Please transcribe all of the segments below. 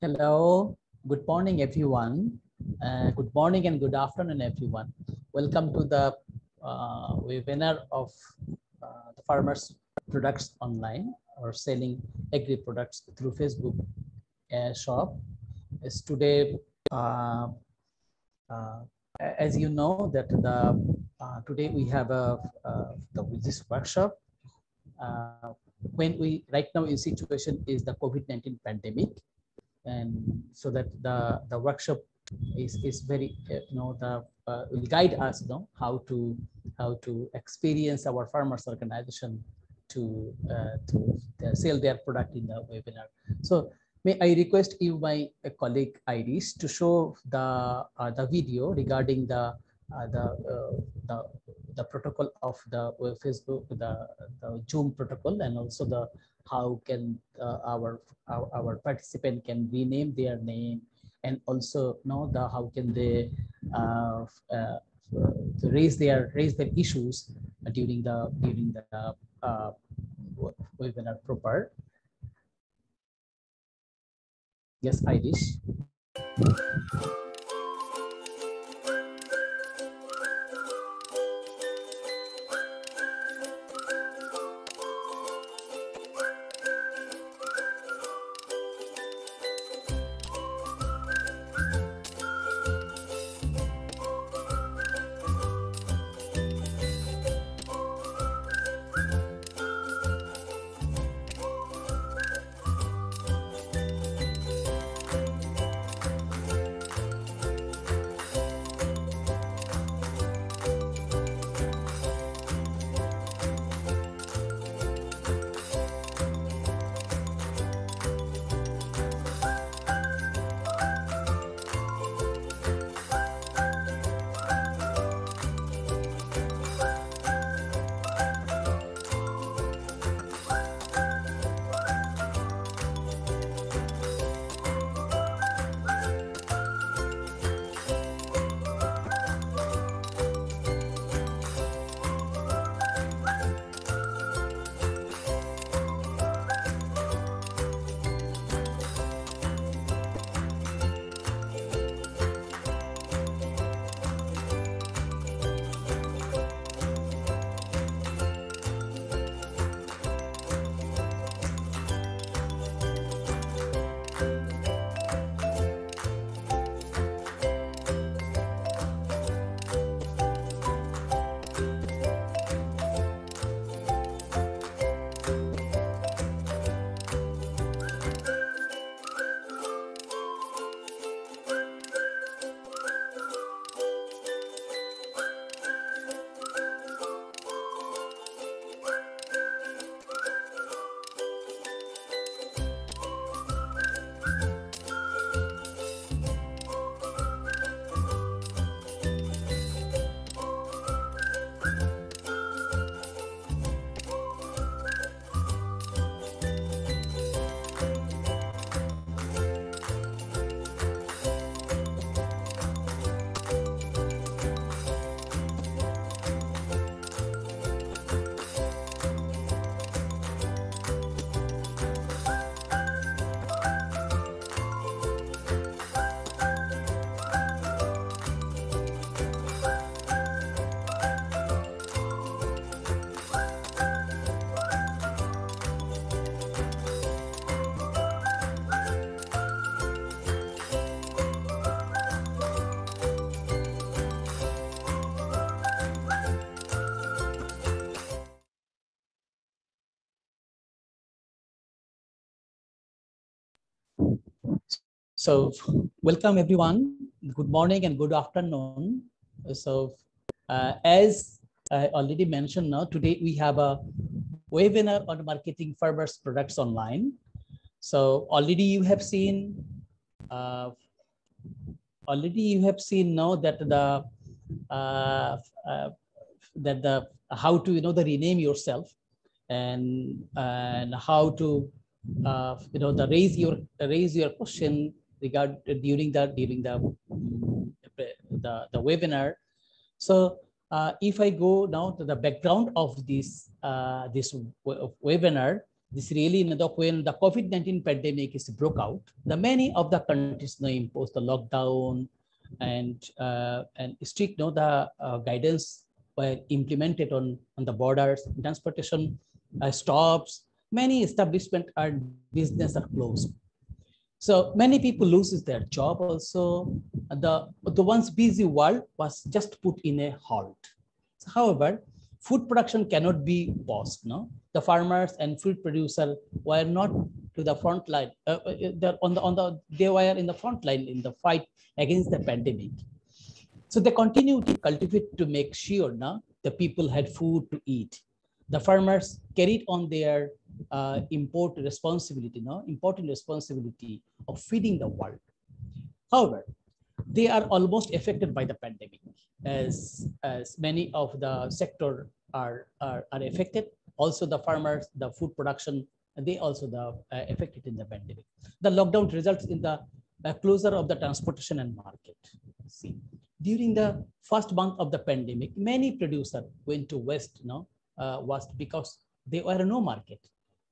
Hello, good morning, everyone. Good morning and good afternoon, everyone. Welcome to the webinar of the farmers' products online or selling agri products through Facebook shop. Is today, uh, uh, as you know, that today we have this workshop. Uh, when we right now in situation is the COVID-19 pandemic, and so that the workshop is very the will guide us how to experience our farmers organization to sell their product in the webinar. So may I request you, my colleague Iris, to show the video regarding the the protocol of the Facebook, the Zoom protocol, and also the how can our participant can rename their name, and also know the how can they uh, uh, raise their issues during the uh, webinar proper. Yes, Irish. So welcome everyone. Good morning and good afternoon. So as I already mentioned, now today we have a webinar on marketing farmers products online. So uh, already you have seen now that uh, uh, the how to the rename yourself, and how to the raise your question regard during the webinar. So if I go now to the background of this webinar, This really, when the COVID-19 pandemic is broke out, the many of the countries imposed the lockdown and strict the guidance were implemented on the borders, transportation stops, many establishments and business are closed. So many people loses their job also. The once busy world was just put in a halt. So, however, food production cannot be paused. No, the farmers and food producer were not to the front line. They were in the front line in the fight against the pandemic. So they continue to cultivate to make sure the people had food to eat. The farmers carried on their important responsibility of feeding the world. However, they are almost affected by the pandemic, as many of the sector are affected. Also, the farmers, the food production, they also affected in the pandemic. The lockdown results in the closure of the transportation and market. See, during the first month of the pandemic, many producers went to West, was because there were no market.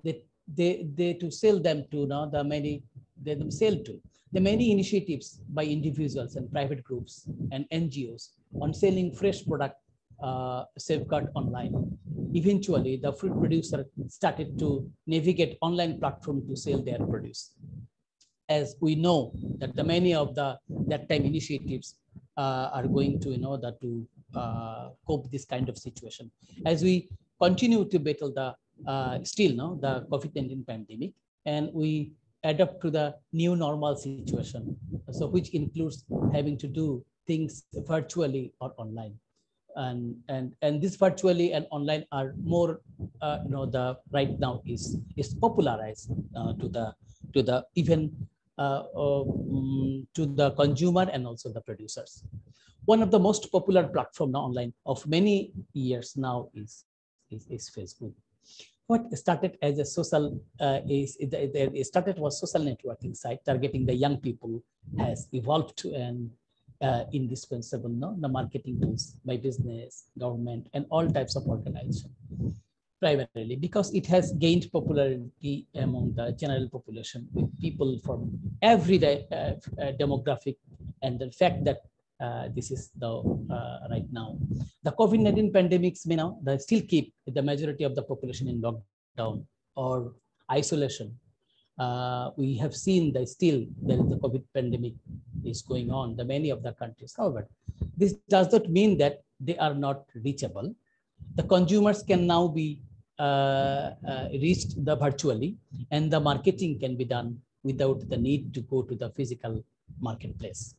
They to sell them to the many they them sell to. The many initiatives by individuals and private groups and NGOs on selling fresh product safeguard online. Eventually, the fruit producer started to navigate online platform to sell their produce. As we know that the many of the that time initiatives are going to to cope this kind of situation. As we continue to battle the the COVID-19 pandemic, and we adapt to the new normal situation, so which includes having to do things virtually or online, and this virtually and online are more the right now is popularized to the even to the consumer and also the producers. One of the most popular platform now online of many years now is Facebook. What started as a social it started was social networking site targeting the young people has evolved to an indispensable the marketing tools by business, government, and all types of organization, primarily because it has gained popularity among the general population with people from every demographic, and the fact that this is the right now the COVID-19 pandemics they still keep the majority of the population in lockdown or isolation. We have seen that still there is the COVID pandemic is going on the many of the countries. However, this does not mean that they are not reachable. The consumers can now be reached virtually, and the marketing can be done without the need to go to the physical marketplace.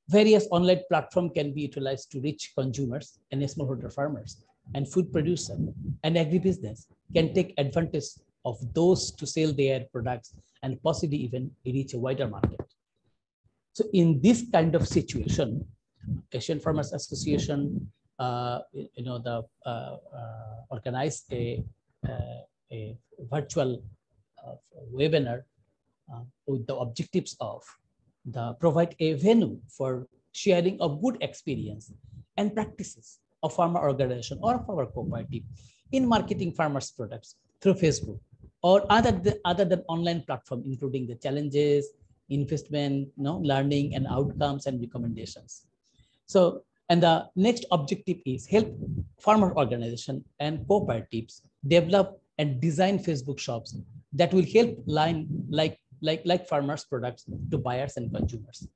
Various online platforms can be utilized to reach consumers, and smallholder farmers and food producers and agribusiness can take advantage of those to sell their products and possibly even reach a wider market. So in this kind of situation, Asian Farmers Association organized a virtual webinar with the objectives of provide a venue for sharing of good experience and practices of farmer organization or of our cooperative in marketing farmers' products through Facebook or other than online platform, including the challenges, investment, learning and outcomes and recommendations. So, and the next objective is help farmer organization and cooperatives develop and design Facebook shops that will help like farmers' products to buyers and consumers.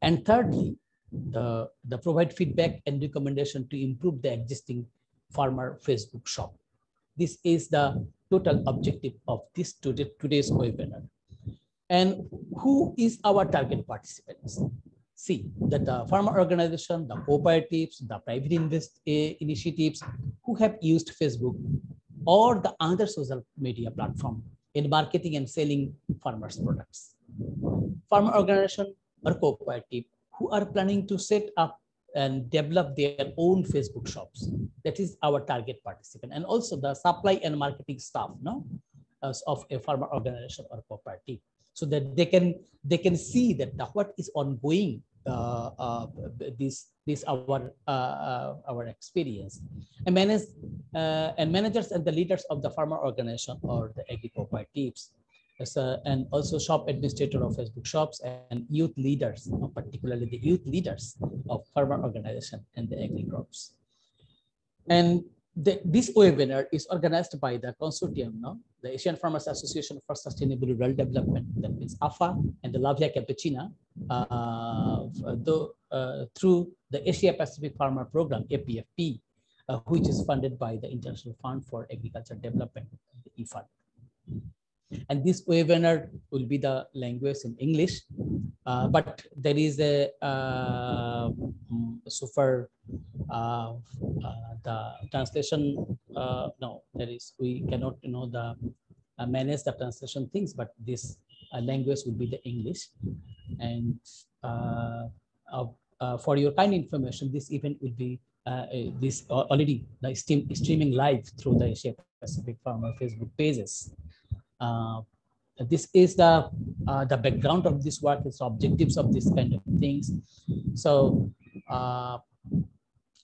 And thirdly, the provide feedback and recommendation to improve the existing farmer Facebook shop. This is the total objective of this today's webinar. And who is our target participants? See that the farmer organization, the cooperatives, the private initiatives who have used Facebook or the other social media platform in marketing and selling farmers' products. Farmer organization or cooperative who are planning to set up and develop their own Facebook shops. That is our target participant. And also the supply and marketing staff of a farmer organization or cooperative, so that they can see that what is ongoing this our experience and manage and managers and the leaders of the farmer organization or the agri cooperatives, and also shop administrator of Facebook shops and youth leaders, particularly the youth leaders of farmer organization and the agri crops. And this webinar is organized by the consortium, the Asian Farmers Association for Sustainable Rural Development, that means AFA, and the Lavia Campesina, through the Asia Pacific Farmer Program, APFP, which is funded by the International Fund for Agriculture Development, the IFAD. And this webinar will be the language in English, but there is a so for the translation, no, there is, we cannot manage the translation things, but this language will be the English. And for your kind information, this event will be this already the streaming live through the Asia Pacific Farmer Facebook pages. This is the background of this work, its objectives of this kind of things. So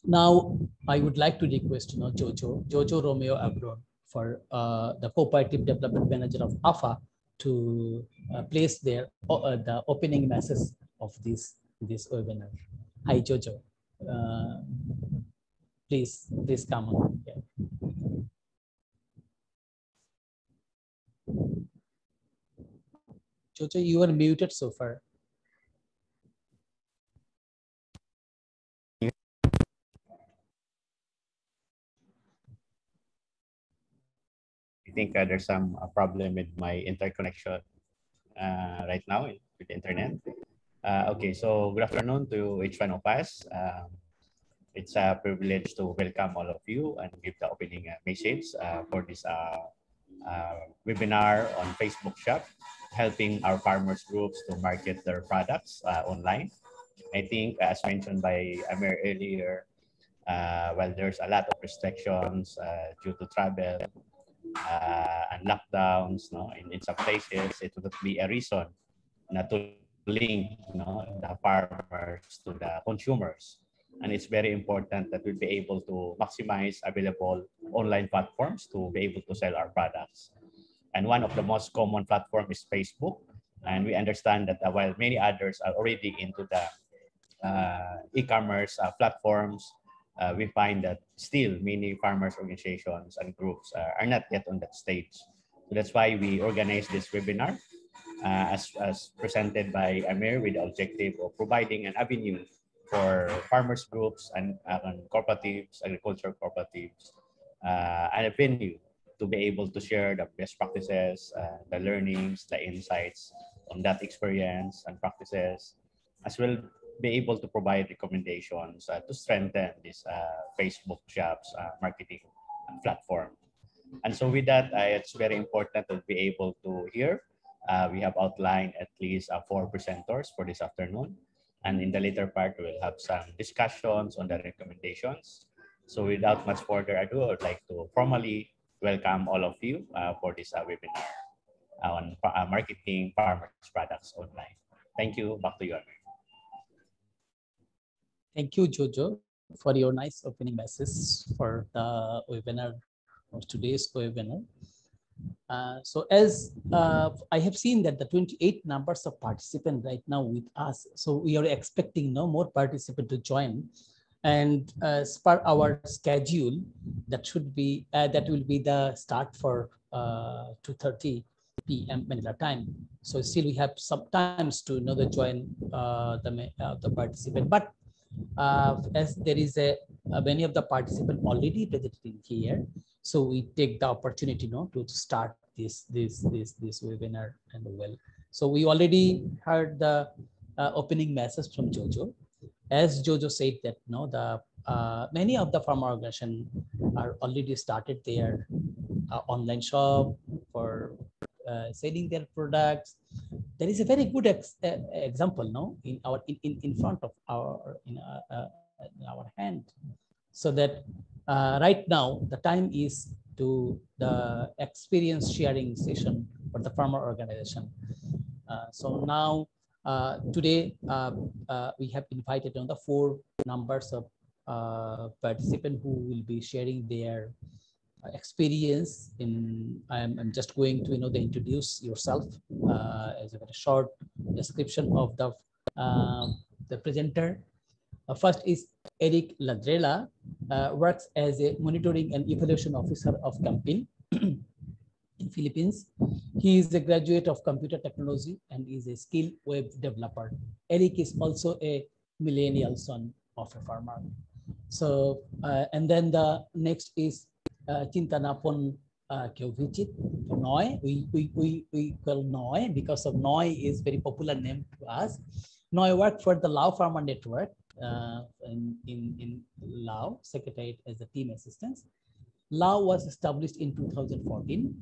now I would like to request Jojo Romeo Abron, for the Cooperative Development Manager of AFA, to place their the opening message of this webinar. Hi Jojo, please come on. Yeah. Jojo, you are muted so far. I think there's some problem with my interconnection right now with the internet. Okay, so good afternoon to each one of us. It's a privilege to welcome all of you and give the opening message for this webinar on Facebook Shop, helping our farmers groups to market their products online. I think, as mentioned by Amir earlier, well, there's a lot of restrictions due to travel and lockdowns. In some places, it would be a reason not to link the farmers to the consumers. And it's very important that we'll be able to maximize available online platforms to be able to sell our products. And one of the most common platforms is Facebook. And we understand that while many others are already into the e-commerce platforms, we find that still many farmers organizations and groups are not yet on that stage. So that's why we organize this webinar as presented by Amir, with the objective of providing an avenue for farmers groups and cooperatives, agricultural cooperatives, and a venue to be able to share the best practices, the learnings, the insights on that experience and practices, as well be able to provide recommendations to strengthen this Facebook Shops marketing platform. And so with that, it's very important to be able to hear. We have outlined at least 4 presenters for this afternoon. And in the later part, we'll have some discussions on the recommendations. So without much further ado, I would like to formally welcome all of you for this webinar on marketing farmers products online. Thank you. Back to you, Amir. Thank you, Jojo, for your nice opening message for the webinar, or today's webinar. So as I have seen that the 28 numbers of participants right now with us, so we are expecting more participants to join, and as per our schedule, that should be that will be the start for 2:30 p.m. Manila time. So still we have some times to join the participant, but as there is many of the participants already present here, so we take the opportunity to start this webinar and well. So we already heard the opening message from Jojo. As Jojo said that many of the farmer organizations are already started their online shop for selling their products. There is a very good example in front of our in our hand, so that right now the time is to the experience sharing session for the farmer organization. So now today we have invited on the 4 numbers of participant who will be sharing their experience in. I'm just going to introduce yourself as a very short description of the presenter. First is Eric Ladrela, works as a monitoring and evaluation officer of campaign in Philippines. He is a graduate of computer technology and is a skilled web developer. Eric is also a millennial son of a farmer. So, and then the next is Chintanapon Kyovichit, Noi. We call Noi because of Noi is very popular name to us. Noi worked for the Lao Farmer Network in Lao, Secretariat as a team assistant. Lao was established in 2014.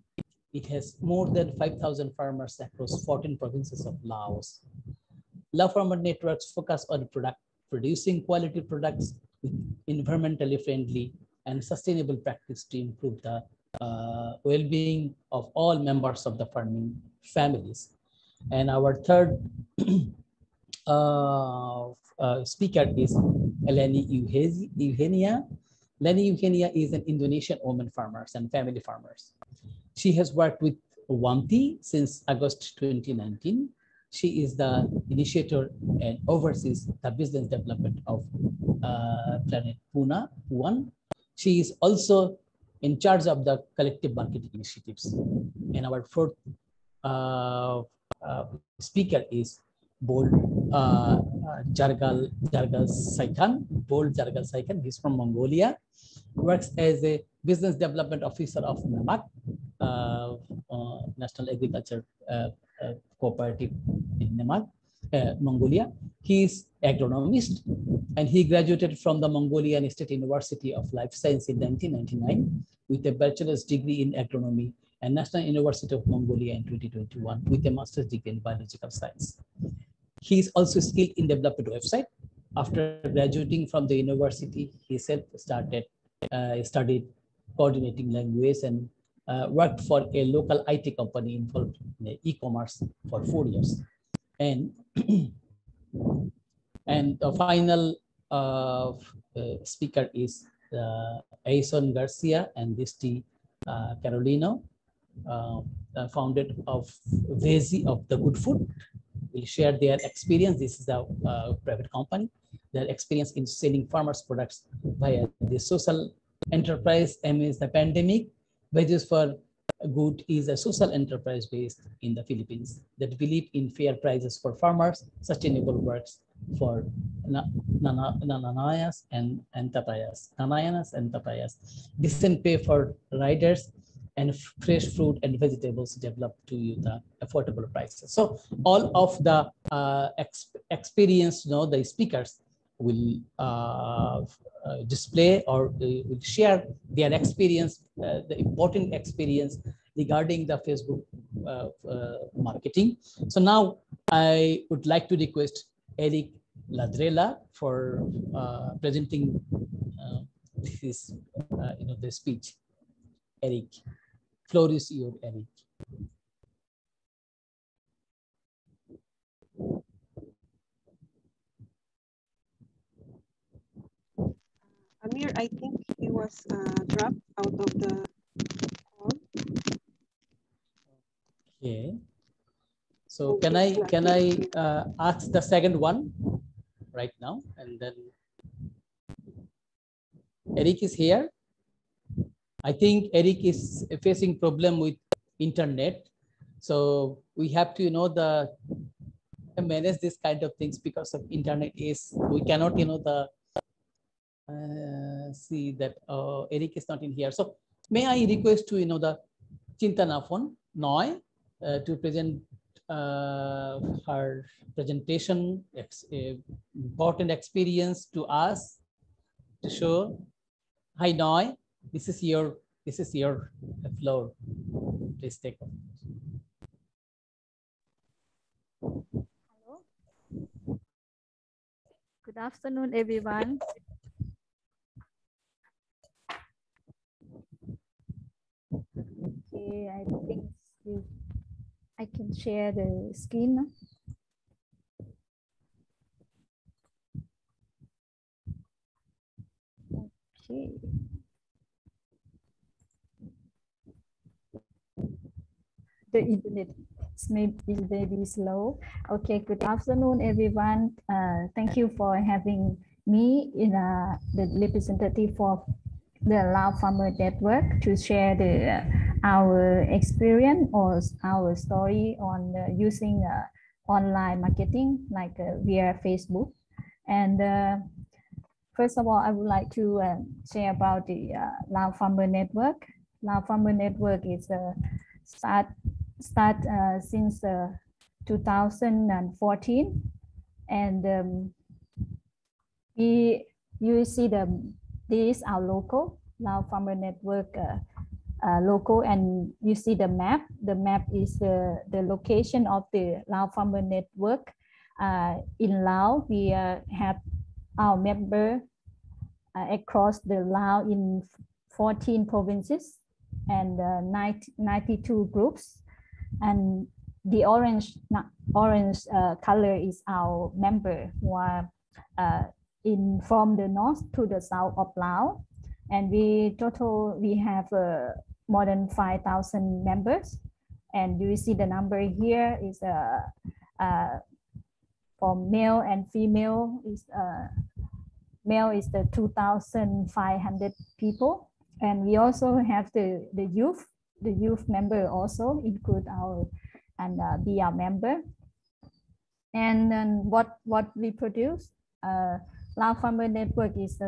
It has more than 5,000 farmers across 14 provinces of Laos. Lao Farmer Networks focus on producing quality products with environmentally friendly and sustainable practice to improve the well-being of all members of the farming families. And our third speaker is Eleni Eugenia. Eleni Eugenia is an Indonesian woman farmers and family farmers. She has worked with WAMTI since August 2019. She is the initiator and oversees the business development of Planet Puna 1. She is also in charge of the collective marketing initiatives. And our fourth speaker is Bol Jargal Saikan. Bol Jargal Saikan, he's from Mongolia, works as a business development officer of NAMAC, National Agriculture Cooperative in NAMAC, Mongolia. He is agronomist and he graduated from the Mongolian State University of Life Science in 1999 with a bachelor's degree in agronomy and National University of Mongolia in 2021 with a master's degree in biological science. He is also skilled in development website. After graduating from the university, he studied coordinating language and worked for a local IT company involved in e-commerce for 4 years. And and the final speaker is Aison Garcia and Disti Carolino, founded of Vezi of the Good Food. Will share their experience. This is a private company. Their experience in selling farmers' products via the social enterprise amidst the pandemic. Wages for Good is a social enterprise based in the Philippines that believe in fair prices for farmers, sustainable works for Nanayanas and Tapayas, decent pay for riders, and fresh fruit and vegetables developed to you the affordable prices. So all of the experience, the speakers will display or will share their experience, the important experience regarding the Facebook marketing. So now I would like to request Eric Ladrela for presenting his, the speech. Eric, floor is yours, Eric. Amir, I think he was dropped out of the call. Okay. So can I ask the second one right now, and then Eric is here. I think Eric is facing problem with internet, so we have to manage this kind of things because of internet is we cannot see that Eric is not in here. So may I request to the Chintanapon Noi to present her presentation, important experience to us to show. Hi Noi, this is your floor. Please take it. Hello. Good afternoon, everyone. Okay, I think I can share the screen. the internet is maybe slow. Okay, good afternoon, everyone. Thank you for having me in the representative for the Lao Farmer Network to share our experience or our story on using online marketing like via Facebook. And first of all, I would like to share about the Lao Farmer Network. Lao Farmer Network is start since 2014, and you see this is our logo, Lao Farmer Network logo, and you see the map. The map is the location of the Lao Farmer Network. In Laos, we have our member across the Laos in 14 provinces and 92 groups. And the orange color is our member who are from the north to the south of Laos. And we have more than 5,000 members. And you see the number here is for male and female is male is the 2,500 people. And we also have the youth member also include our and be our member. And then what we produce, Lao Farmer Network is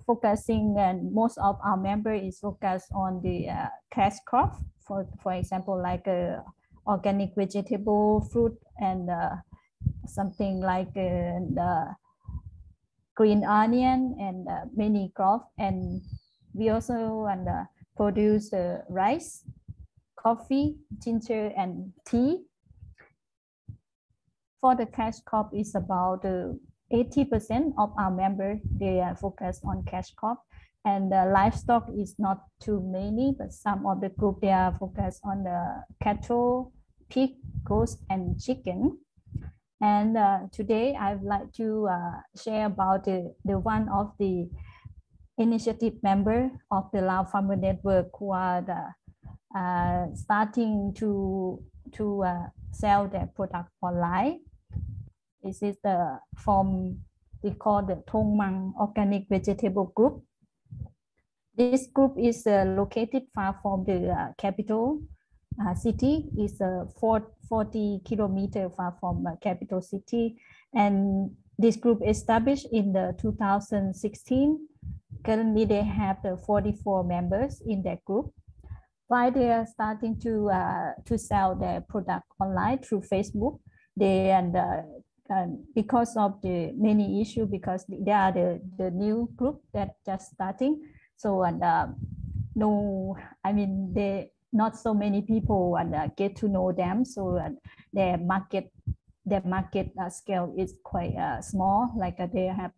focusing, and most of our member is focused on the cash crop. For example, like organic vegetable, fruit, and something like the green onion and many crop. And we also produce rice, coffee, ginger, and tea. For the cash crop, is about 80% of our members, they are focused on cash crop. And the livestock is not too many, but some of the group, they are focused on the cattle, pig, goats, and chicken. And today I'd like to share about the one of the initiative member of the Lao Farmer Network who are starting to sell their product online. This is the we call the Thong Mang Organic Vegetable Group. This group is located far from the capital city. Is 40 kilometers far from capital city. And this group established in the 2016. Currently, they have 44 members in that group. Why they are starting to sell their product online through Facebook? They because of the many issues, because they are the new group that just starting. So no, I mean they not so many people get to know them. So their market scale is quite small. Like they have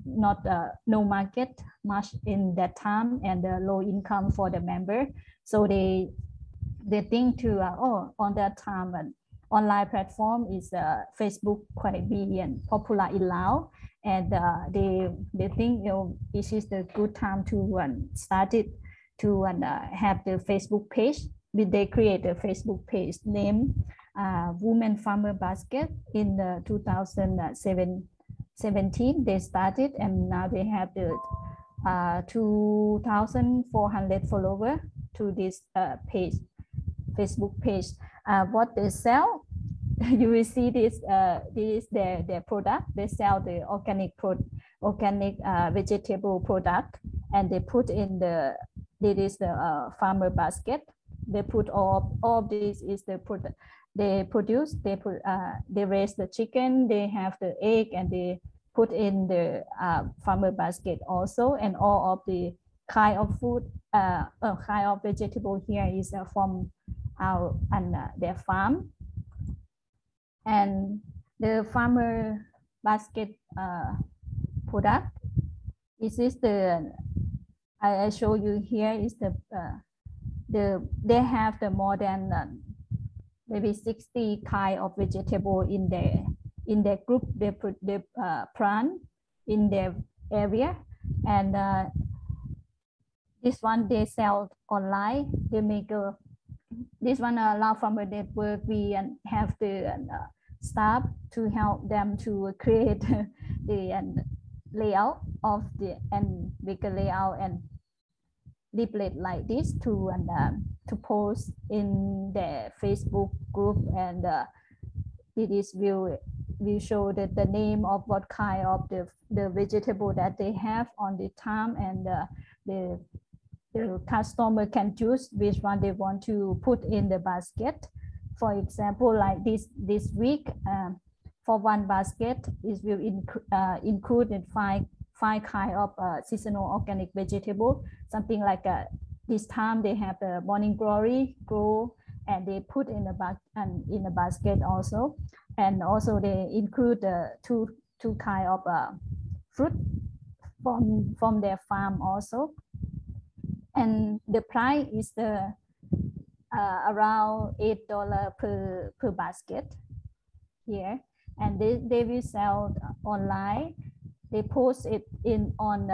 not no market much in that time, and low income for the member. So they think to on that time online platform is Facebook quite big and popular in Laos, and they think this is the good time to start it, to have the Facebook page. They create a Facebook page named Women Farmer Basket in 2017. They started, and now they have the 2,400 followers to this page, Facebook page. What they sell, you will see this. This is their product. They sell the organic vegetable product, and they put in this farmer basket. They put all of this is the product they produce. They raise the chicken. They have the egg, and they put in the farmer basket also. And all of the kind of food, kind of vegetable here is from our their farm. And the farmer basket product, this is the I show you here is they have the more than maybe 60 kind of vegetable in their group. They plant in their area, and this one they sell online. They make a this one allow farmer network. We have the staff to help them to create the layout of the and make a layout and leaflet like this to post in the Facebook group, and this will show that the name of what kind of the vegetable that they have on the time, and the customer can choose which one they want to put in the basket. For example, like this week, for one basket, it will include five kind of seasonal organic vegetable. Something like this time they have the morning glory, grow, and they put in a basket also. And also they include two kind of fruit from their farm also. And the price is around $8 per basket here. And they will sell online. They post it on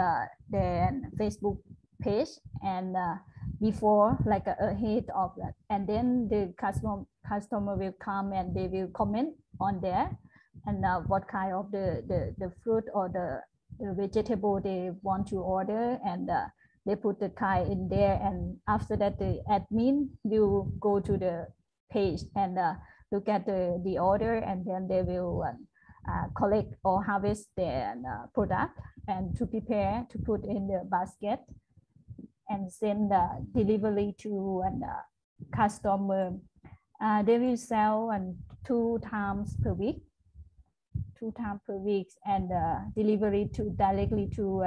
their Facebook page, and before, like ahead of that, and then the customer will come and they will comment on there, and what kind of the fruit or the vegetable they want to order, and they put the kind in there. And after that, the admin will go to the page and look at the order, and then they will collect or harvest their product and to prepare to put in the basket and send the delivery to a customer. They will sell 2 times per week, and delivery to directly to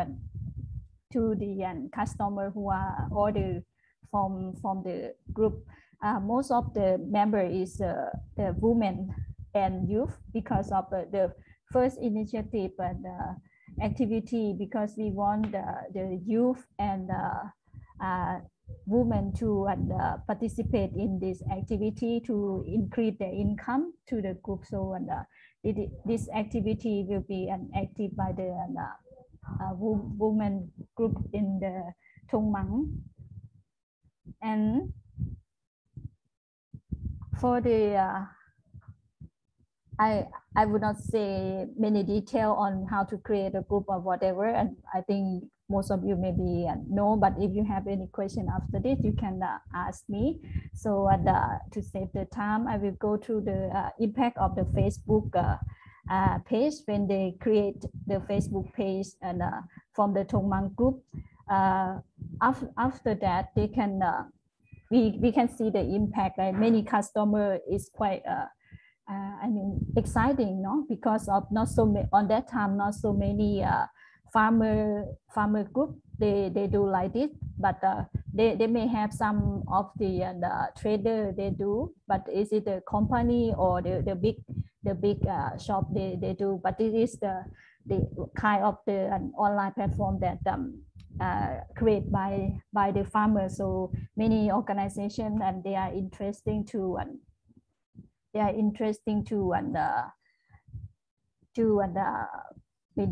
the customer who are ordered from the group. Most of the member is the women and youth, because of the first initiative and activity, because we want the youth and women to participate in this activity to increase their income to the group. So this activity will be active by the women group in the Thong Mang. And for the I would not say many detail on how to create a group or whatever, and I think most of you maybe know, but if you have any question after this, you can ask me. So to save the time, I will go through the impact of the Facebook page when they create the Facebook page and from the Thong Mang group. After that, they can we can see the impact. Like many customer is quite I mean exciting, no? Because of not so many on that time, not so many farmer group they do like this, but they may have some of the trader they do, but is it the company or the big shop they do? But it is the kind of the online platform that created by the farmers. So many organizations, and they are interesting to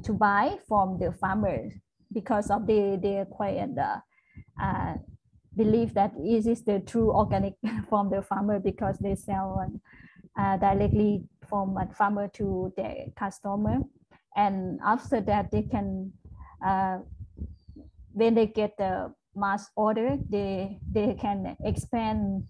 to buy from the farmers, because of they quite believe that it is the true organic from the farmer, because they sell directly from a farmer to the customer. And after that, they can when they get the mass order, they can expand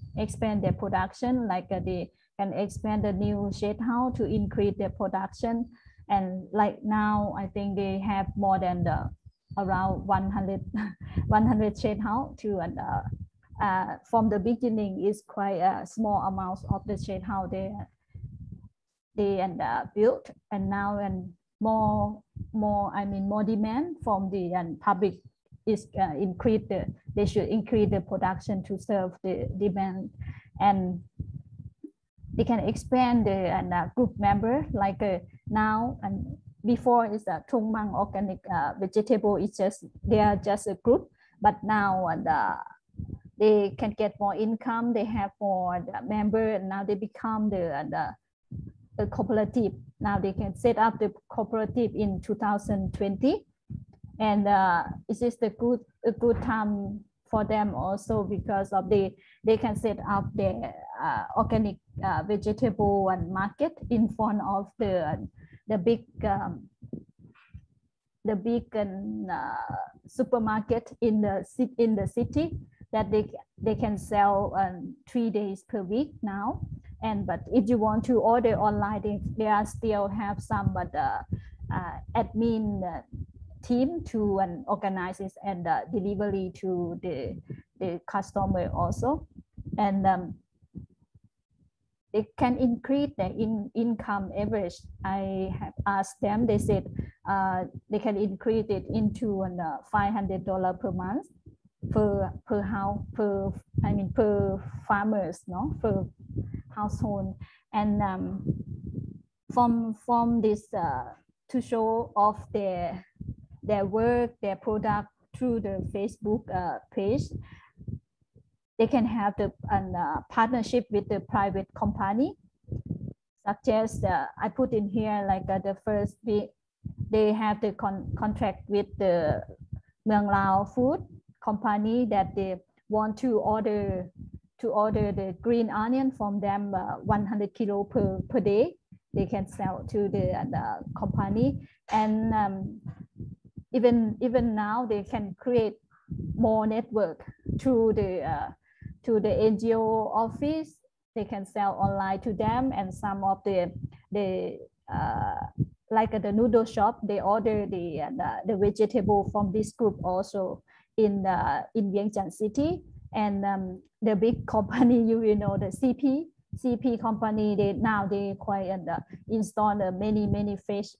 their production, like they can expand the new shade house to increase their production. And like now, I think they have more than around 100 shade house to, and from the beginning is quite a small amount of the shade house they built, and now and more I mean more demand from the public is they should increase the production to serve the demand. And they can expand the group member, like now and before is a Thong Mang organic vegetable. It's just they are just a group, but now they can get more income. They have more member, and now they become the cooperative. Now they can set up the cooperative in 2020, and it is a good time for them also, because of they can set up their organic vegetable and market in front of the big supermarket in the city, that they can sell 3 days per week now. And but if you want to order online, they are still have some admin team to organize it and delivery to the customer also. And it can increase the income average. I have asked them, they said they can increase it into $500 per month per house, per farmers, no, per household. And from this to show off their work, their product through the Facebook page, they can have the partnership with the private company, such as I put in here, like the first they have the contract with the Myeong Lao food company, that they want to order the green onion from them 100 kilo per day. They can sell to the company. And even now they can create more network through the NGO office. They can sell online to them, and some of the like the noodle shop, they order the vegetable from this group also in Vientiane City. And the big company, you will know, the CP company, they quite install many face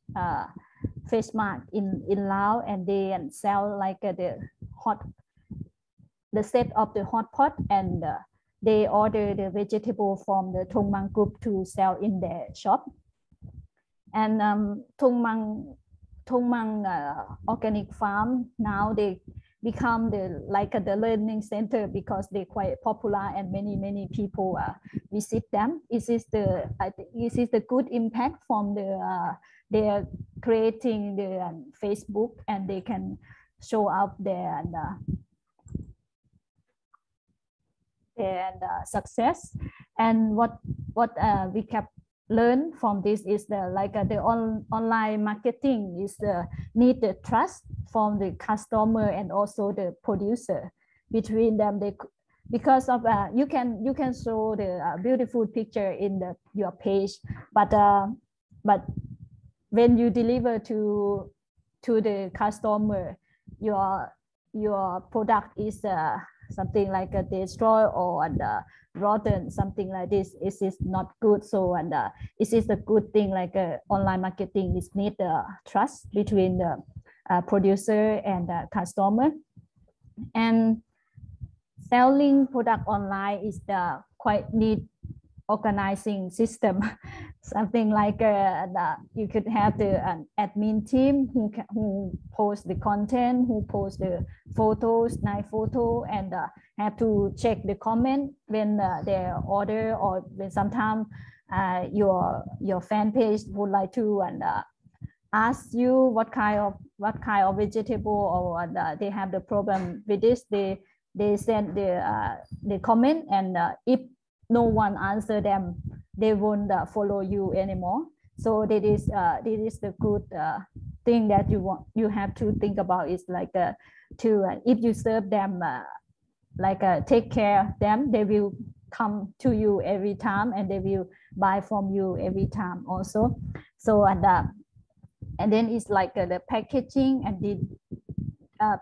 mask in Laos, and they sell like the set of the hot pot, and they order the vegetable from the Thong Mang group to sell in their shop. And Thong Mang organic farm, now they become the learning center, because they're quite popular and many people visit them. I think this is the good impact from they're creating the Facebook, and they can show up their success. And what we kept learn from this is the online marketing is need the trust from the customer and also the producer. Between them, because of you can show the beautiful picture in your page, but when you deliver to the customer, your product is something like a destroy or rotten, something like this. It is not good. So it is a good thing, like online marketing is need trust between the producer and the customer. And selling product online is the quite neat organizing system. Something like you could have the admin team who post the content, who post the photos, nice photo, and have to check the comment when they order, or when sometimes your fan page would like to ask you what kind of vegetable, or they have the problem with this. They send the comment, and if no one answer them, they won't follow you anymore. So this is the good thing that you have to think about, is like if you serve them take care of them, they will come to you every time, and they will buy from you every time also. So and then it's like the packaging, and the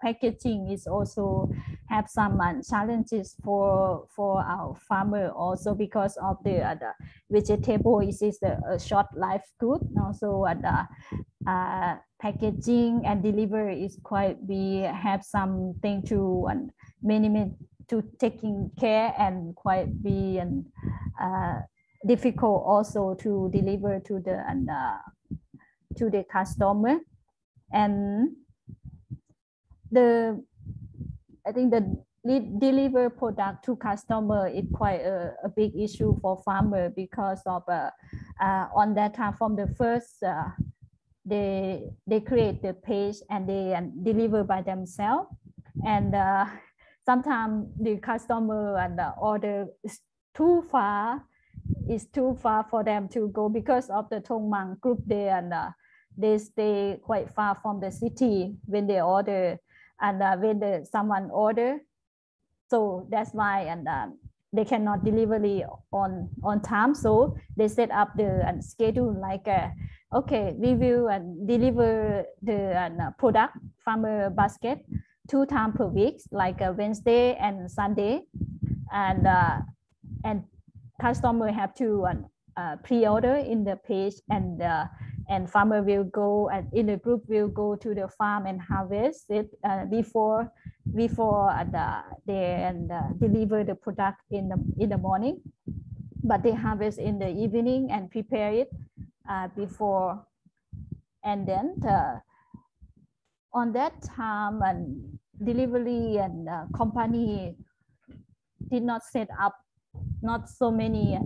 packaging is also have some challenges for our farmer also, because of the vegetable is a short life good. Also packaging and delivery is quite, we have something to many to taking care, and quite be difficult also to deliver to the customer. And I think the deliver product to customer is quite a big issue for farmer, because of on that time, from the first they create the page and they deliver by themselves, and sometimes the customer and the order is too far. It's too far for them to go because of the Thong Mang group there, and they stay quite far from the city when they order, and when someone order, so that's why, and they cannot delivery on time. So they set up the schedule like okay, we will deliver the product farmer basket 2 times per week, like Wednesday and Sunday, and customer have to pre-order in the page, and farmer will go, and in the group will go to the farm and harvest it before they deliver the product in the morning, but they harvest in the evening and prepare it before, and then on that time, and delivery and company did not set up, not so many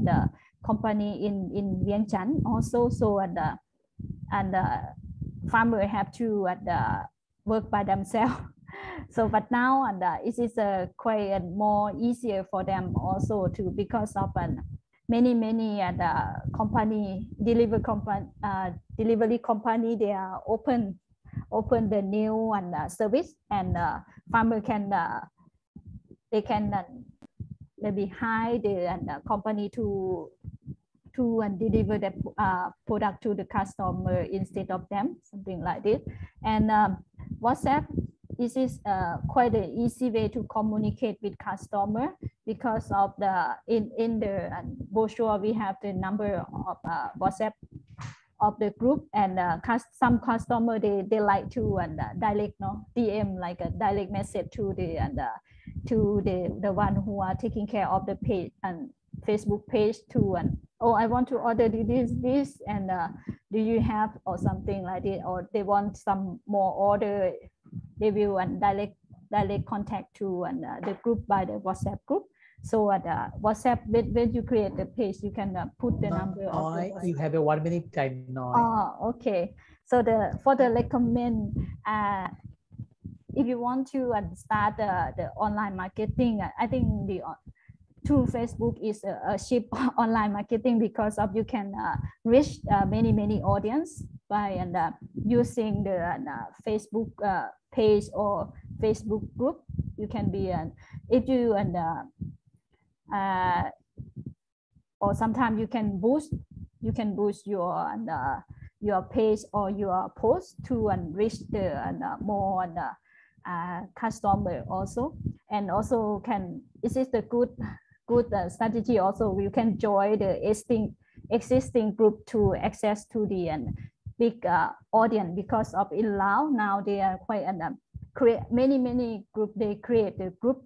company in Vientiane also, so and farmer have to work by themselves. So but now, and it is quite more easier for them also to, because of many company delivery company, they are open the new service, and farmer can they can maybe hire the company to deliver the product to the customer instead of them, something like this. And WhatsApp, this is quite an easy way to communicate with customer, because of the in the brochure we have the number of WhatsApp of the group, and some customer they like to direct DM, like a direct message to the one who are taking care of the page and Facebook page to oh, I want to order this, and do you have, or something like it, or they want some more order, they will direct contact to the group by the WhatsApp group. So at WhatsApp, when you create the page, you can put the number of the you have a 1 minute time now. Oh, okay. So for the recommend, if you want to start the online marketing, I think the through Facebook is a cheap online marketing, because of you can reach many audience by using the Facebook page or Facebook group. You can be if you or sometimes you can boost your page or your post to reach the more customer also, and also this is the good strategy also. You can join the existing group to access to the big audience, because of in Laos now they are quite create many group. They create the group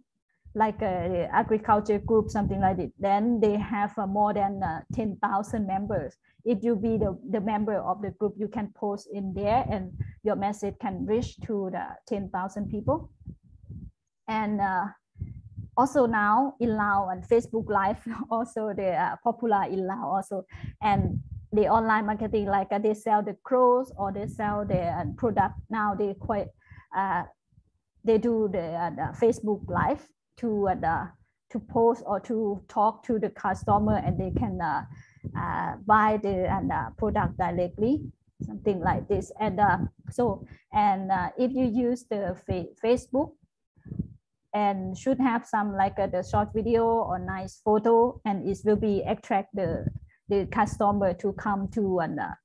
like the agriculture group, something like it. Then they have more than 10,000 members. If you be the member of the group, you can post in there, and your message can reach to the 10,000 people. And also now in Laos, and Facebook Live also they are popular in Laos also. And the online marketing, like they sell the clothes or they sell their product. Now they quite they do the Facebook Live to post or to talk to the customer, and they can buy the product directly, something like this. And if you use the Facebook, and should have some like the short video or nice photo, and it will be attract the customer to come to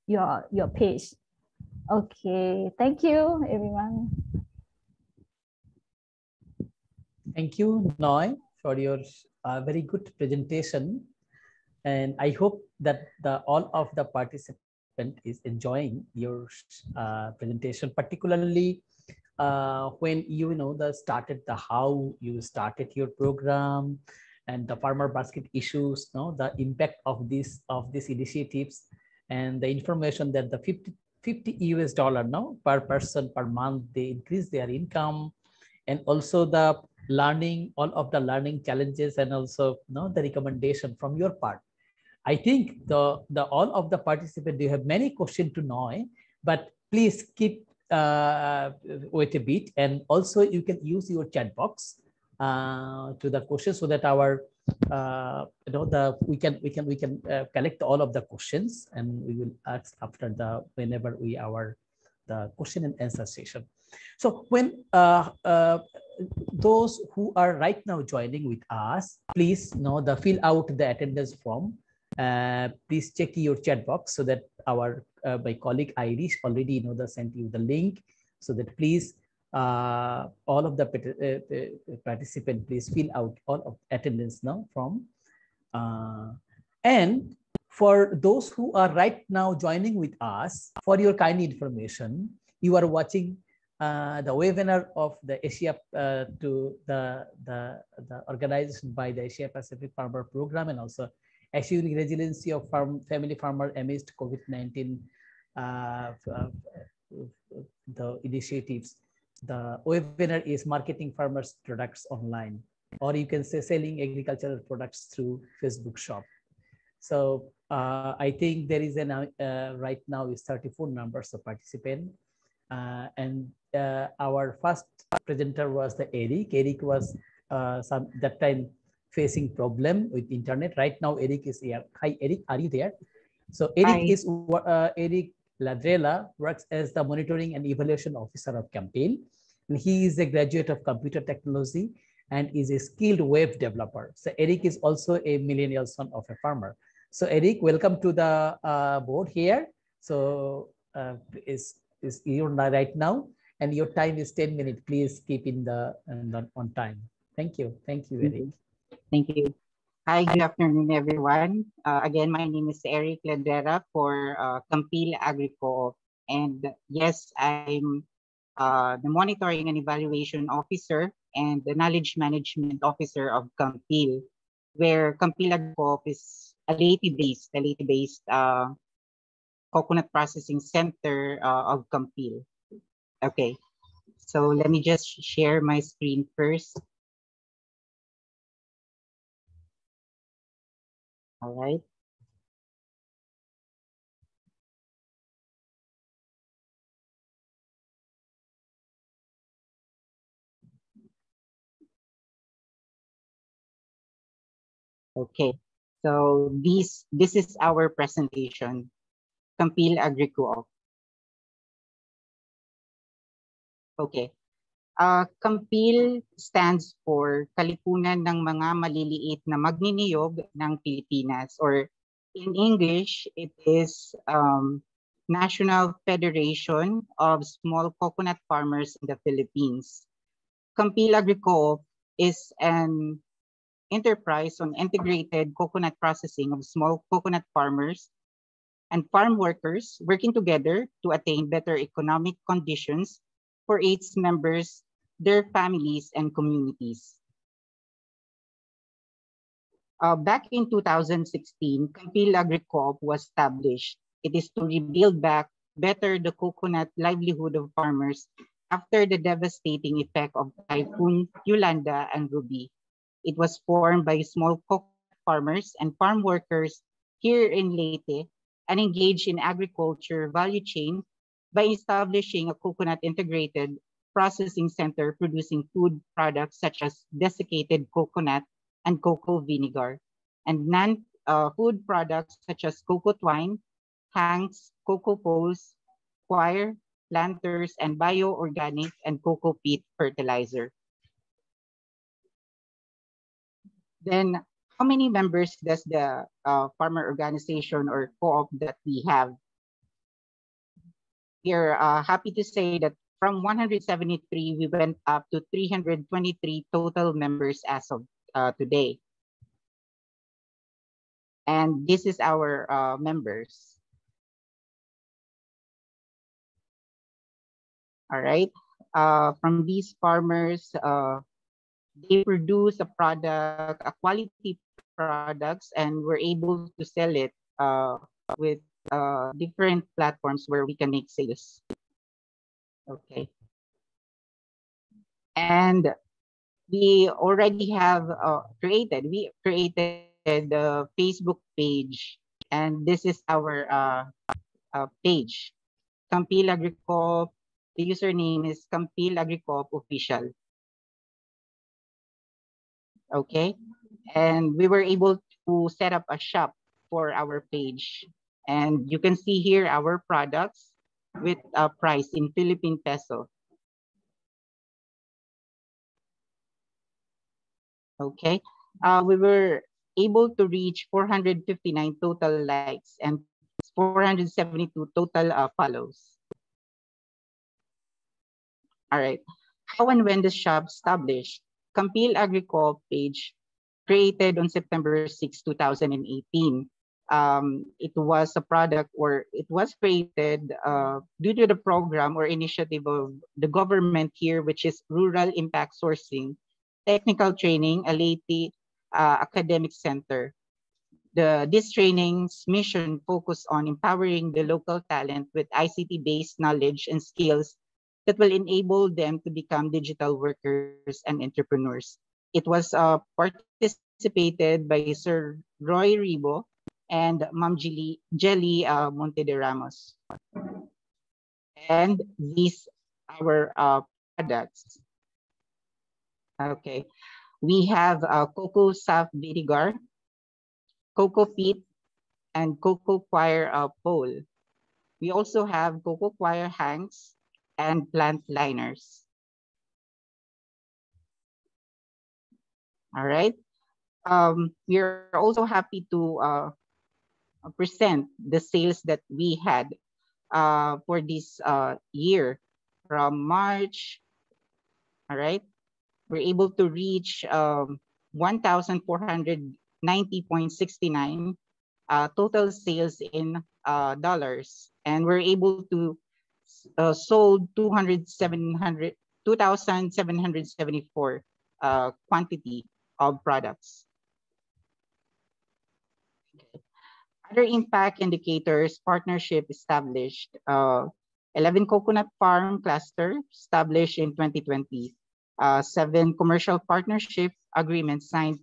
your page. Okay, thank you everyone. Thank you, Noi, for your very good presentation. And I hope that all of the participants is enjoying your presentation, particularly when you know started how you started your program, and the farmer basket issues, the impact of these initiatives, and the information that the $50 US per person per month, they increase their income, and also the learning, all of the learning challenges, and also the recommendation from your part. I think the all of the participants, you have many questions to know, but please keep wait a bit, and also you can use your chat box to the questions so that our we can collect all of the questions, and we will ask after the whenever we the question and answer session. So when those who are right now joining with us, please fill out the attendance form. Please check your chat box so that our my colleague Irish already sent you the link, so that please all of the participants please fill out all of attendance now from and for those who are right now joining with us, for your kind information, you are watching the webinar of the Asia to the organization by the Asia Pacific Farmer Program, and also assuring resiliency of family farmer amidst COVID-19 the initiatives. The webinar is marketing farmers products online, or you can say selling agricultural products through Facebook shop. So I think there is an right now is 34 numbers of participants, and our first presenter was the Eric. Eric was that time facing problem with internet. Right now Eric is here. Hi Eric, are you there? So Eric is Eric Ladrela works as the monitoring and evaluation officer of Campaign. And he is a graduate of computer technology and is a skilled web developer. So Eric is also a millennial son of a farmer. So Eric, welcome to the board here. So is you're right now, and your time is 10 minutes. Please keep in the on time. Thank you, Eric. Thank you. Hi, good afternoon, everyone. Again, my name is Eric Ladrera for Campil Agrico, and yes, I'm the monitoring and evaluation officer and the knowledge management officer of Campil, where Campil Agrico is a Leyte-based coconut processing center of Campil. Okay, so let me just share my screen first. All right. Okay, so this is our presentation, Campil Agrico. Okay. Campil stands for Kalipunan ng mga maliliit na magniniyog ng Pilipinas, or in English, it is National Federation of Small Coconut Farmers in the Philippines. Campil Agrico is an enterprise on integrated coconut processing of small coconut farmers and farm workers working together to attain better economic conditions for its members, their families, and communities. Back in 2016, Campil Agrico was established. It is to rebuild back better the coconut livelihood of farmers after the devastating effect of Typhoon Yolanda and Ruby. It was formed by small coconut farmers and farm workers here in Leyte and engaged in agriculture value chain by establishing a coconut integrated processing center producing food products such as desiccated coconut and cocoa vinegar, and non-food products such as cocoa twine, hanks, cocoa poles, coir, planters, and bioorganic and cocoa peat fertilizer. Then, how many members does the farmer organization or co-op that we have? We're happy to say that from 173, we went up to 323 total members as of today. And this is our members. All right. From these farmers, they produce a product, a quality products, and we're able to sell it with different platforms where we can make sales. Okay. And we already have created the Facebook page, and this is our page, Campil Agrico. The username is Campil Agrico Official. Okay, and we were able to set up a shop for our page, and you can see here our products with a price in Philippine peso. Okay, we were able to reach 459 total likes and 472 total follows. All right. How and when the shop established? Campil Agricole page created on September 6, 2018. It was a product, or it was created due to the program or initiative of the government here, which is Rural Impact Sourcing, Technical Training, a Leyte Academic Center. This training's mission focused on empowering the local talent with ICT-based knowledge and skills that will enable them to become digital workers and entrepreneurs. It was participated by Sir Roy Ribo and Ma'am Jelly Monte de Ramos. And these our products. Okay, we have Cocoa Soft Vinegar, Cocoa Peat, and Cocoa Choir Pole. We also have Cocoa Choir hangs and plant liners. All right. We are also happy to present the sales that we had for this year from March. All right. We're able to reach 1,490.69 total sales in dollars, and we're able to sold 2,774 quantity of products. Okay. Other impact indicators: partnership established, 11 coconut farm cluster established in 2020, 7 commercial partnership agreements signed,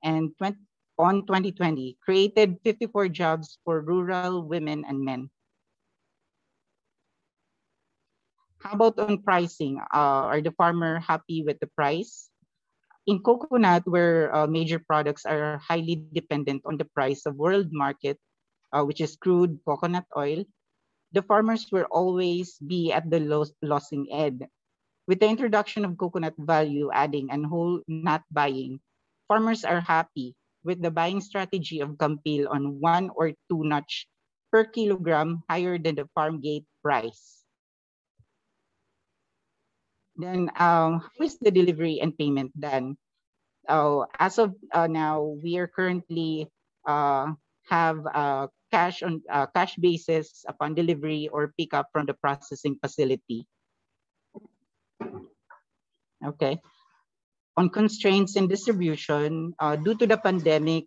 and 2020 created 54 jobs for rural women and men. How about on pricing? Are the farmer happy with the price? In coconut, where major products are highly dependent on the price of world market, which is crude coconut oil, the farmers will always be at the losing end. With the introduction of coconut value adding and whole nut buying, farmers are happy with the buying strategy of Campil on 1 or 2 notch per kilogram higher than the farm gate price. Then how is the delivery and payment done? As of now, we are currently have cash basis upon delivery or pickup from the processing facility. Okay. On constraints in distribution, due to the pandemic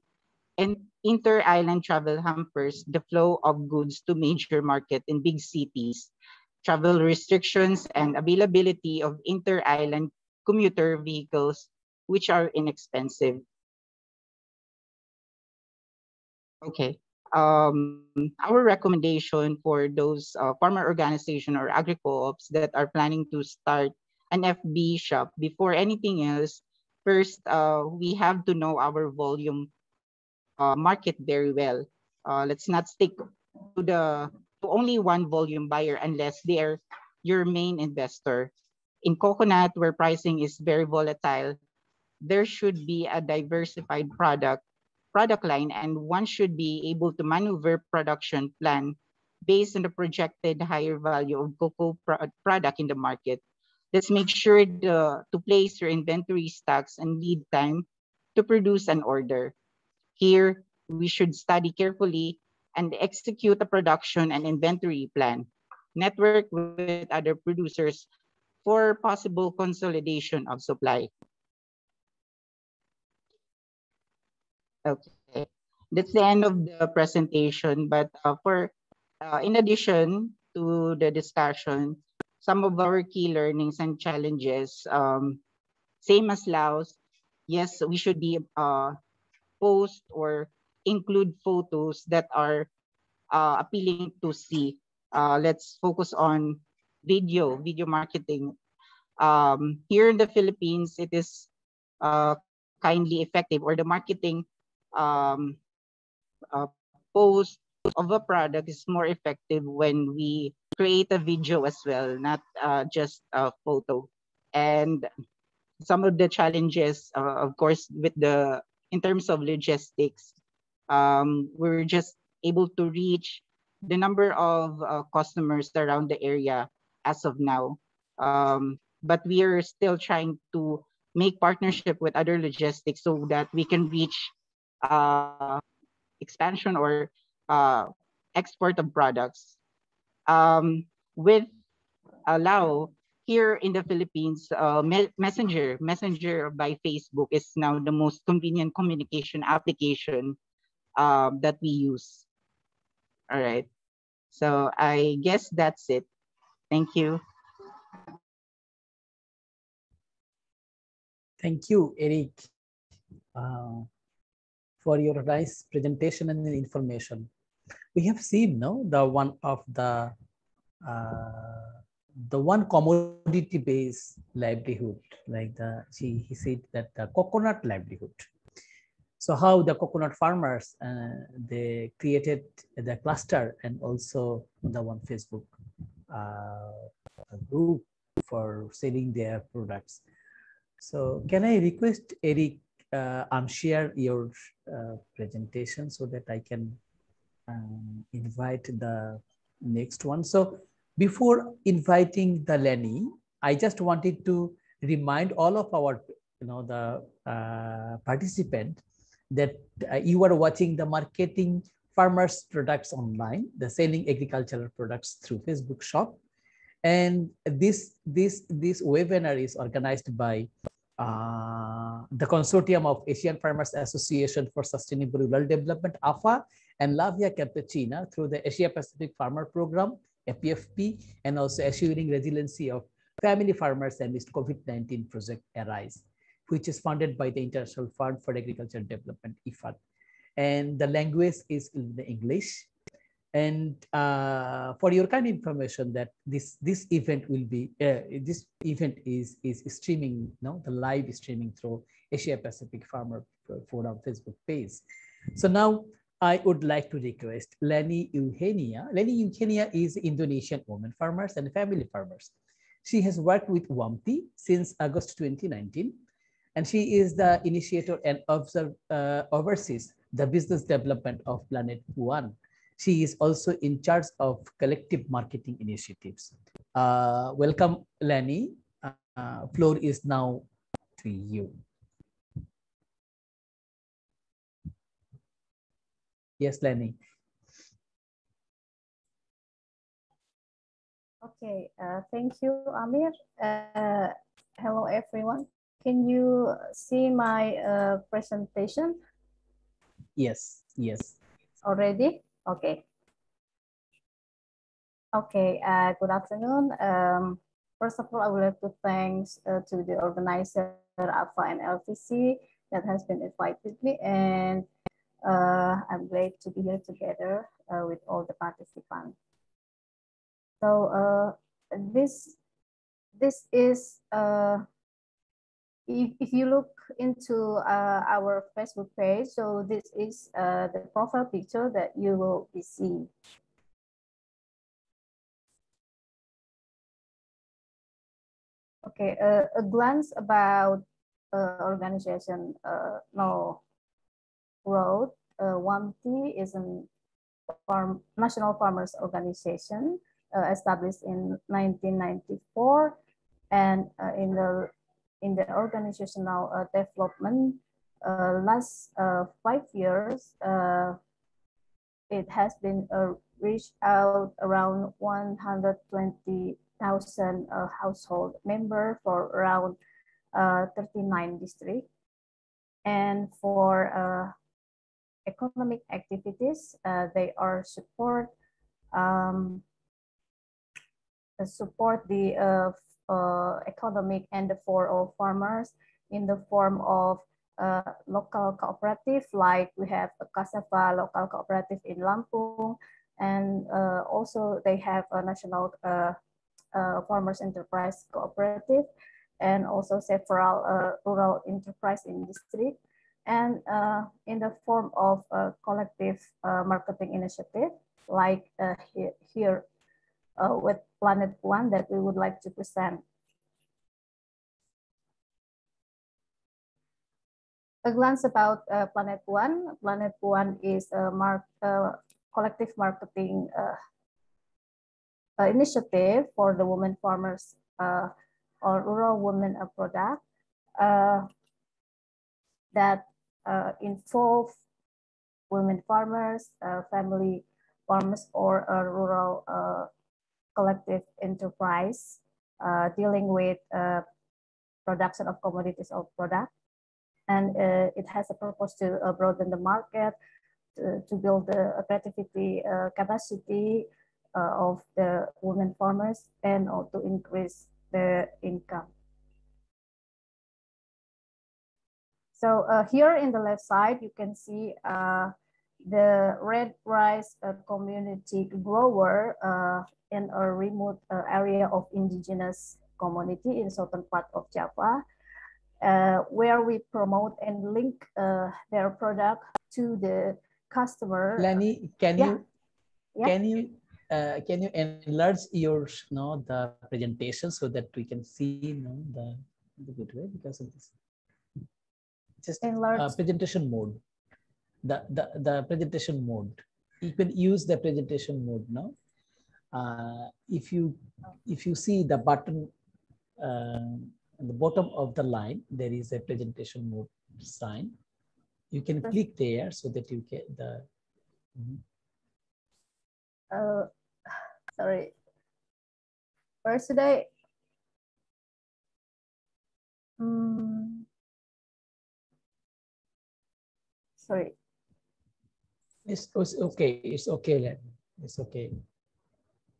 and inter-island travel hampers the flow of goods to major market in big cities, travel restrictions, and availability of inter-island commuter vehicles, which are inexpensive. Okay. Our recommendation for those farmer organization or agri-co-ops that are planning to start an FB shop, before anything else, first we have to know our volume market very well. Let's not stick to only one volume buyer unless they are your main investor. In coconut, where pricing is very volatile, there should be a diversified product line, and one should be able to maneuver production plan based on the projected higher value of cocoa product in the market. Let's make sure to place your inventory stocks and lead time to produce an order. Here, we should study carefully and execute a production and inventory plan. Network with other producers for possible consolidation of supply. Okay, that's the end of the presentation. But in addition to the discussion, some of our key learnings and challenges, same as Laos, yes, we should be post or include photos that are appealing to see. Let's focus on video marketing. Here in the Philippines, it is kindly effective, or the marketing um, post of a product is more effective when we create a video as well, not just a photo. And some of the challenges, of course, with the in terms of logistics, we're just able to reach the number of customers around the area as of now. But we are still trying to make partnership with other logistics so that we can reach expansion or export of products. With Allow, here in the Philippines, Messenger by Facebook is now the most convenient communication application that we use. All right. So I guess that's it. Thank you. Thank you, Eric, for your nice presentation and information. We have seen, no, the one commodity-based livelihood, like he said that the coconut livelihood. So how the coconut farmers they created the cluster and also the one Facebook group for selling their products. So can I request Eric share your presentation so that I can invite the next one. So before inviting the Lenny, I just wanted to remind all of our, the participant that you are watching the marketing farmers products online, the selling agricultural products through Facebook shop. And this webinar is organized by the Consortium of Asian Farmers Association for Sustainable Rural Development, AFA, and La Via Campesina through the Asia Pacific Farmer Program, APFP, and also assuring resiliency of family farmers amidst COVID-19 project ARISE, which is funded by the International Fund for Agricultural Development, IFAD. And the language is in the English. And for your kind information, that this event will be this event is streaming, the live streaming through Asia Pacific Farmer Forum Facebook page. So now I would like to request Lenny Eugenia. Lenny Eugenia is Indonesian woman farmers and family farmers. She has worked with WAMTI since August 2019, and she is the initiator and oversees the business development of Planet One. She is also in charge of collective marketing initiatives. Welcome, Lenny. Floor is now to you. Yes, Lenny. Okay, thank you, Amir. Hello, everyone. Can you see my presentation? Yes, yes. Already? Okay. Okay, good afternoon. First of all, I would like to thank to the organizer, AFA and LTC, that has been invited me, and I'm glad to be here together with all the participants. So this is, if you look into our Facebook page, so this is the profile picture that you will be seeing. Okay, a glance about organization. No, Road. WAMTI is a national farmers organization established in 1994, and in the organizational development last 5 years, it has been reached out around 120,000 household members for around 39 districts. And for economic activities, they are support the economic and the for all farmers in the form of local cooperative, like we have a Cassava local cooperative in Lampung, and also they have a national farmers enterprise cooperative. and also several rural enterprise industry, and in the form of a collective marketing initiative, like here with Planet One that we would like to present. A glance about Planet One. Planet One is a collective marketing initiative for the women farmers or rural women product that involve women farmers, family farmers, or a rural collective enterprise dealing with production of commodities or product. And it has a purpose to broaden the market, to build the creativity capacity of the women farmers, and to increase the income. So here in the left side, you can see the red rice community grower in a remote area of indigenous community in southern part of Java, where we promote and link their product to the customer. Lenny, can you enlarge your the presentation so that we can see the good way, because of this? Just presentation mode. The presentation mode. You can use the presentation mode now. If you see the button at the bottom of the line, there is a presentation mode sign. You can click there so that you get the. Sorry. Where should I? Sorry. It's okay. It's okay, Len. It's okay.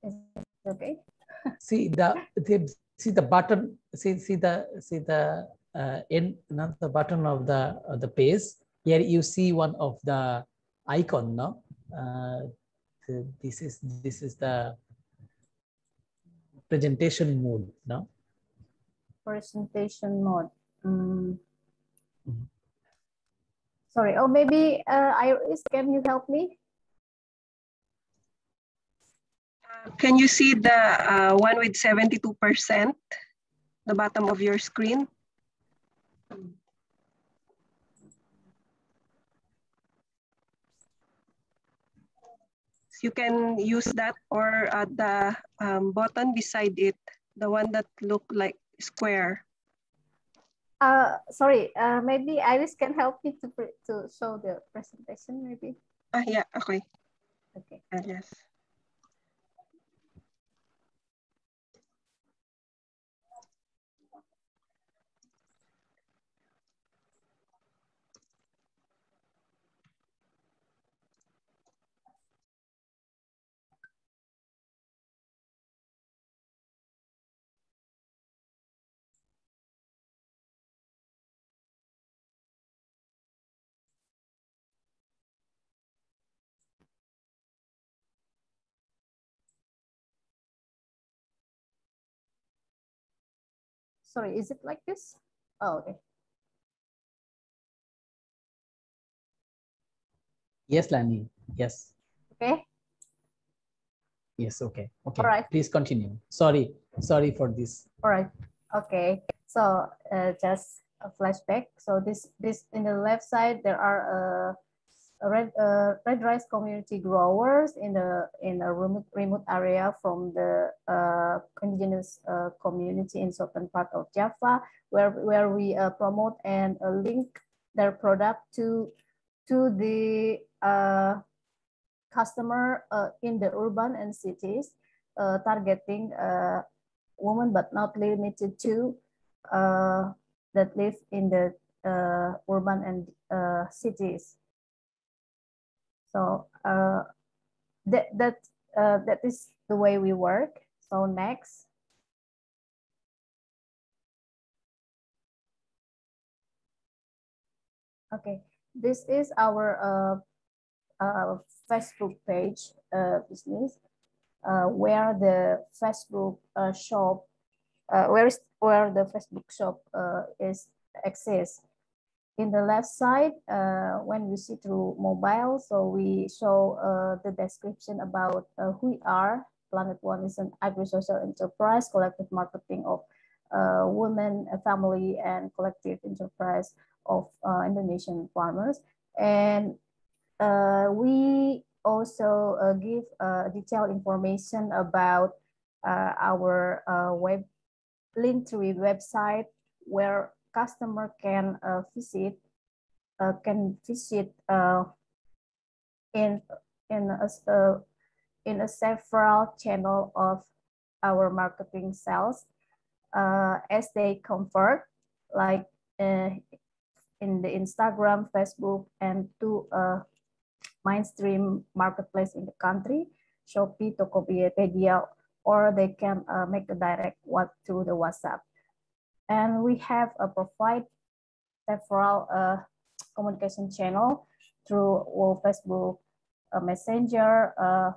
It's okay. See the button. See the end, not the button of the page. Here you see one of the icon. No, this is the presentation mode. No. Presentation mode. Sorry. Oh, maybe Iris, can you help me? Can you see the one with 72%, the bottom of your screen? So you can use that, or the button beside it, the one that look like square. Sorry, maybe Iris can help me to show the presentation, maybe. Yeah, okay. Okay. Yes. Sorry, is it like this? Oh, okay. Yes, Lani. Yes. Okay. Yes. Okay. Okay. All right. Please continue. Sorry for this. All right. Okay. So just a flashback. So this in the left side there are red rice community growers in a remote area from the indigenous community in southern part of Java, where we promote and link their product to the customer in the urban and cities, targeting women but not limited to that live in the urban and cities. So that is the way we work. So next. Okay, this is our Facebook page business, where the Facebook shop, where the Facebook shop exists. In the left side, when we see through mobile, so we show the description about who we are. Planet One is an agri-social enterprise, collective marketing of women, family, and collective enterprise of Indonesian farmers. And we also give detailed information about our Linktree website, where customer can visit in a several channel of our marketing sales as they convert, like in the Instagram, Facebook, and to mainstream marketplace in the country, Shopee, Tokopedia, or they can make a direct one through the WhatsApp. And we have provide several communication channel through Facebook Messenger,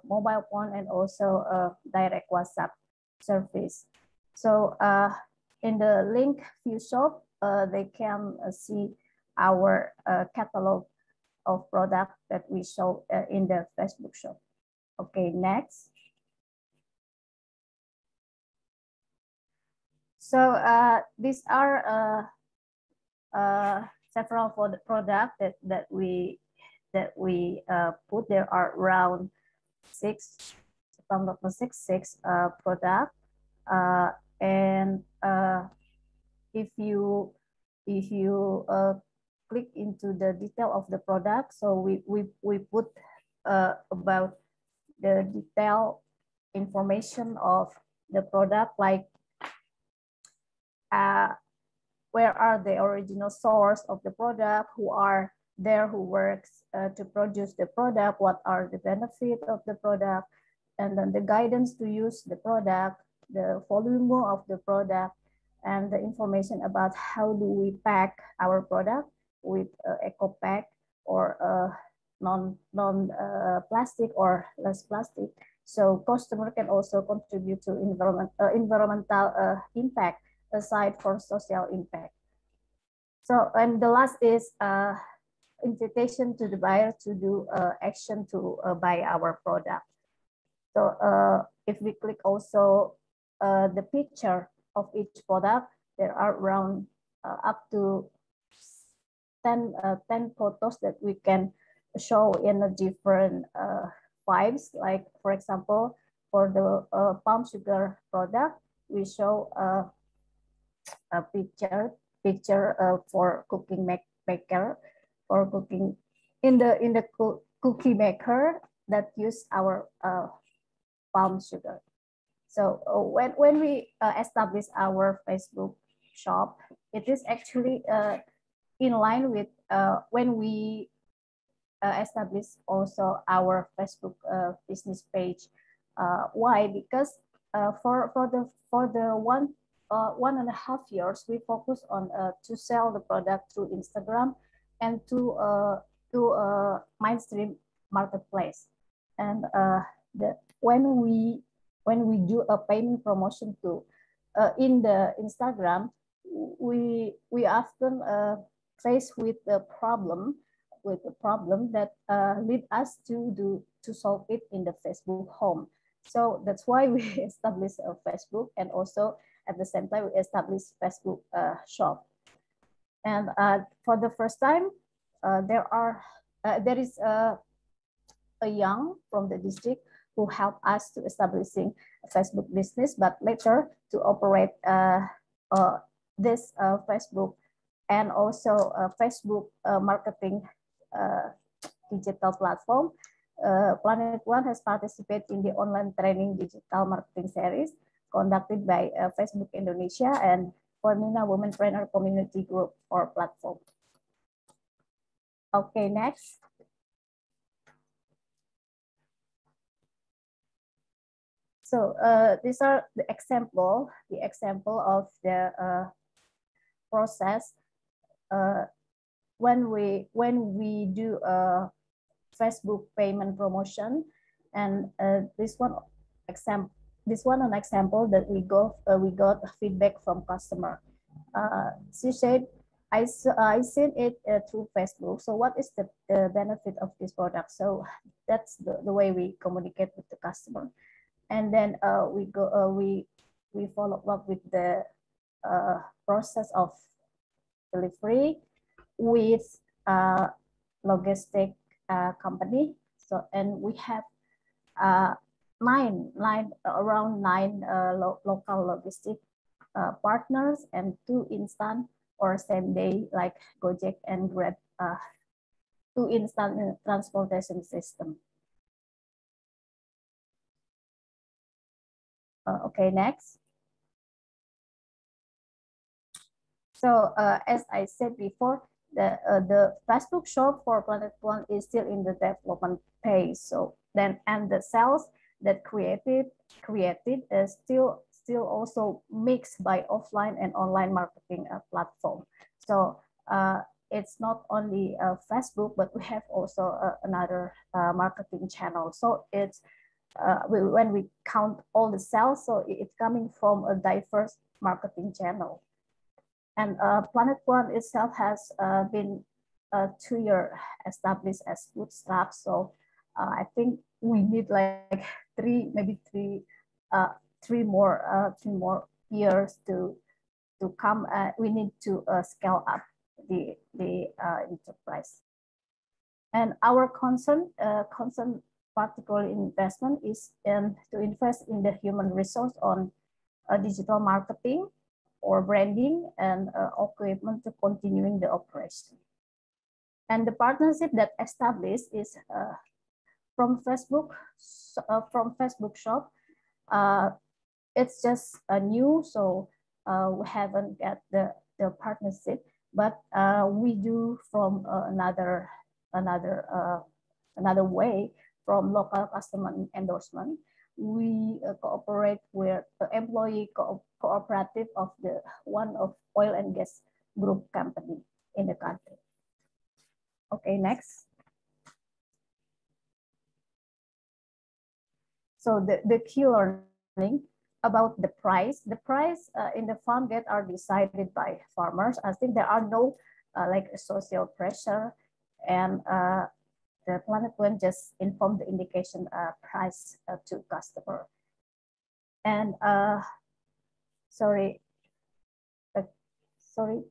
mobile phone, and also direct WhatsApp service. So in the link view shop, they can see our catalog of product that we show in the Facebook shop. Okay, next. So these are several for the product that we put. There are around six product, and if you click into the detail of the product, so we put about the detailed information of the product, like where are the original source of the product, who are there, who works to produce the product, what are the benefits of the product, and then the guidance to use the product, the volume of the product, and the information about how do we pack our product with eco pack or non plastic or less plastic. So customer can also contribute to environmental impact aside from social impact. So, and the last is invitation to the buyer to do action to buy our product. So if we click also the picture of each product, there are around up to 10 photos that we can show in a different vibes. Like for example, for the palm sugar product, we show a picture for cooking maker, for cooking in the cookie maker that use our palm sugar. So when we establish our Facebook shop, it is actually in line with when we establish also our Facebook business page. Why? Because for the 1.5 years, we focus on to sell the product through Instagram and to mainstream marketplace. And when we do a payment promotion too in the Instagram, we often face with a problem that lead us to solve it in the Facebook home. So that's why we established a Facebook, and also at the same time we established Facebook shop. And for the first time, there is a young from the district who helped us to establishing a Facebook business, but later to operate this Facebook and also Facebook marketing digital platform. Planet One has participated in the online training digital marketing series conducted by Facebook Indonesia and Femina Womenpreneur Community Group or platform. Okay, next. So these are the example of the process when we do a Facebook payment promotion, and this one this one an example that we got feedback from customer. She said, I seen it through Facebook. So what is the benefit of this product? So that's the way we communicate with the customer. And then we follow up with the process of delivery with logistic company. So, and we have around nine local logistic partners and 2 instant or same day like Gojek and Grab, 2 instant transportation system. Okay, next. So as I said before, the Facebook shop for Planet One is still in the development phase. So then, and the sales that created is still also mixed by offline and online marketing platform. So it's not only Facebook, but we have also another marketing channel. So it's when we count all the sales, so it's coming from a diverse marketing channel. And Planet One itself has been 2 years established as bootstrap. So I think we need like three more years to come. We need to scale up the enterprise. And our concern particular investment is to invest in the human resource on digital marketing or branding and equipment to continuing the operation. And the partnership that established is from Facebook shop. It's just new, so we haven't got the partnership, but we do from another way from local customer endorsement. We cooperate with the employee cooperative of the one of oil and gas group company in the country. Okay, next. So the key learning about the price in the farm gate are decided by farmers. I think there are no like social pressure, and the Planet One just informed the indication price to customer. And sorry,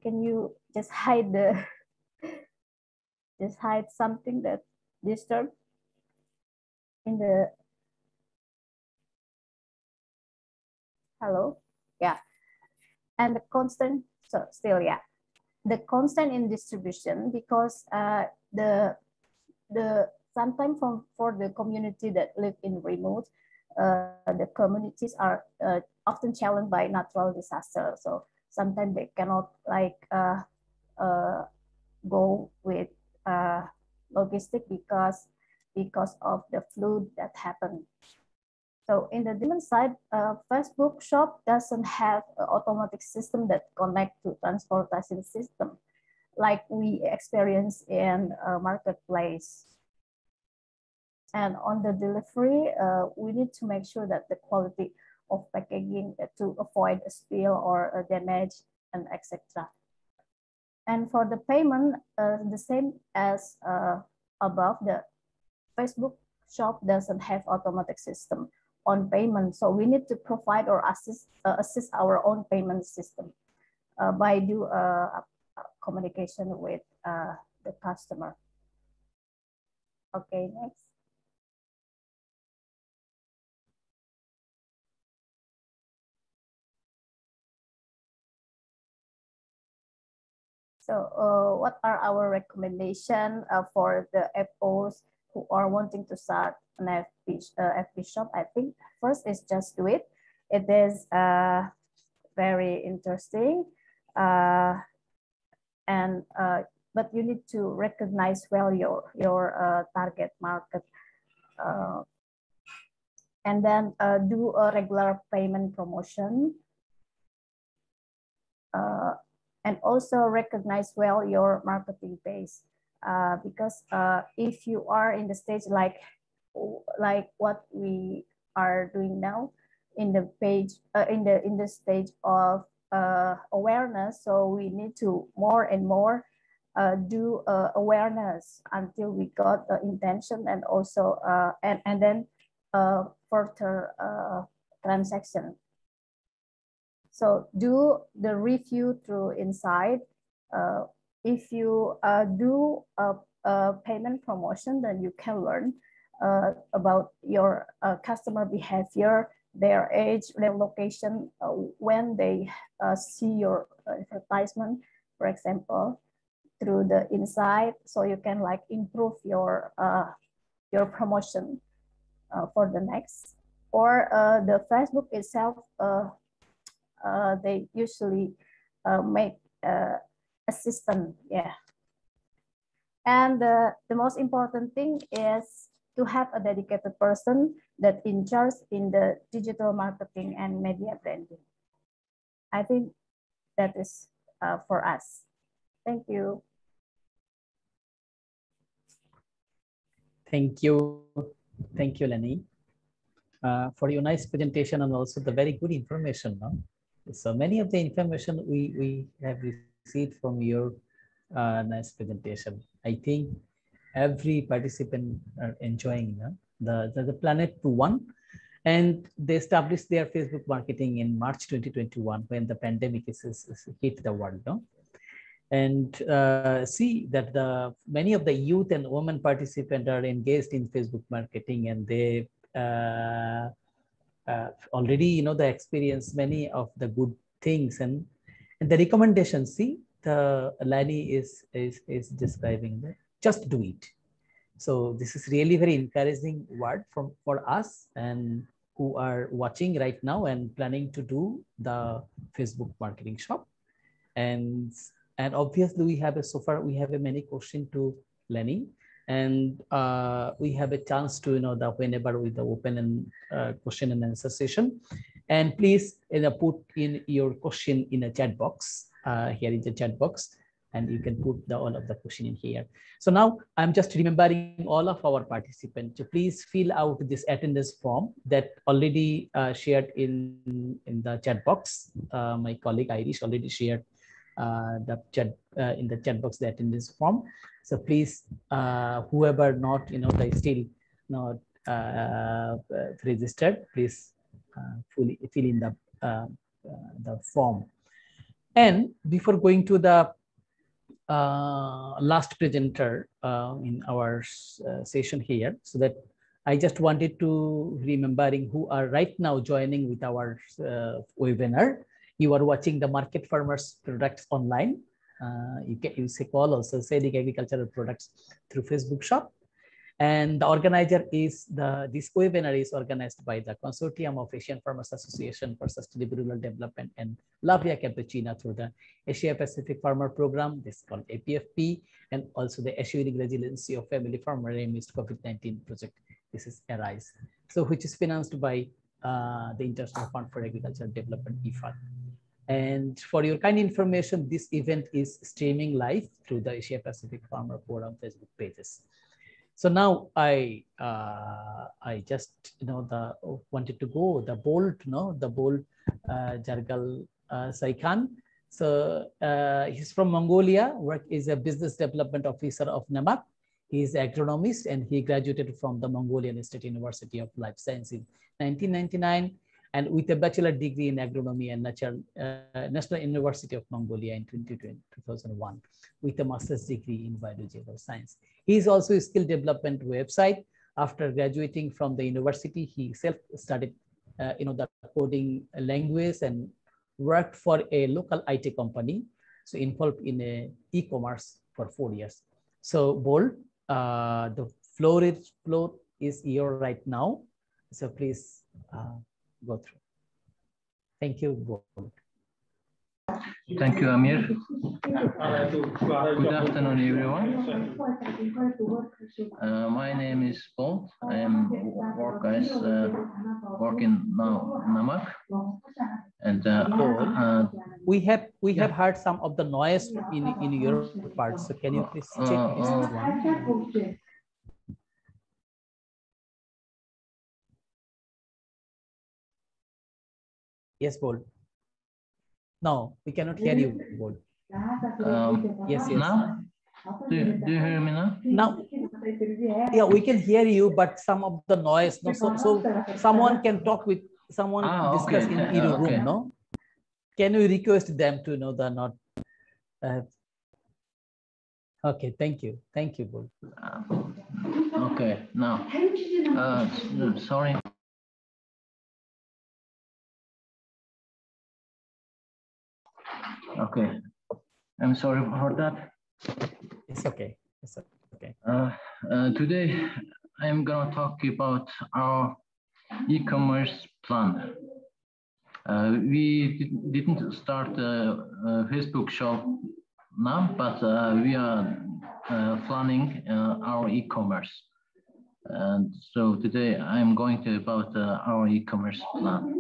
can you just hide something that disturbed in the hello? Yeah, and the constant, so still, yeah, the constant in distribution, because the sometimes for the community that live in remote, the communities are often challenged by natural disaster. So sometimes they cannot like go with logistic because of the flood that happened. So in the demand side, Facebook shop doesn't have an automatic system that connect to transportation system like we experience in a marketplace. And on the delivery, we need to make sure that the quality of packaging to avoid a spill or a damage and etc. And for the payment, the same as above, the Facebook shop doesn't have automatic system on payment. So we need to provide or assist our own payment system by do communication with the customer. Okay, next. So what are our recommendations for the FOs who are wanting to start an FB shop? I think first is just do it. It is very interesting, and but you need to recognize well your target market, and then do a regular payment promotion. And also recognize well your marketing base, because if you are in the stage like what we are doing now, in the page in the stage of awareness. So we need to more and more do awareness until we got the intention, and also and then further transaction. So do the review through Insight. If you do a payment promotion, then you can learn about your customer behavior, their age, their location, when they see your advertisement, for example, through the Insight. So you can like improve your promotion for the next. Or the Facebook itself, they usually make assistant, yeah. And the most important thing is to have a dedicated person that in charge in the digital marketing and media branding. I think that is for us. Thank you. Thank you. Thank you, Lenny, for your nice presentation and also the very good information. No? So many of the information we have received from your nice presentation. I think every participant are enjoying the Planet 2.1, and they established their Facebook marketing in March 2021 when the pandemic is hit the world. No? And see that many of the youth and women participants are engaged in Facebook marketing, and they already the experience many of the good things, and the recommendations. See, the Lani is describing that just do it. So this is really very encouraging word for us and who are watching right now and planning to do the Facebook marketing shop. And obviously we have so far we have a many question to Lenny, and we have a chance to whenever with the open and question and answer session, and please put in your question in a chat box. Here is the chat box, and you can put all of the question in here. So now I'm just remembering all of our participants to please fill out this attendance form that already shared in the chat box. My colleague Irish already shared the chat in the chat box the attendance form. So please, whoever not they still not registered, please fully fill in the form. And before going to the last presenter in our session here, so that I just wanted to remembering who are right now joining with our webinar. You are watching the Market Farmers Products Online. You can use a call also selling agricultural products through Facebook shop. And the organizer is this webinar is organized by the Consortium of Asian Farmers Association for Sustainable Rural Development and La Via Campesina through the Asia Pacific Farmer Program, this is called APFP, and also the Assuring Resiliency of Family Farmer amidst COVID-19 project. This is ARISE, so which is financed by the International Fund for Agricultural Development, IFAD. And for your kind information, this event is streaming live through the Asia Pacific Farmer Forum Facebook pages. So now I just wanted to go the bold Jargal Saikan. So he's from Mongolia. Is a business development officer of NAMAC. He is an agronomist, and he graduated from the Mongolian State University of Life Science in 1999, and with a bachelor degree in agronomy and National University of Mongolia in 2001, with a master's degree in biological science. He is also a skill development website. After graduating from the university, he self-studied the coding language and worked for a local IT company, so involved in a e-commerce for 4 years. So Bold, the floor is your right now. So please go through. Thank you, Bold. Thank you, Amir. Good afternoon, everyone. My name is Paul. I am working now in NAMAC. And we have heard some of the noise in your part. So can you please check this one? Yes, Paul. No, we cannot hear you, Paul. Yes, yes. Now? Do you hear me now? Now, yeah, we can hear you, but some of the noise. No, so someone can talk with someone, discuss Okay. in your Okay. room. No, can you request them to know the not? Okay, thank you, Paul. Okay. Now, sorry. Okay, I'm sorry for that. It's okay. It's okay. Today, I'm gonna talk about our e-commerce plan. We didn't start a Facebook shop now, but we are planning our e-commerce. And so today I'm going to about our e-commerce plan.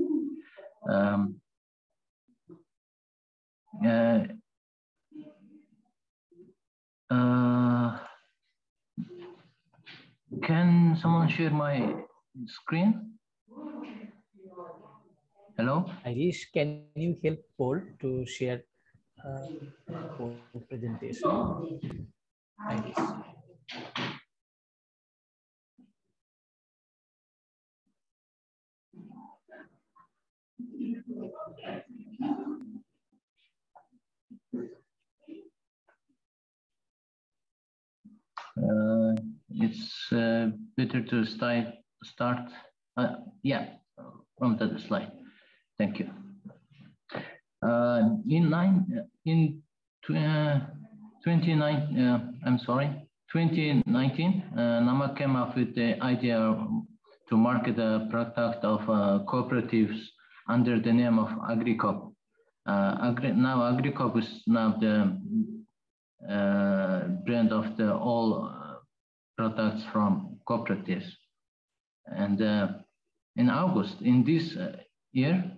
Can someone share my screen? Hello? Irish, can you help Paul to share Paul presentation? Irish. It's better to start. Yeah, from that slide. Thank you. In 2019, NAMA came up with the idea to market a product of cooperatives under the name of AgriCoop. Now AgriCoop is now the brand of the all products from cooperatives. And in August, in this year,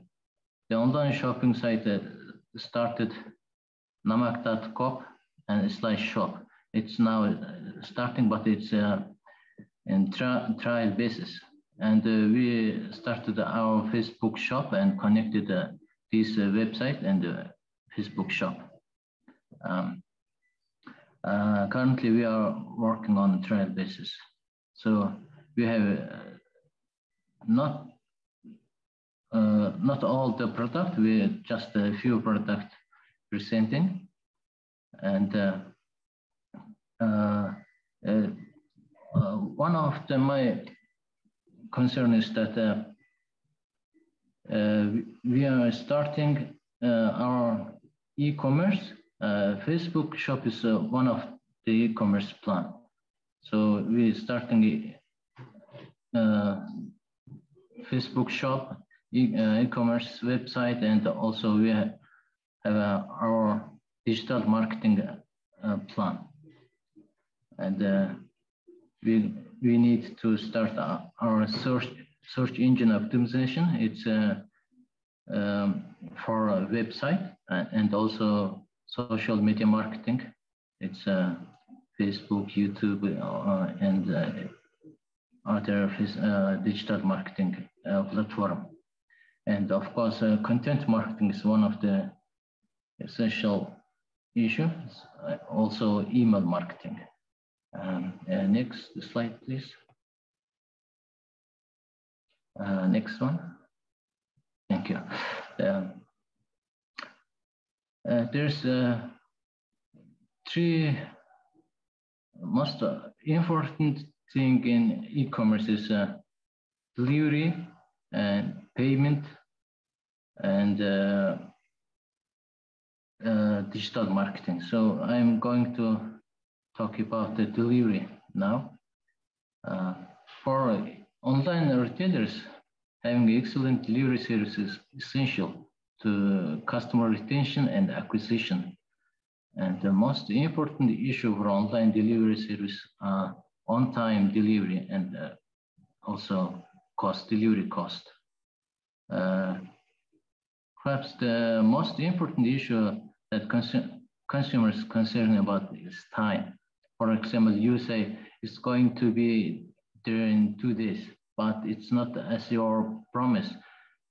the online shopping site started namak.coop and /shop. It's now starting, but it's in trial basis. And we started our Facebook shop and connected this website and Facebook shop. Currently, we are working on trial basis. So we have not all the product, we just a few product presenting. And one of my concern is that we are starting our e-commerce. Facebook shop is one of the e-commerce plan. So we're starting Facebook shop, e-commerce website, and also we have our digital marketing plan. And we need to start our search engine optimization. It's for a website and also social media marketing. It's Facebook, YouTube, and other digital marketing platform. And of course, content marketing is one of the essential issues, also email marketing. Next slide, please. Next one. Thank you. There's three most important thing in e-commerce is delivery and payment and digital marketing. So I'm going to talk about the delivery now. For online retailers, having excellent delivery service is essential to customer retention and acquisition. And the most important issue for online delivery service are on-time delivery and also delivery cost. Perhaps the most important issue that consumers concerned about is time. For example, you say it's going to be there in 2 days, but it's not as your promise.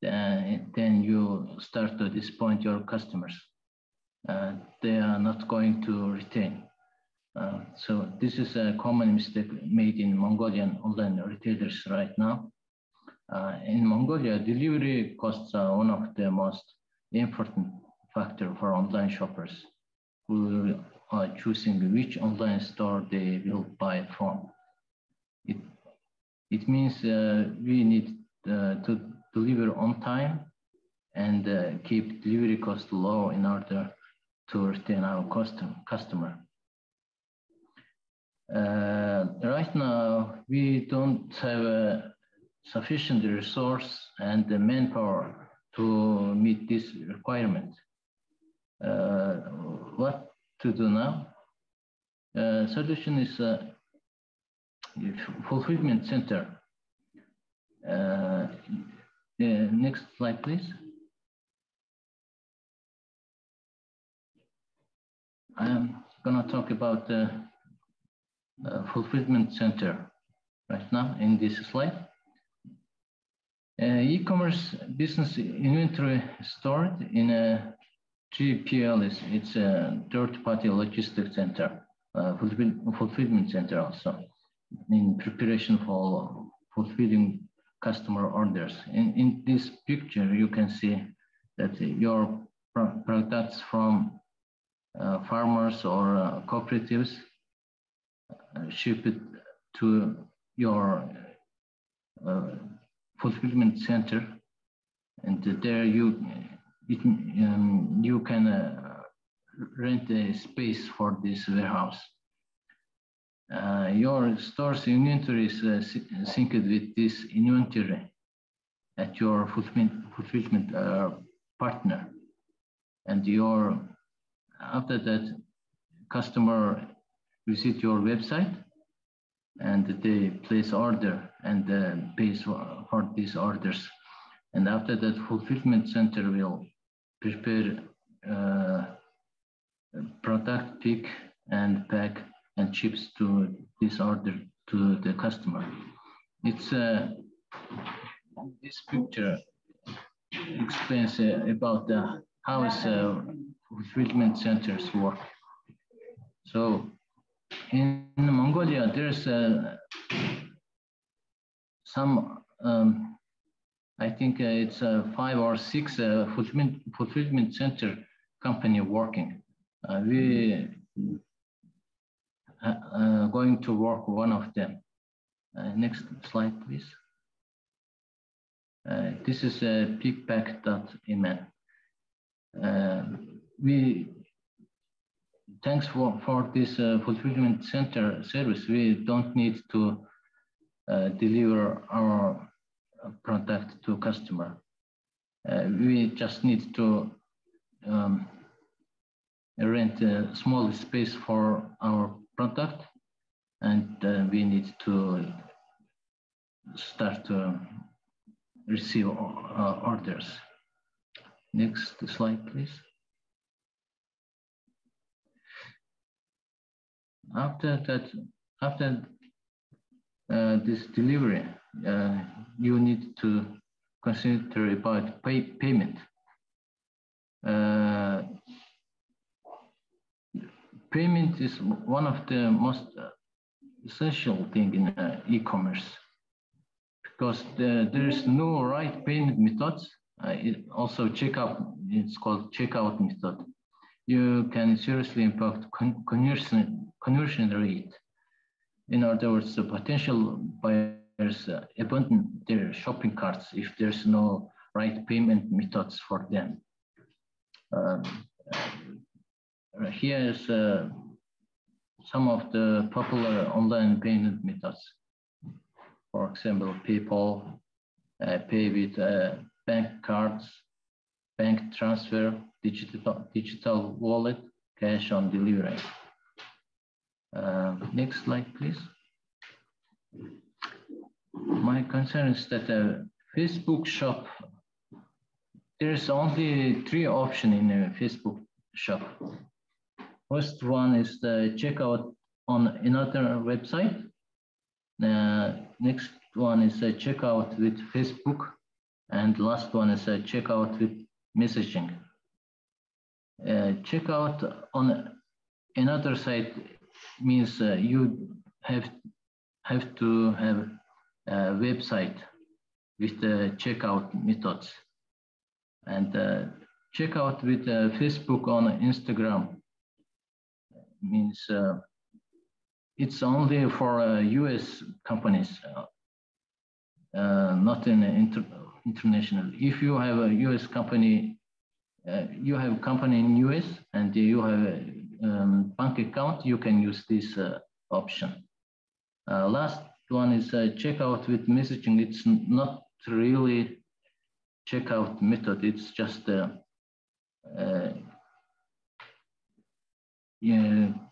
then you start to disappoint your customers. They are not going to retain. So this is a common mistake made in Mongolian online retailers right now. In Mongolia, delivery costs are one of the most important factors for online shoppers who are choosing which online store they will buy from. It means we need to deliver on time and keep delivery costs low in order to retain our customer. Right now, we don't have sufficient resource and the manpower to meet this requirement. What to do now? Solution is fulfillment center. Next slide, please. I'm gonna talk about the fulfillment center right now in this slide. E-commerce business inventory stored in a 3PL it's a third-party logistics center, fulfillment center also, in preparation for fulfilling customer orders. In this picture, you can see that your products from farmers or cooperatives shipped to your fulfillment center, and there you can rent a space for this warehouse. Your store's inventory is synced with this inventory at your fulfillment partner, and after that, customer visit your website and they place order and pays for these orders. And after that, fulfillment center will prepare product, pick and pack and ships to this order to the customer. It's this picture explains about how fulfillment centers work. So in Mongolia, there's some, I think it's 5 or 6 fulfillment center company working. We going to work one of them. Next slide, please. This is pickpack.mn. Thanks for this fulfillment center service, we don't need to deliver our product to customer. We just need to rent a small space for our product, and we need to start to receive orders. Next slide, please. After this delivery, you need to consider about payment. Payment is one of the most essential thing in e-commerce, because there is no right payment methods. Also checkout, it's called checkout method. You can seriously impact conversion rate. In other words, the potential buyers abandon their shopping carts if there's no right payment methods for them. Here's some of the popular online payment methods. For example, PayPal, pay with bank cards, bank transfer, digital wallet, cash on delivery. Next slide, please. My concern is that Facebook shop, there's only 3 options in a Facebook shop. First one is the checkout on another website. Next one is a checkout with Facebook. And last one is checkout with messaging. Checkout on another site means you have to have a website with the checkout methods. And checkout with Facebook on Instagram means it's only for US companies, not in international. If you have a US company, you have company in US and you have a bank account, you can use this option. Last one is checkout with messaging. It's not really checkout method. It's just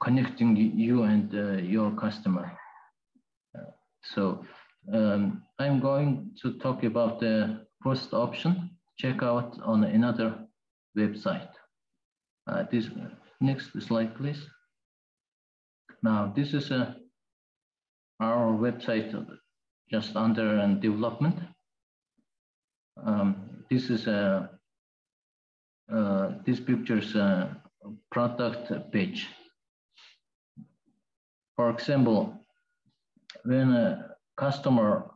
connecting you and your customer. So I'm going to talk about the first option, checkout on another website. This next slide, please. Now this is our website just under development. This is this picture's product page. For example, when a customer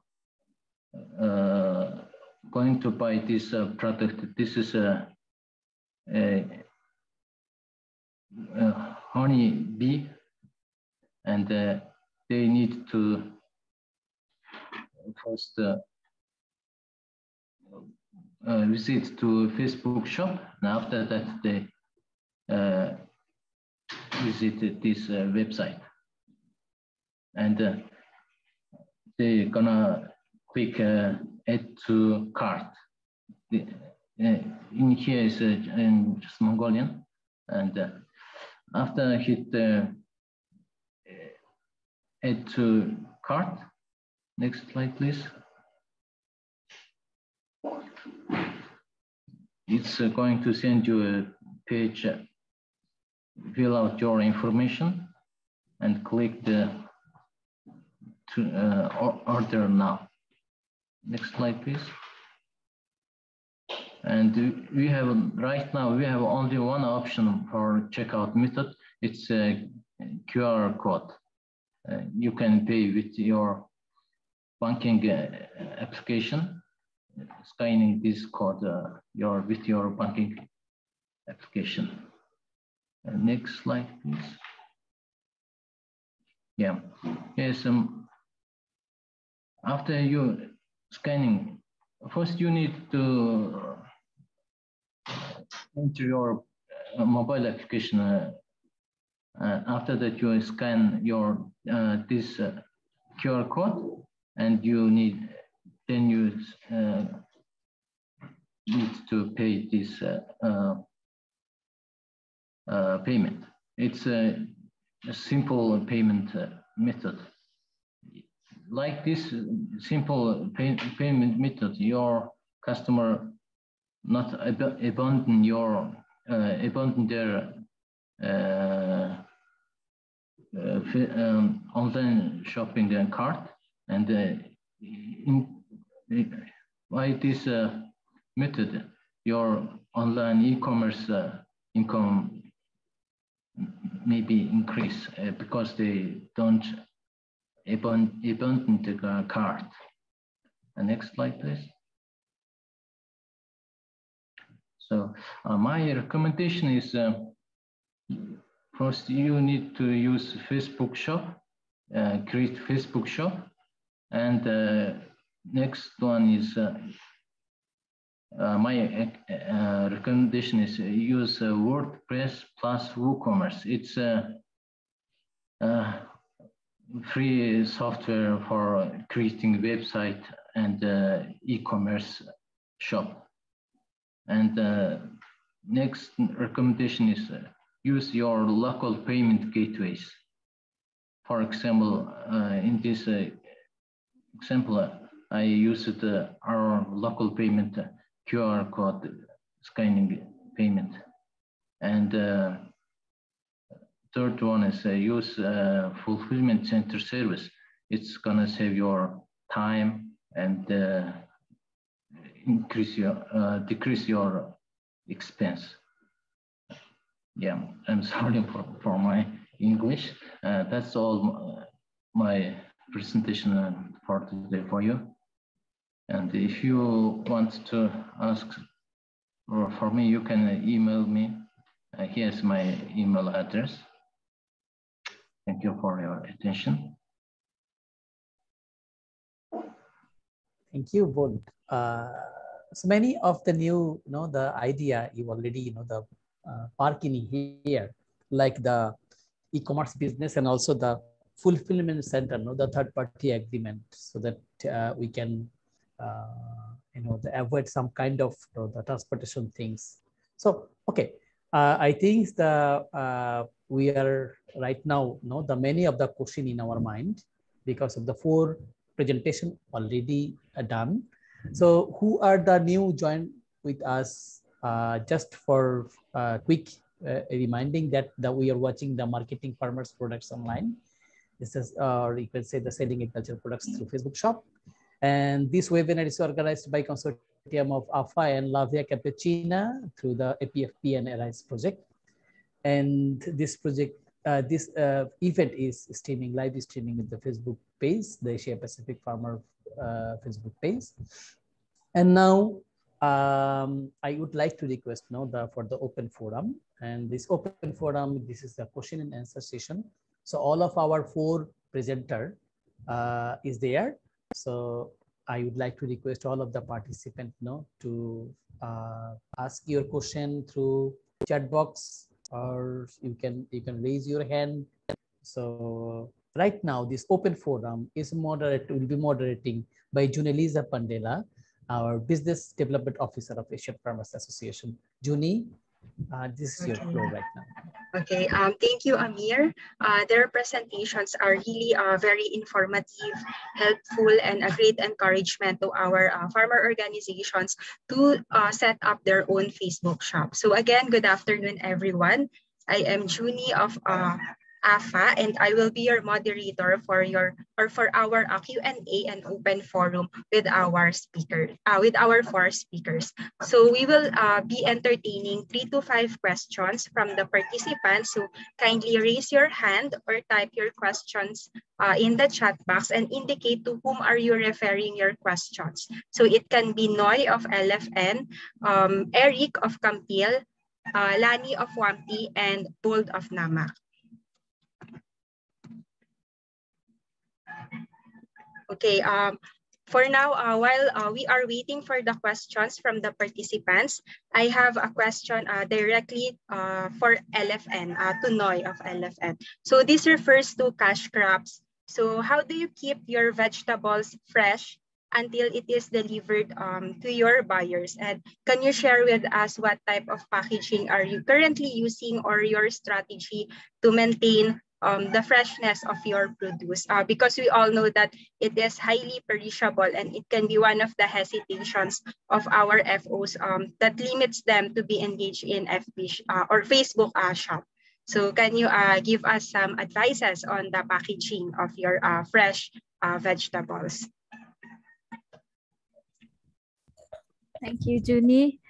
going to buy this product, this is a honey bee, and they need to first visit to Facebook shop, and after that they visit this website, and they gonna click add to cart. In here is in just Mongolian, and after hit add to cart. Next slide, please. It's going to send you a page. Fill out your information and click the order now. Next slide, please. And we have right now we have only one option for checkout method. It's a QR code. You can pay with your banking application, scanning this code with your banking application. Next slide, please. Yeah. Yes. After you scanning, first you need to enter your mobile application. After that, you scan your this QR code, and you need to pay this payment. It's a simple payment method. Like this simple payment method, your customer not abandon their online shopping cart, and by this method, your online e-commerce income maybe increase because they don't abandon the cart. Next slide, please. So my recommendation is first you need to use Facebook shop, create Facebook shop, and next one is my recommendation is use WordPress plus WooCommerce. It's a free software for creating website and e-commerce shop. And next recommendation is use your local payment gateways. For example, in this example, I used our local payment QR code scanning payment. And third one is use fulfillment center service. It's gonna save your time and decrease your expense. Yeah, I'm sorry for my English. That's all my presentation for today for you. And if you want to ask for me, you can email me. Here's my email address. Thank you for your attention. Thank you, both. So many of the new, the idea you already, the parking here, like the e-commerce business and also the fulfillment center, the third-party agreement, so that we can, avoid some kind of the transportation things. So, okay, I think we are right now, the many of the question in our mind because of the 4 presentation already done. So who are the new join with us? Just for quick reminding that we are watching the marketing farmers products online. This is, or you can say the selling agricultural products through Facebook shop. And this webinar is organized by consortium of AFA and La Via Campesina through the APFP and ARISE project. And this project, this event is live streaming with the Facebook page, the Asia Pacific Farmer Facebook page. And now I would like to request for the open forum. And this open forum, this is the question and answer session. So all of our 4 presenter is there. So I would like to request all of the participants to ask your question through chat box, or you can raise your hand. So right now this open forum is will be moderating by Junelisa Pandela, our Business Development Officer of Asian Farmers Association. Juni, this is your floor right now. Okay, thank you, Amir. Their presentations are really very informative, helpful, and a great encouragement to our farmer organizations to set up their own Facebook shop. So again, good afternoon, everyone. I am Juni of AFA, and I will be your moderator for our Q&A and open forum with our with our 4 speakers. So we will be entertaining 3 to 5 questions from the participants. So kindly raise your hand or type your questions in the chat box and indicate to whom are you referring your questions. So it can be Noy of LFN, Eric of Campil, Lani of Wampi, and Bold of Namak. Okay, for now, while we are waiting for the questions from the participants, I have a question directly for LFN, to Noy of LFN. So this refers to cash crops. So how do you keep your vegetables fresh until it is delivered to your buyers? And can you share with us what type of packaging are you currently using, or your strategy to maintain the freshness of your produce, because we all know that it is highly perishable and it can be one of the hesitations of our FOs that limits them to be engaged in FB or Facebook shop. So can you give us some advices on the packaging of your fresh vegetables? Thank you, Juni.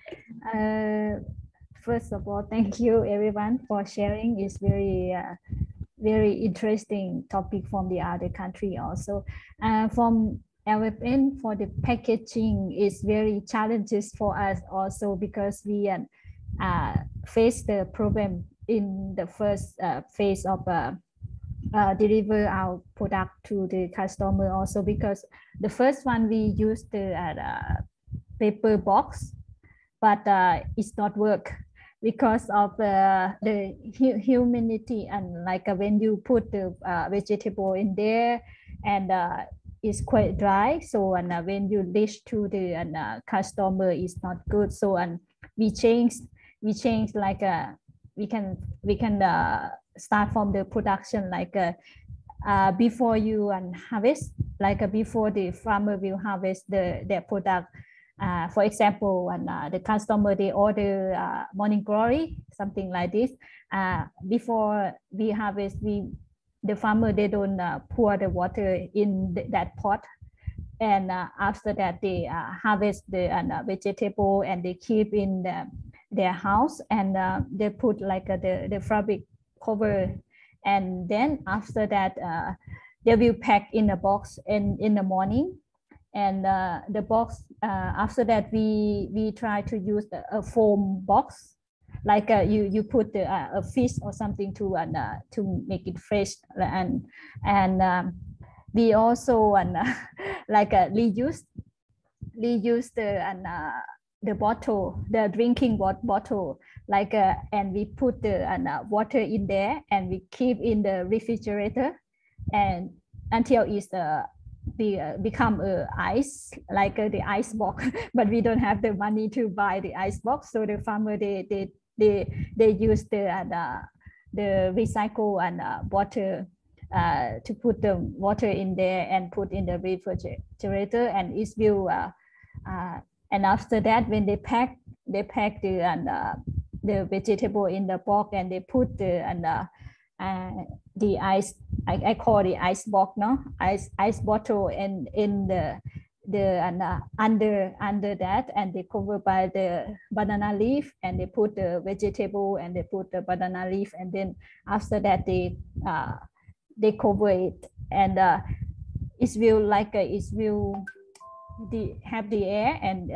First of all, thank you everyone for sharing. It's very interesting topic from the other country also. From LFN, for the packaging is very challenges for us also, because we face the problem in the first phase of deliver our product to the customer also, because the first one we use the paper box, but it's not work because of the humidity, and like when you put the vegetable in there and it's quite dry, so when you reach to the customer is not good. So we change like we can start from the production, like before you harvest, like before the farmer will harvest their product. For example, when the customer, they order morning glory, something like this, before we harvest, the farmer, they don't pour the water in that pot. and after that they harvest the vegetable and they keep in their house, and they put like the fabric cover, and then after that they will pack in a box in the morning, and the box after that we try to use a foam box, like you put a fish or something to make it fresh, and we also like reuse the bottle, the drinking bottle, like and we put the water in there and we keep in the refrigerator, and until it's become ice, like the ice box. But we don't have the money to buy the ice box, so the farmer they use the recycle and water to put the water in there and put in the refrigerator, and it will and after that when they pack the vegetable in the box, and they put the ice, I call the ice box, no, ice bottle, and in the under that, and they cover by the banana leaf, and they put the vegetable and they put the banana leaf, and then after that they cover it, and it will like it will have the air, and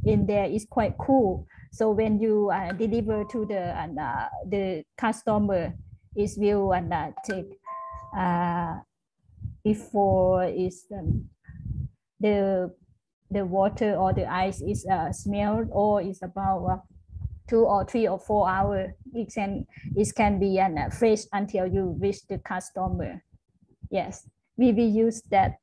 in there is quite cool. So when you deliver to the customer, it will take before is the water or the ice is smelled, or is about 2 or 3 or 4 hours. It can be fresh until you reach the customer. Yes, we will use that.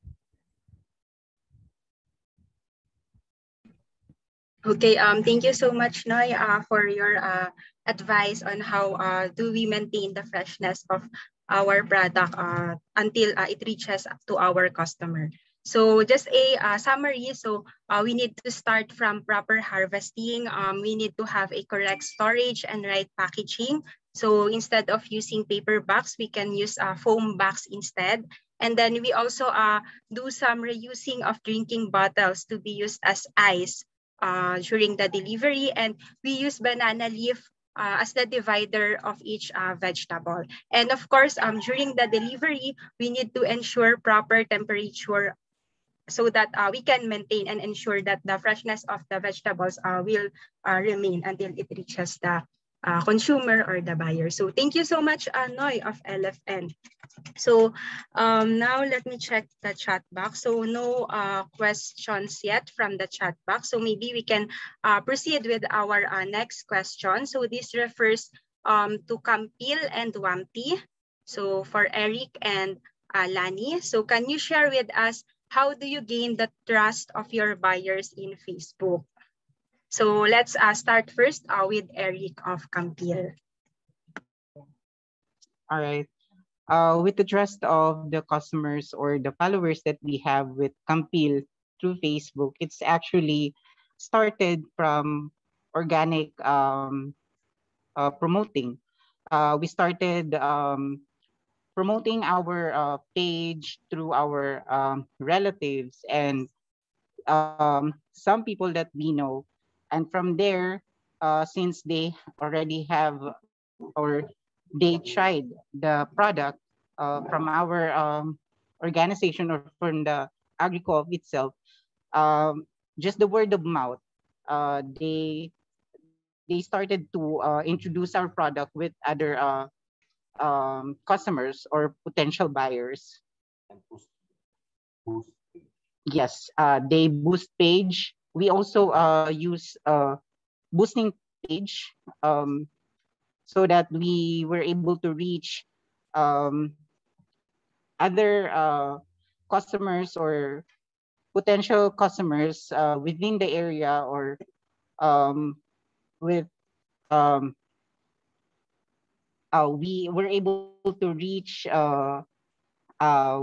Okay, thank you so much, Noy, for your advice on how do we maintain the freshness of our product until it reaches to our customer. So just a summary. So we need to start from proper harvesting. We need to have a correct storage and right packaging. So instead of using paper bags, we can use foam bags instead. And then we also do some reusing of drinking bottles to be used as ice during the delivery, and we use banana leaf as the divider of each vegetable. And of course, during the delivery, we need to ensure proper temperature so that we can maintain and ensure that the freshness of the vegetables will remain until it reaches the consumer or the buyer. So thank you so much, Noy of LFN. So now let me check the chat box. So no questions yet from the chat box. So maybe we can proceed with our next question. So this refers to Campil and Wamti. So for Eric and Lani. So can you share with us, how do you gain the trust of your buyers in Facebook? So let's start first with Eric of Campil. All right. With the trust of the customers or the followers that we have with Campil through Facebook, it's actually started from organic promoting. We started promoting our page through our relatives and some people that we know. And from there, since they already have or they tried the product from our organization or from the AgriCoop itself, just the word of mouth, they started to introduce our product with other customers or potential buyers. Yes, they boost page. We also use boosting page so that we were able to reach other customers or potential customers within the area, or with we were able to reach a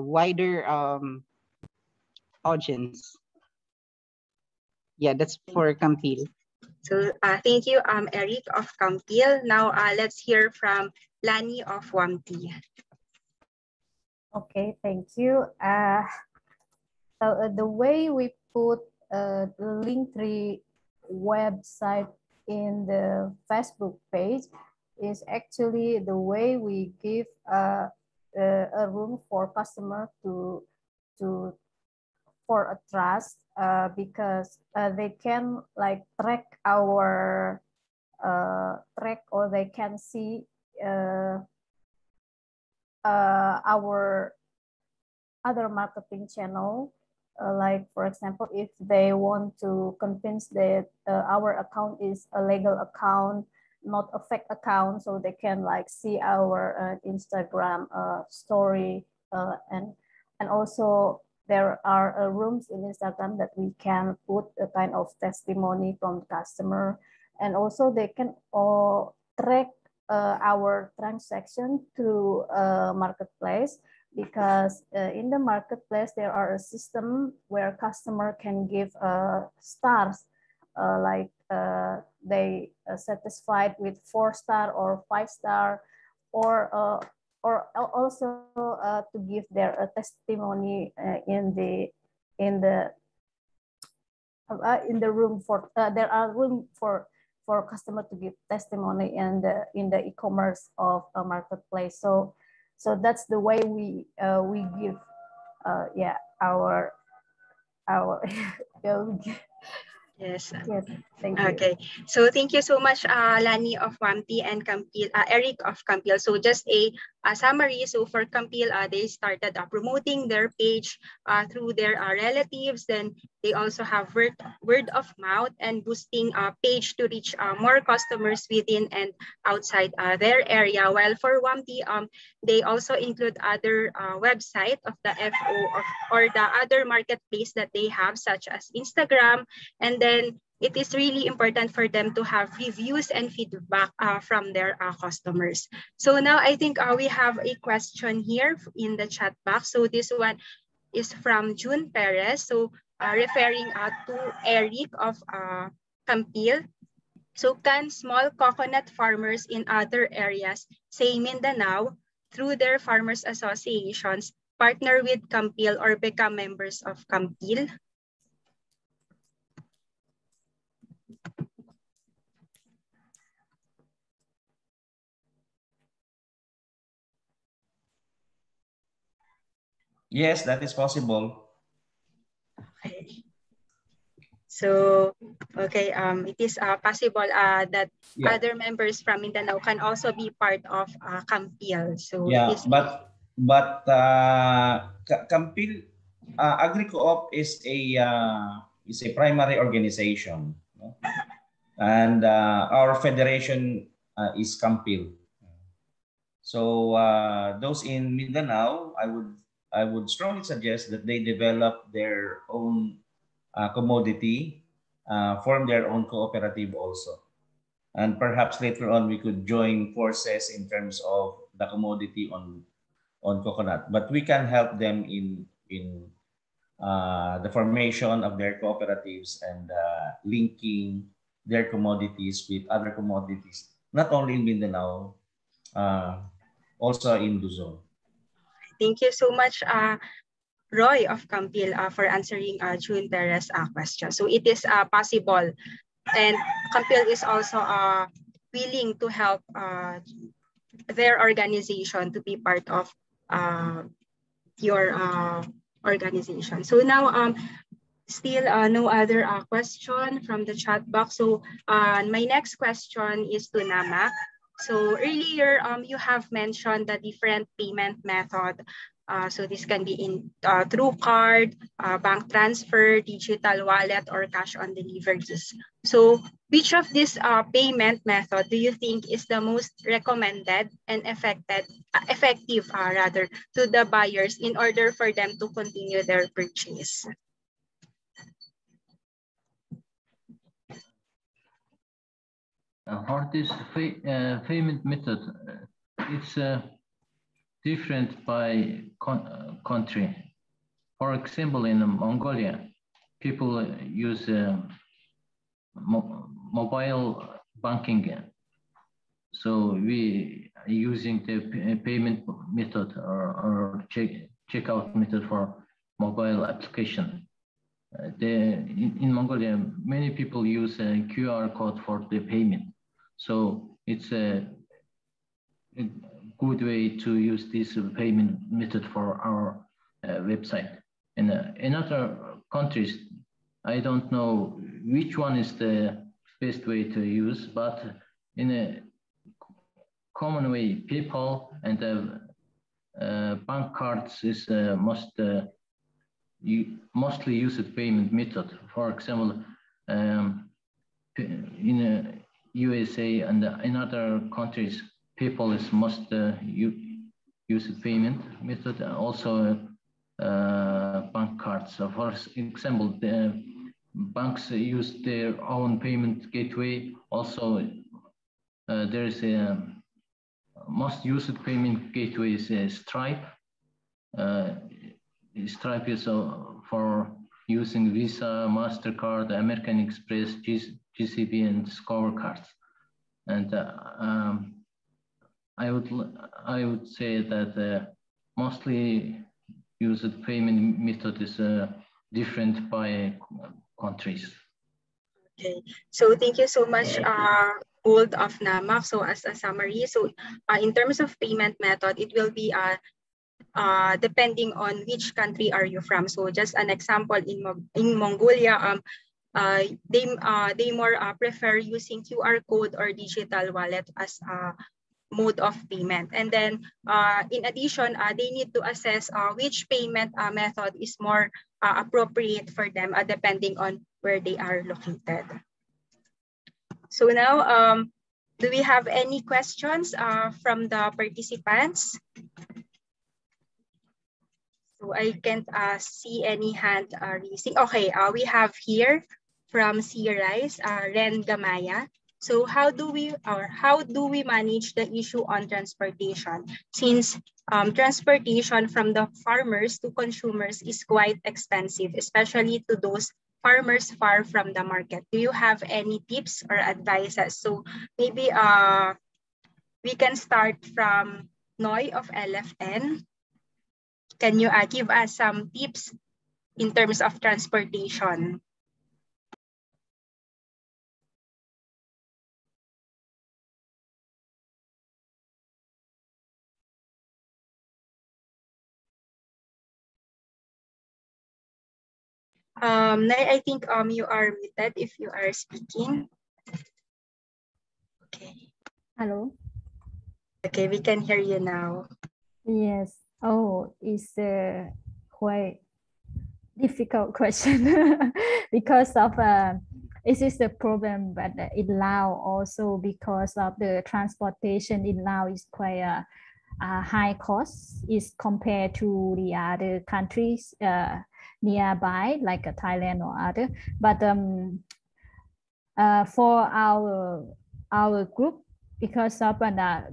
wider audience. Yeah, that's for Campil. So thank you, Eric of Campil. Now let's hear from Lani of Wamti. Okay, thank you. the way we put the Linktree website in the Facebook page is actually the way we give a room for customer for a trust, because they can like track our or they can see our other marketing channel. Like for example, if they want to convince that our account is a legal account, not a fake account, so they can like see our Instagram story, and also there are rooms in Instagram that we can put a kind of testimony from the customer, and also they can track our transaction through marketplace, because in the marketplace there are a system where customer can give stars, like they satisfied with 4-star or 5-star, or also to give their testimony in the room for there are room for customer to give testimony in the e-commerce of a marketplace. So that's the way we give yeah our Yes. yes, thank you. Okay, so thank you so much, Lani of WAMP and Campil, Eric of Campil. So just a summary. So for Campil, they started promoting their page through their relatives. Then they also have word of mouth and boosting page to reach more customers within and outside their area. While for WAMP, they also include other website of the FO or the other marketplace that they have, such as Instagram, and then it is really important for them to have reviews and feedback from their customers. So now I think we have a question here in the chat box. So this one is from June Perez. So referring to Eric of Campil. So can small coconut farmers in other areas, say Mindanao, through their farmers associations, partner with Campil or become members of Campil? Yes, that is possible. Okay. So, okay, it is possible that other members from Mindanao can also be part of Campil. So yeah, but Campil Agri-Co-op is a primary organization, no? And our federation is Campil. So those in Mindanao, I would strongly suggest that they develop their own commodity, form their own cooperative also. And perhaps later on we could join forces in terms of the commodity on coconut. But we can help them in the formation of their cooperatives and linking their commodities with other commodities, not only in Mindanao, also in Luzon. Thank you so much, Roy of Campil, for answering June Perez's question. So it is possible, and Campil is also willing to help their organization to be part of your organization. So now, still no other question from the chat box. So my next question is to Namak. So earlier, you have mentioned the different payment method. So this can be in through card, bank transfer, digital wallet, or cash on deliveries. So which of these payment method do you think is the most recommended and effective rather to the buyers in order for them to continue their purchase? For this payment method, it's different by country. For example, in Mongolia, people use mobile banking. So we are using the payment method or checkout method for mobile application. In Mongolia, many people use a QR code for the payment. So it's a good way to use this payment method for our website. And in other countries, I don't know which one is the best way to use, but in a common way, PayPal and bank cards is mostly used payment method. For example, in USA and in other countries, PayPal is most used payment method. Also, bank cards. So for example, the banks use their own payment gateway. Also, there is a most used payment gateway is Stripe. Stripe is for using Visa, MasterCard, American Express, GCB, and Discover cards. And I would say that mostly used payment method is different by countries. Okay, so thank you so much, Gold of NAMAC. So as a summary, so in terms of payment method, it will be depending on which country are you from. So just an example, in Mongolia, they more prefer using QR code or digital wallet as a mode of payment. And then in addition, they need to assess which payment method is more appropriate for them depending on where they are located. So now, do we have any questions from the participants? So I can't see any hand raising. Okay, we have here from CRISE, Ren Gamaya. So how do we manage the issue on transportation? Since transportation from the farmers to consumers is quite expensive, especially to those farmers far from the market. Do you have any tips or advices? So maybe we can start from Noy of LFN. Can you give us some tips in terms of transportation? I think you are muted if you are speaking. Okay. Hello. Okay, we can hear you now. Yes. Oh, it's a quite difficult question because of it is the problem, but in Laos also because of the transportation in Laos is quite a high cost is compared to the other countries nearby like Thailand or other. But for our group, because of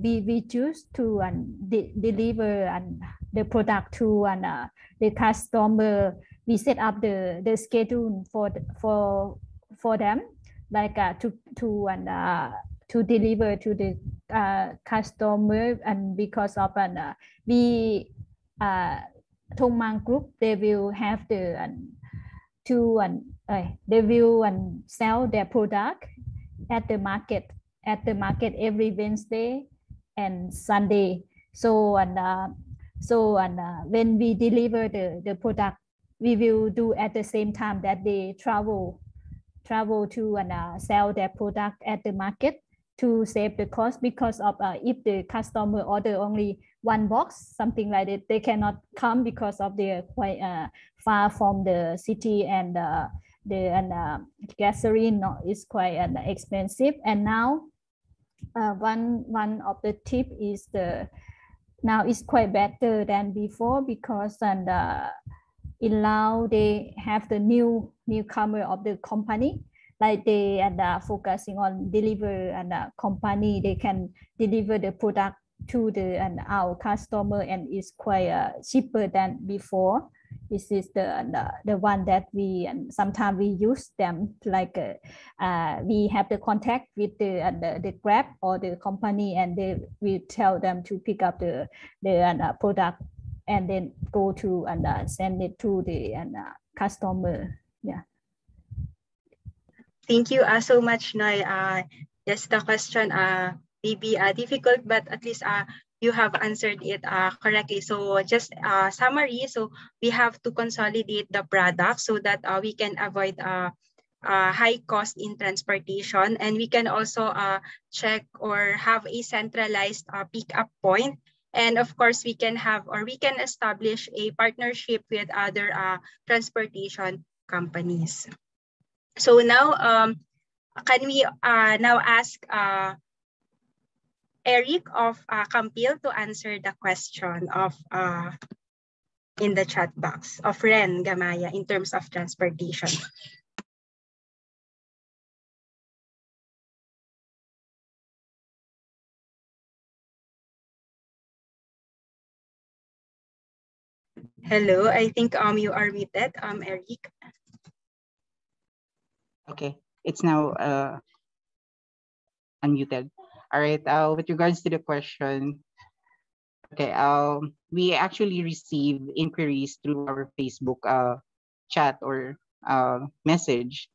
we choose to deliver the product to the customer. We set up the schedule for them, like to deliver to the customer, and because of we Thong Mang group, they will have the they will sell their product at the market every Wednesday and Sunday. So when we deliver the product, we will do at the same time that they travel to sell their product at the market to save the cost, because of if the customer order only one box, something like that, they cannot come because of they're quite far from the city, and the gasoline is quite expensive. And now one of the tip is now it's quite better than before, because in Laos they have the newcomer of the company, like they focusing on deliver company. They can deliver the product to our customer, and it's quite cheaper than before. This is the one that we sometimes we use them, like we have the contact with the Grab or the company, and we tell them to pick up the product and then go to and send it to the customer. Yeah. Thank you so much, Noy. Yes, the question may be difficult, but at least you have answered it correctly. So just summary. So we have to consolidate the product so that we can avoid high cost in transportation, and we can also check or have a centralized pickup point. And of course, we can have or we can establish a partnership with other transportation companies. So now, can we now ask Eric of Campil to answer the question of in the chat box of Ren Gamaya in terms of transportation? Hello, I think you are muted, Eric. Okay, it's now unmuted. All right, with regards to the question, okay, we actually receive inquiries through our Facebook chat or message.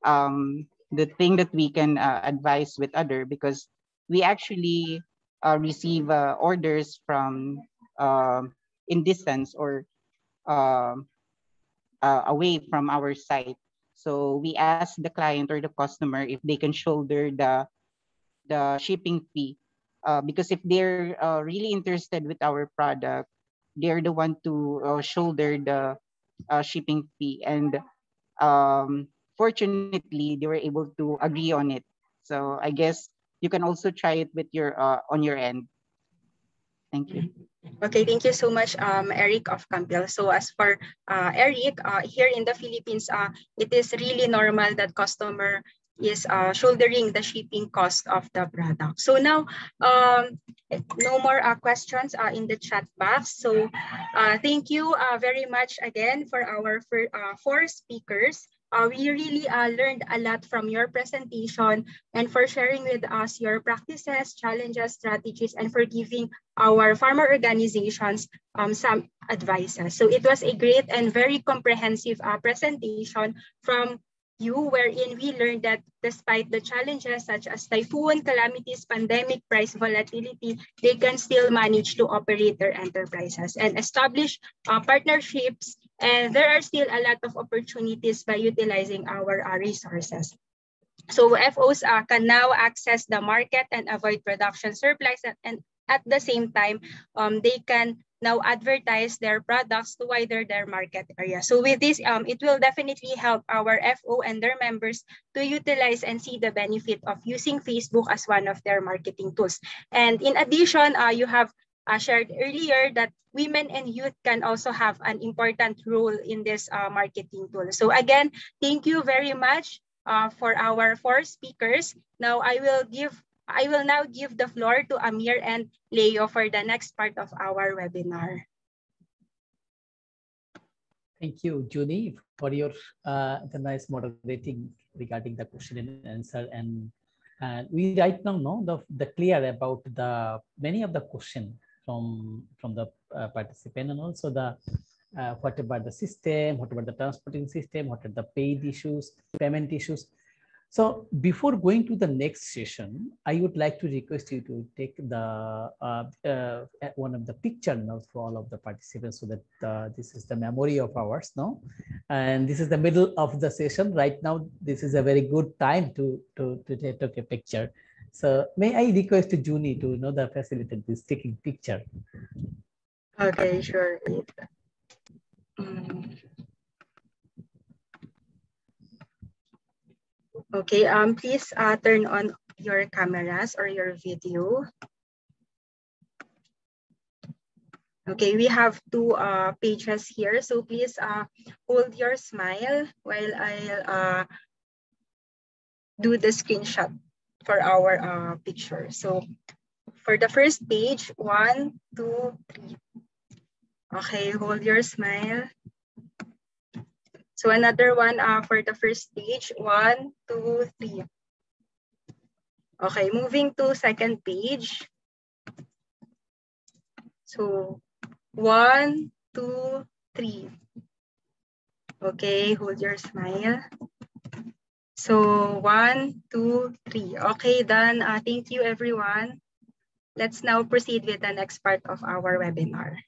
The thing that we can advise with other, because we actually receive orders from in distance or away from our site. So we ask the client or the customer if they can shoulder the shipping fee, because if they're really interested with our product, they're the one to shoulder the shipping fee. And fortunately, they were able to agree on it. So I guess you can also try it with your on your end. Thank you. Okay, thank you so much, Eric of Campbell. So as for Eric, here in the Philippines, it is really normal that customer is shouldering the shipping cost of the product. So now, no more questions in the chat box. So thank you very much again for our four speakers. We really learned a lot from your presentation and for sharing with us your practices, challenges, strategies, and for giving our farmer organizations some advices. So it was a great and very comprehensive presentation from you, wherein we learned that despite the challenges such as typhoon, calamities, pandemic, price volatility, they can still manage to operate their enterprises and establish partnerships. And there are still a lot of opportunities by utilizing our resources. So FOs can now access the market and avoid production surplus, and at the same time, they can now advertise their products to wider their market area. So with this, it will definitely help our FO and their members to utilize and see the benefit of using Facebook as one of their marketing tools. And in addition, you have shared earlier that women and youth can also have an important role in this marketing tool. So again, thank you very much for our four speakers. Now I will now give the floor to Amir and Leo for the next part of our webinar. Thank you, Junie, for your the nice moderating regarding the question and answer. And we right now know the clear about the many of the question from the participant, and also the what about the system, what about the transporting system, what are the paid issues, payment issues. So before going to the next session, I would like to request you to take the one of the picture now for all of the participants, so that this is the memory of ours now. And this is the middle of the session right now. This is a very good time to take a picture. So may I request Junie to facilitate this taking picture. Okay, sure. Okay, please turn on your cameras or your video. Okay, we have two pages here, so please hold your smile while I'll do the screenshot for our picture. So for the first page, 1, 2, 3. Okay, hold your smile. So another one for the first page, 1, 2, 3. Okay, moving to second page. So 1, 2, 3. Okay, hold your smile. So 1, 2, 3. Okay, done. Thank you, everyone. Let's now proceed with the next part of our webinar.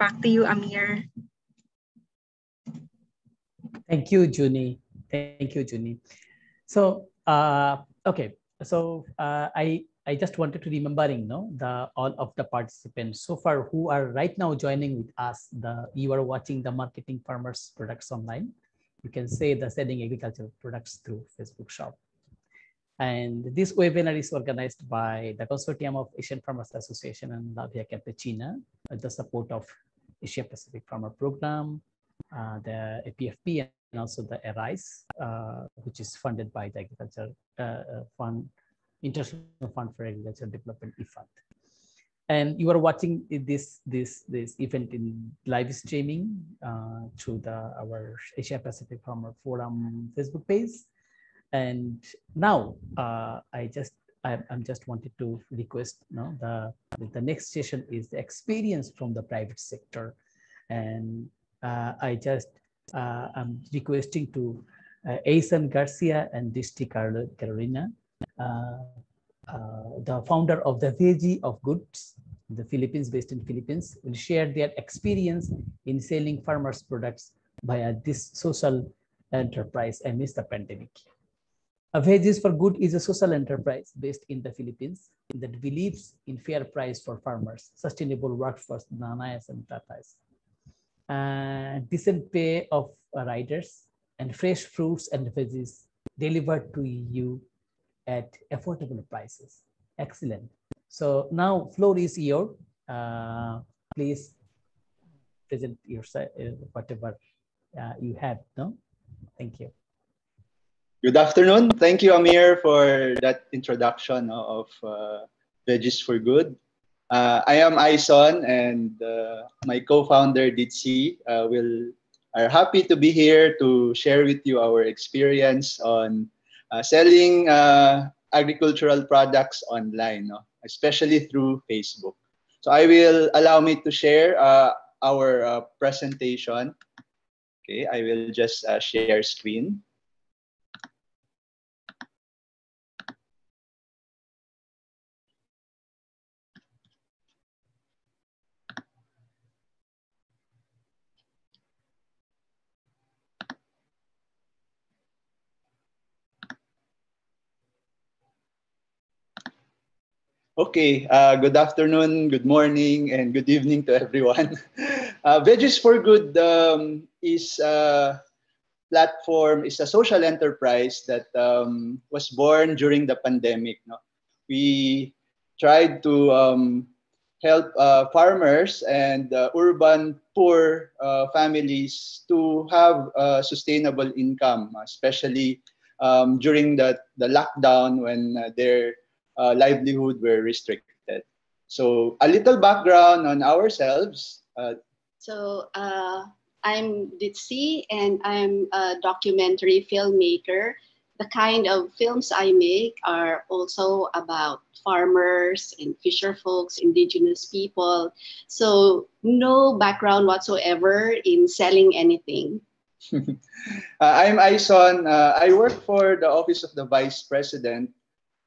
Back to you, Amir. Thank you, Junie. Thank you, Junie. So, okay. So I just wanted to remembering, all of the participants so far who are right now joining with us. You are watching the Marketing Farmers Products Online. You can say the selling agricultural products through Facebook Shop. And this webinar is organized by the Consortium of Asian Farmers Association and La Via Campesina with the support of Asia Pacific Farmer Program, the APFP, and also the ARISE, which is funded by the Agriculture Fund, International Fund for Agriculture Development, IFAD. And you are watching this event in live streaming through our Asia Pacific Farmer Forum Facebook page. And now I'm just wanted to request the next session is the experience from the private sector, and I'm requesting to Aison Garcia and Dishti Carolina, the founder of the Veggie of Goods, the Philippines, based in Philippines, will share their experience in selling farmers' products via this social enterprise amidst the pandemic. Veggies for Good is a social enterprise based in the Philippines that believes in fair price for farmers, sustainable workforce, nanayas and tatas, decent pay of riders, and fresh fruits and veggies delivered to you at affordable prices. Excellent. So now floor is yours. Please present yourself, whatever you have. No, thank you. Good afternoon. Thank you, Amir, for that introduction of Veggies for Good. I am Aison, and my co-founder, Ditsi, are happy to be here to share with you our experience on selling agricultural products online, especially through Facebook. So allow me to share our presentation. Okay, I will just share screen. Okay, good afternoon, good morning, and good evening to everyone. Veggies for Good is a platform, is a social enterprise that was born during the pandemic. We tried to help farmers and urban poor families to have sustainable income, especially during the lockdown when their livelihood were restricted. So a little background on ourselves. I'm Ditsi, and I'm a documentary filmmaker. The kind of films I make are also about farmers and fisher folks, indigenous people. So no background whatsoever in selling anything. I'm Aison. I work for the Office of the Vice President.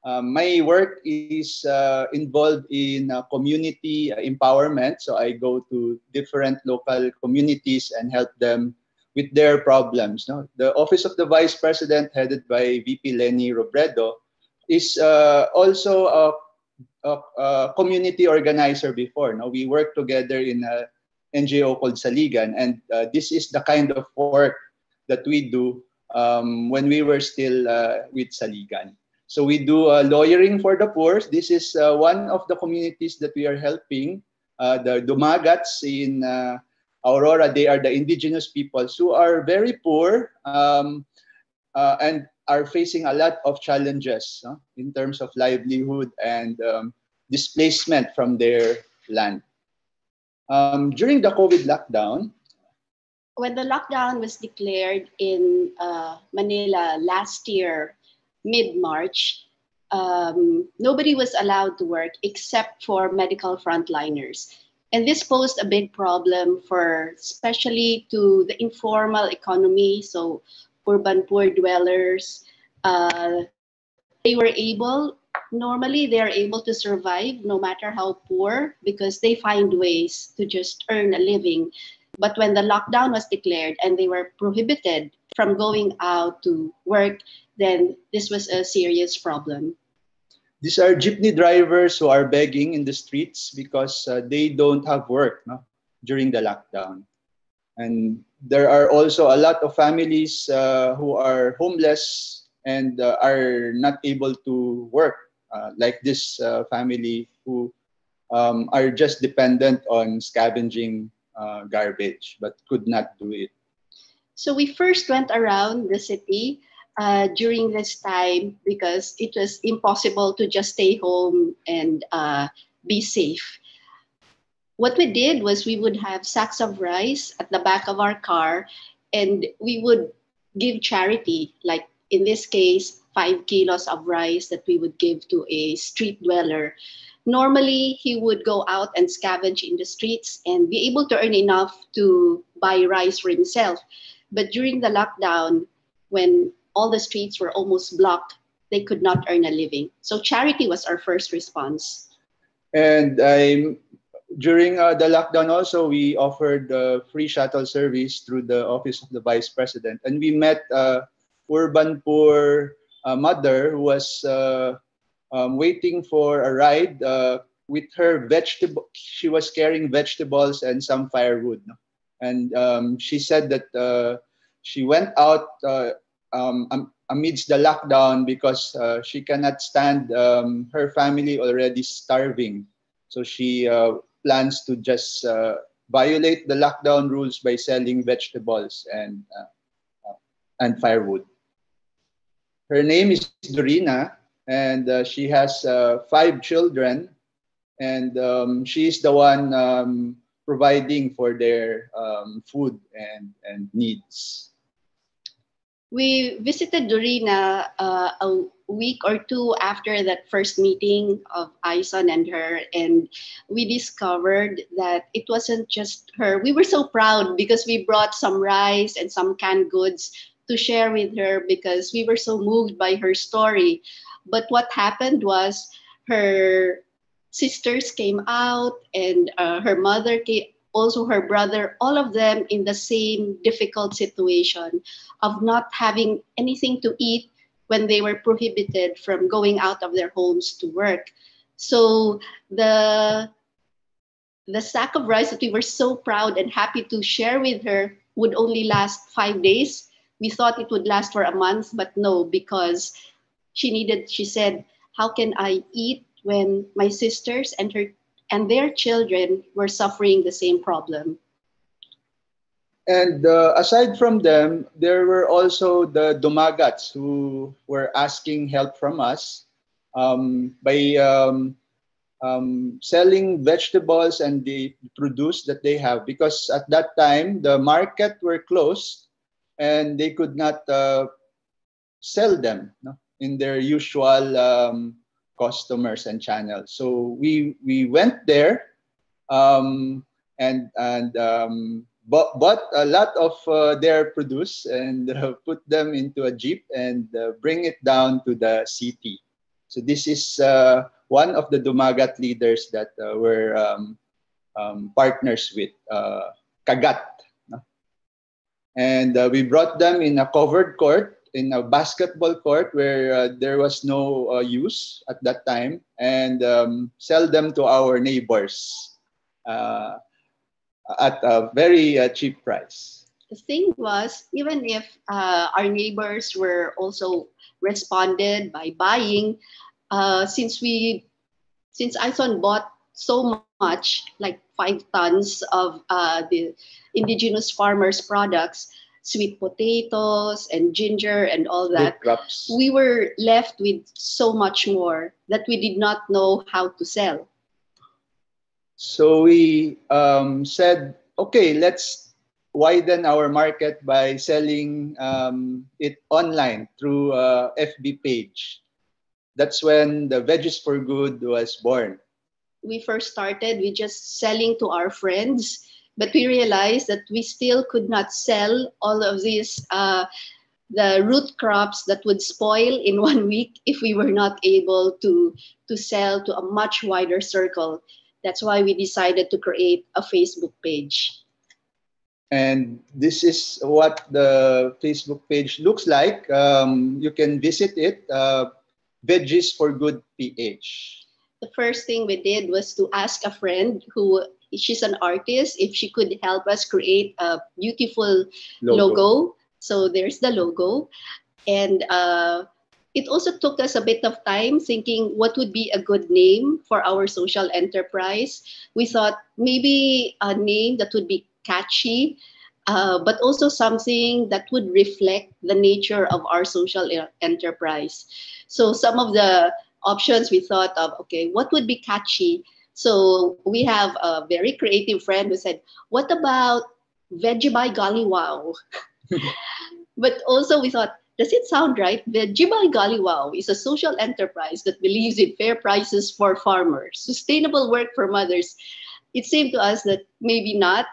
My work is involved in community empowerment. So I go to different local communities and help them with their problems. The Office of the Vice President, headed by VP Lenny Robredo, is also a community organizer before. We worked together in an NGO called Saligan, and this is the kind of work that we do when we were still with Saligan. So we do lawyering for the poor. This is one of the communities that we are helping. The Dumagats in Aurora, they are the indigenous peoples who are very poor and are facing a lot of challenges in terms of livelihood and displacement from their land. During the COVID lockdown, when the lockdown was declared in Manila last year, mid-March, nobody was allowed to work except for medical frontliners. And this posed a big problem for especially to the informal economy, so urban poor dwellers. They were able, normally they are able to survive no matter how poor because they find ways to just earn a living. But when the lockdown was declared and they were prohibited from going out to work, then this was a serious problem. These are jeepney drivers who are begging in the streets because they don't have work, no, during the lockdown. And there are also a lot of families who are homeless and are not able to work, like this family who are just dependent on scavenging garbage but could not do it. So we first went around the city during this time because it was impossible to just stay home and be safe. What we did was we would have sacks of rice at the back of our car and we would give charity, like in this case, 5 kilos of rice that we would give to a street dweller. Normally, he would go out and scavenge in the streets and be able to earn enough to buy rice for himself. But during the lockdown, when all the streets were almost blocked, they could not earn a living. So charity was our first response. And during the lockdown also, we offered free shuttle service through the Office of the Vice President. And we met urban poor mother who was waiting for a ride with her vegetable. She was carrying vegetables and some firewood. No? And she said that she went out amidst the lockdown because she cannot stand her family already starving. So she plans to just violate the lockdown rules by selling vegetables and firewood. Her name is Dorina, and she has 5 children, and she is the one providing for their food and needs. We visited Dorina a week or two after that first meeting of Ison and her, and we discovered that it wasn't just her. We were so proud because we brought some rice and some canned goods to share with her because we were so moved by her story. But what happened was her sisters came out and her mother came, also her brother, all of them in the same difficult situation of not having anything to eat when they were prohibited from going out of their homes to work. So the sack of rice that we were so proud and happy to share with her would only last 5 days. We thought it would last for a month, but no, because she said, how can I eat when my sisters and their children were suffering the same problem? And aside from them, there were also the dumagats who were asking help from us by selling vegetables and the produce that they have, because at that time the market were closed and they could not sell them, no, in their usual customers and channels. So we went there and bought a lot of their produce and put them into a jeep and bring it down to the city. So this is one of the Dumagat leaders that were partners with Kagat. No? And we brought them in a covered court, in a basketball court where there was no use at that time, and sell them to our neighbors at a very cheap price. The thing was, even if our neighbors were also responded by buying, since Ison bought so much, like 5 tons of the indigenous farmers' products, sweet potatoes and ginger and all that, we were left with so much more that we did not know how to sell. So we said, okay, let's widen our market by selling it online through FB page. That's when the Veggies for Good was born. we first started with just selling to our friends, but we realized that we still could not sell all of these the root crops that would spoil in 1 week if we were not able to sell to a much wider circle. That's why we decided to create a Facebook page. And this is what the Facebook page looks like. You can visit it, Veggies for Good PH. The first thing we did was to ask a friend who, she's an artist, if she could help us create a beautiful logo. So there's the logo. And it also took us a bit of time thinking what would be a good name for our social enterprise. We thought maybe a name that would be catchy, but also something that would reflect the nature of our social enterprise. So some of the options we thought of, okay, what would be catchy? So we have a very creative friend who said, what about Veggie by Golly Wow? But also we thought, does it sound right? Veggie by Golly Wow is a social enterprise that believes in fair prices for farmers, sustainable work for mothers. It seemed to us that maybe not.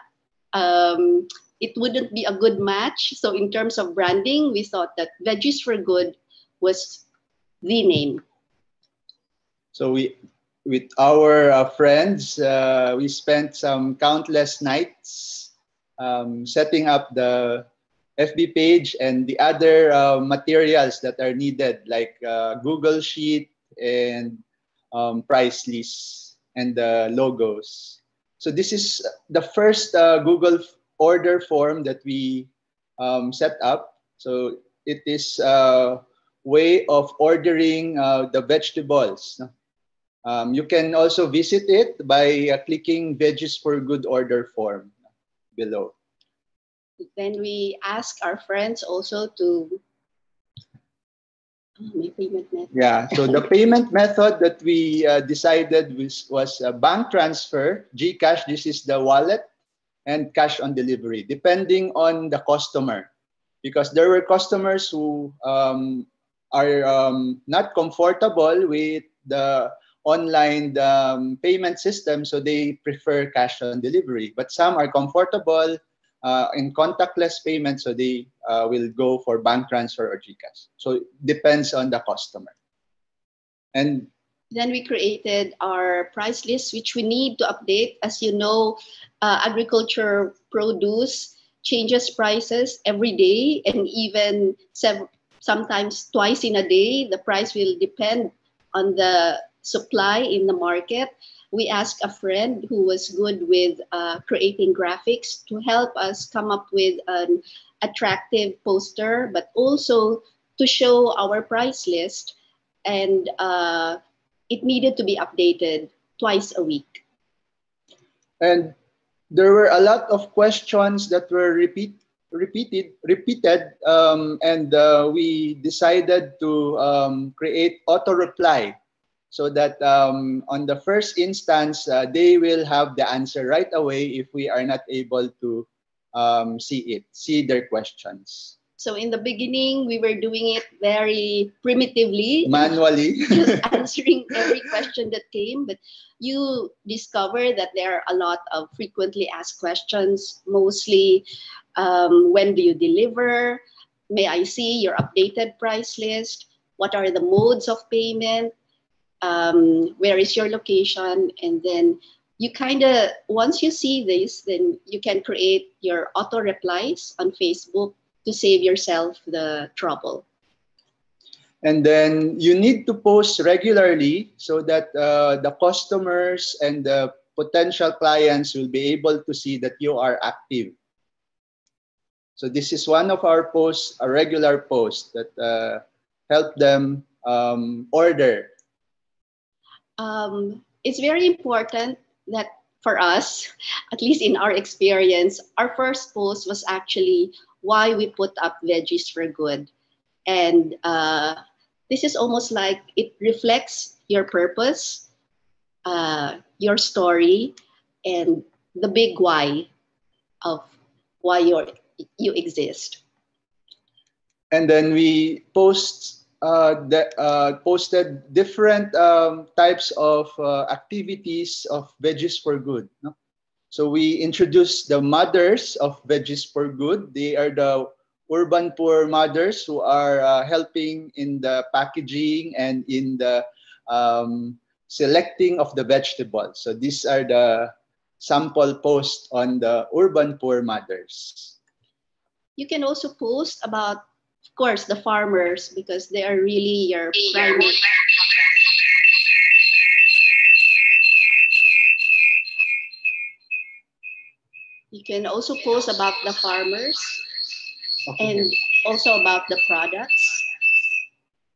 It wouldn't be a good match. So in terms of branding, we thought that Veggies for Good was the name. So with our friends, we spent some countless nights setting up the FB page and the other materials that are needed, like Google Sheet and price lists and logos. So this is the first Google order form that we set up. So it is a way of ordering the vegetables. You can also visit it by clicking Veggies for Good order form below. Then we ask our friends also to payment method. Yeah, so the payment method that we decided was a bank transfer, GCash, this is the wallet, and cash on delivery, depending on the customer. Because there were customers who are not comfortable with the online payment system, so they prefer cash on delivery. But some are comfortable in contactless payment, so they will go for bank transfer or GCash. So it depends on the customer. And then we created our price list, which we need to update. As you know, agriculture produce changes prices every day, and even sometimes twice in a day. The price will depend on the supply in the market. We asked a friend who was good with creating graphics to help us come up with an attractive poster, but also to show our price list. And it needed to be updated twice a week. And there were a lot of questions that were repeated, and we decided to create auto reply, so that on the first instance, they will have the answer right away if we are not able to see their questions. So in the beginning, we were doing it very primitively. Manually. Just answering every question that came. But you discover that there are a lot of frequently asked questions, mostly when do you deliver? May I see your updated price list? What are the modes of payment? Where is your location? And then you kind of, once you see this, then you can create your auto replies on Facebook to save yourself the trouble. And then you need to post regularly so that the customers and the potential clients will be able to see that you are active. So this is one of our posts, a regular post that help them order. It's very important that for us, at least in our experience, our first post was actually why we put up Veggies for Good. And this is almost like it reflects your purpose, your story, and the big why of why you exist. And then we post posted different types of activities of Veggies for Good. No? So we introduced the mothers of Veggies for Good. They are the urban poor mothers who are helping in the packaging and in the selecting of the vegetables. So these are the sample posts on the urban poor mothers. You can also post about, of course, the farmers, because they are really your primary. You can also post about the farmers and also about the products.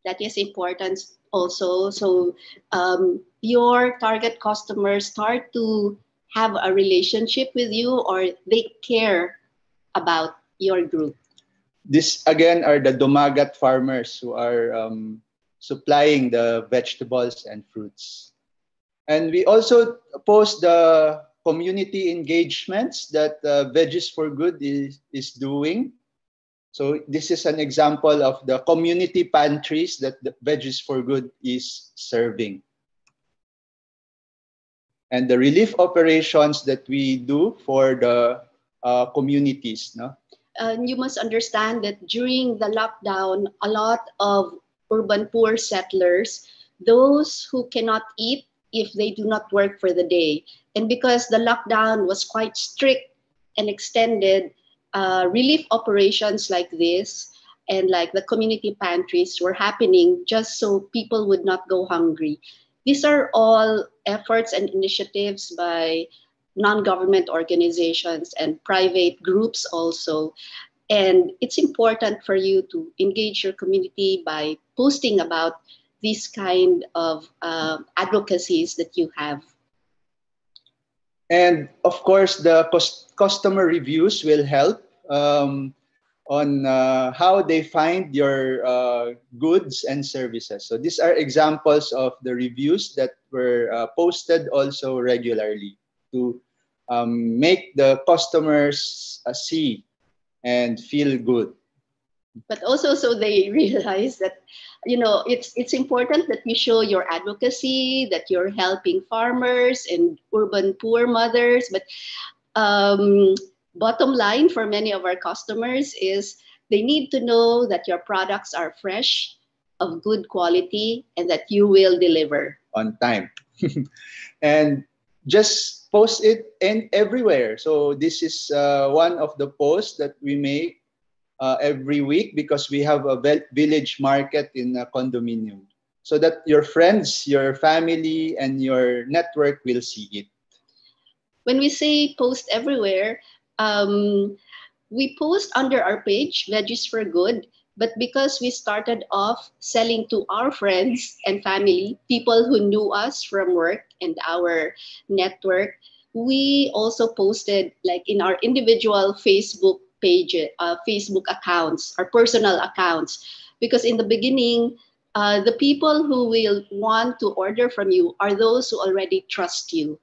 That is important also. So your target customers start to have a relationship with you, or they care about your group. This again are the Dumagat farmers who are supplying the vegetables and fruits. And we also post the community engagements that Veggies for Good is doing. So this is an example of the community pantries that the Veggies for Good is serving. And the relief operations that we do for the communities. No? You must understand that during the lockdown, a lot of urban poor settlers, those who cannot eat if they do not work for the day. And because the lockdown was quite strict and extended, relief operations like this and like the community pantries were happening just so people would not go hungry. These are all efforts and initiatives by non-government organizations and private groups also. And it's important for you to engage your community by posting about these kind of advocacies that you have. And of course, the customer reviews will help on how they find your goods and services. So these are examples of the reviews that were posted also regularly to make the customers see and feel good. But also so they realize that, you know, it's important that you show your advocacy, that you're helping farmers and urban poor mothers. But bottom line for many of our customers is they need to know that your products are fresh, of good quality, and that you will deliver on time. And just post it in everywhere. So this is one of the posts that we make every week, because we have a village market in a condominium, so that your friends, your family, and your network will see it. When we say post everywhere, we post under our page, Veggies for Good, but because we started off selling to our friends and family, people who knew us from work and our network, we also posted like in our individual Facebook page, Facebook accounts, our personal accounts, because in the beginning, the people who will want to order from you are those who already trust you.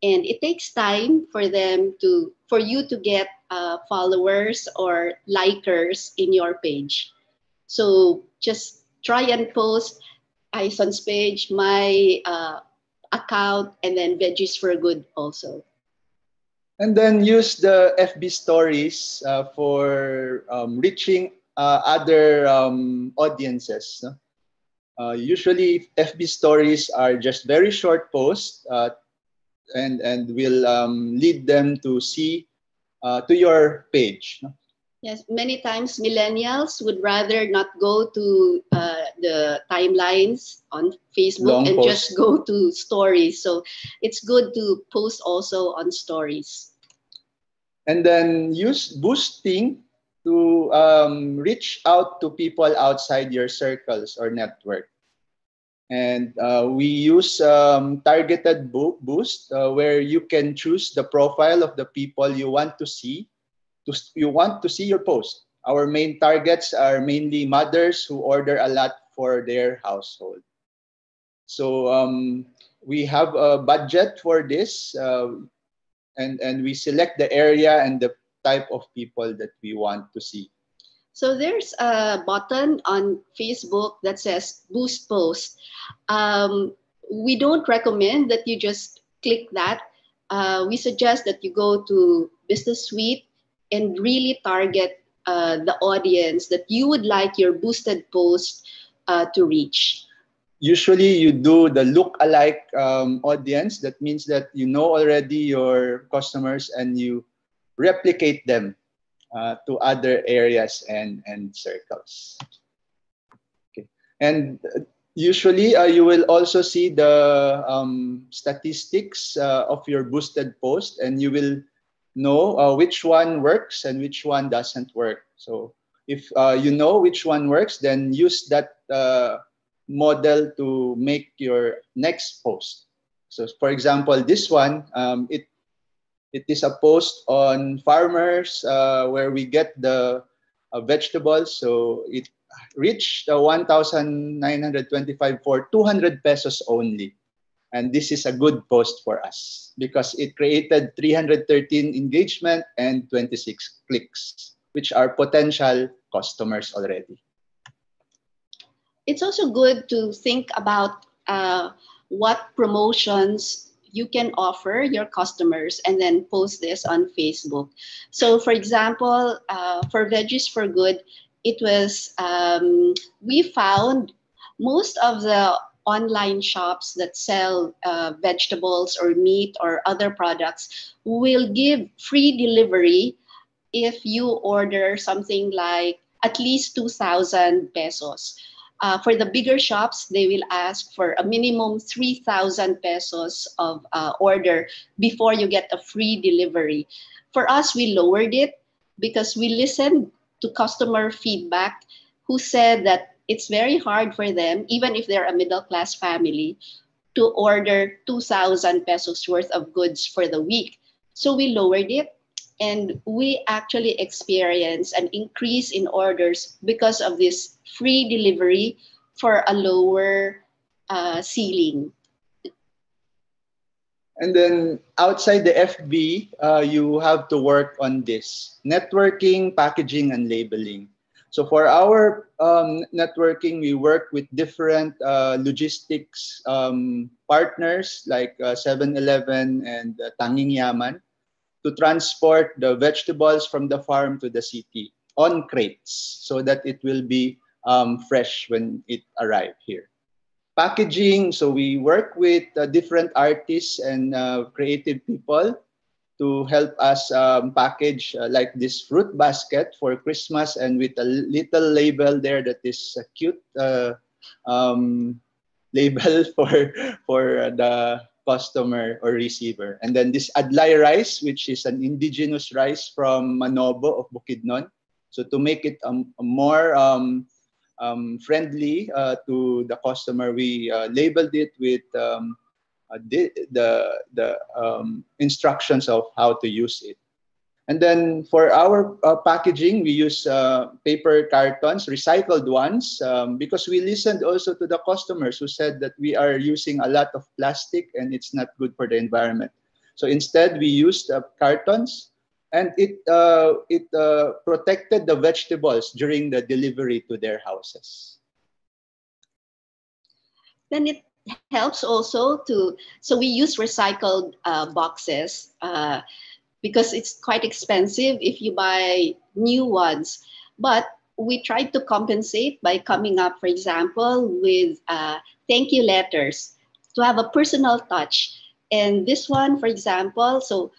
And it takes time for you to get followers or likers in your page. So just try and post Ison's page, my account, and then Veggies for Good also. And then use the FB stories for reaching other audiences. No? Usually FB stories are just very short posts and will lead them to see to your page. No? Yes, many times millennials would rather not go to the timelines on Facebook Long and post. just go to stories. So it's good to post also on stories. And then use boosting to reach out to people outside your circles or network. And we use targeted boost where you can choose the profile of the people you want to see. You want to see your post. Our main targets are mainly mothers who order a lot for their household. So we have a budget for this, and we select the area and the type of people that we want to see. So there's a button on Facebook that says boost post. We don't recommend that you just click that. We suggest that you go to Business Suite and really target the audience that you would like your boosted post to reach. Usually you do the look-alike audience. That means that you know already your customers and you replicate them to other areas and circles. Okay. And usually you will also see the statistics of your boosted post, and you will know which one works and which one doesn't work. So if you know which one works, then use that model to make your next post. So for example, this one, it is a post on farmers where we get the vegetables. So it reached 1,925 for 200 pesos only. And this is a good post for us because it created 313 engagement and 26 clicks, which are potential customers already. It's also good to think about what promotions you can offer your customers and then post this on Facebook. So for example, for Veggies for Good, it was, we found most of the online shops that sell vegetables or meat or other products will give free delivery if you order something like at least 2,000 pesos. For the bigger shops, they will ask for a minimum 3,000 pesos of order before you get a free delivery. For us, we lowered it because we listened to customer feedback who said that it's very hard for them, even if they're a middle-class family, to order 2,000 pesos worth of goods for the week. So we lowered it, and we actually experienced an increase in orders because of this free delivery for a lower ceiling. And then outside the FB, you have to work on this: networking, packaging, and labeling. So for our networking, we work with different logistics partners like 7-Eleven and Tanging Yaman to transport the vegetables from the farm to the city on crates so that it will be fresh when it arrives here. Packaging, so we work with different artists and creative people to help us package like this fruit basket for Christmas, and with a little label there that is a cute label for the customer or receiver. And then this adlay rice, which is an indigenous rice from Manobo of Bukidnon. So to make it more friendly to the customer, we labeled it with the instructions of how to use it. And then for our packaging, we use paper cartons, recycled ones, because we listened also to the customers who said that we are using a lot of plastic and it's not good for the environment. So instead, we used cartons, and it protected the vegetables during the delivery to their houses. Then it helps also to, so we use recycled boxes because it's quite expensive if you buy new ones. But we tried to compensate by coming up, for example, with thank you letters to have a personal touch. And this one, for example, so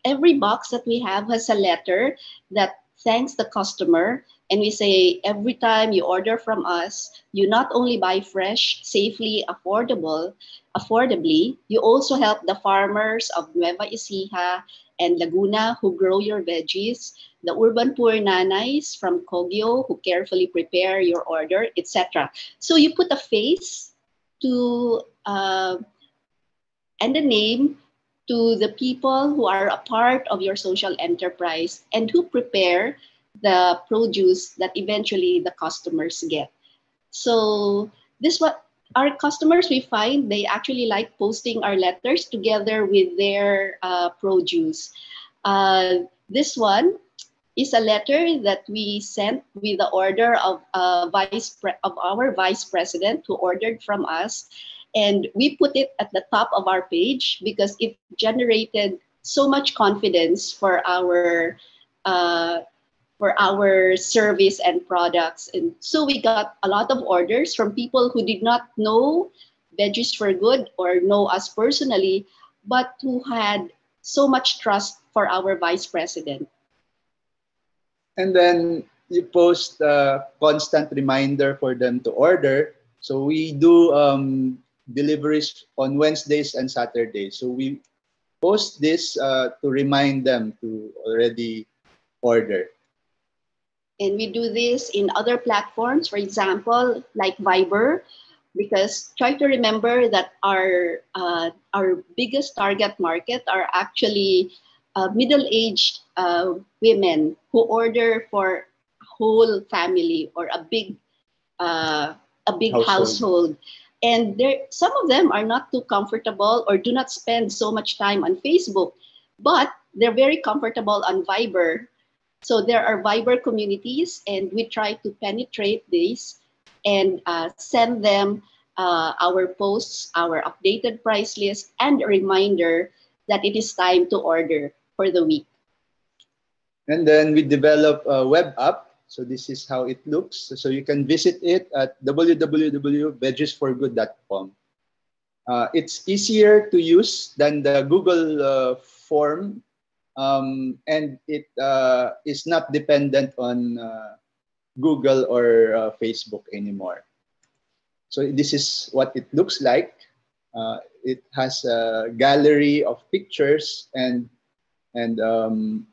every box that we have has a letter that thanks the customer. And we say, every time you order from us, you not only buy fresh, safely, affordably, you also help the farmers of Nueva Ecija and Laguna who grow your veggies, the urban poor nanays from Kogyo who carefully prepare your order, etc. So you put a face to and a name to the people who are a part of your social enterprise and who prepare the produce that eventually the customers get. So this what our customers, we find they actually like posting our letters together with their produce. This one, is a letter that we sent with the order of our vice president who ordered from us, and we put it at the top of our page because it generated so much confidence for our service and products. And so we got a lot of orders from people who did not know Veggies for Good or know us personally, but who had so much trust for our vice president. And then you post a constant reminder for them to order. So we do deliveries on Wednesdays and Saturdays. So we post this to remind them to already order. And we do this in other platforms, for example, like Viber, because try to remember that our biggest target market are actually middle-aged women who order for a whole family or a big household. And some of them are not too comfortable or do not spend so much time on Facebook, but they're very comfortable on Viber. So there are Viber communities, and we try to penetrate these and send them our posts, our updated price list, and a reminder that it is time to order for the week. And then we develop a web app. So this is how it looks. So you can visit it at www.veggiesforgood.com. It's easier to use than the Google form. And it is not dependent on Google or Facebook anymore. So this is what it looks like. It has a gallery of pictures and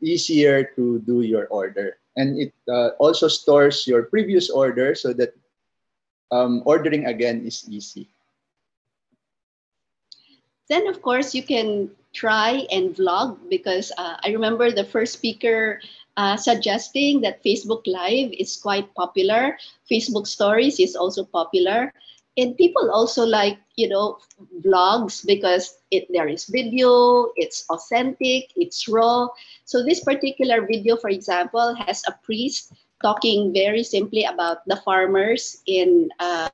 easier to do your order. And it also stores your previous order so that ordering again is easy. Then, of course, you can try and vlog because I remember the first speaker suggesting that Facebook Live is quite popular. Facebook Stories is also popular. And people also like, vlogs because there is video, it's authentic, it's raw. So this particular video, for example, has a priest talking very simply about the farmers in a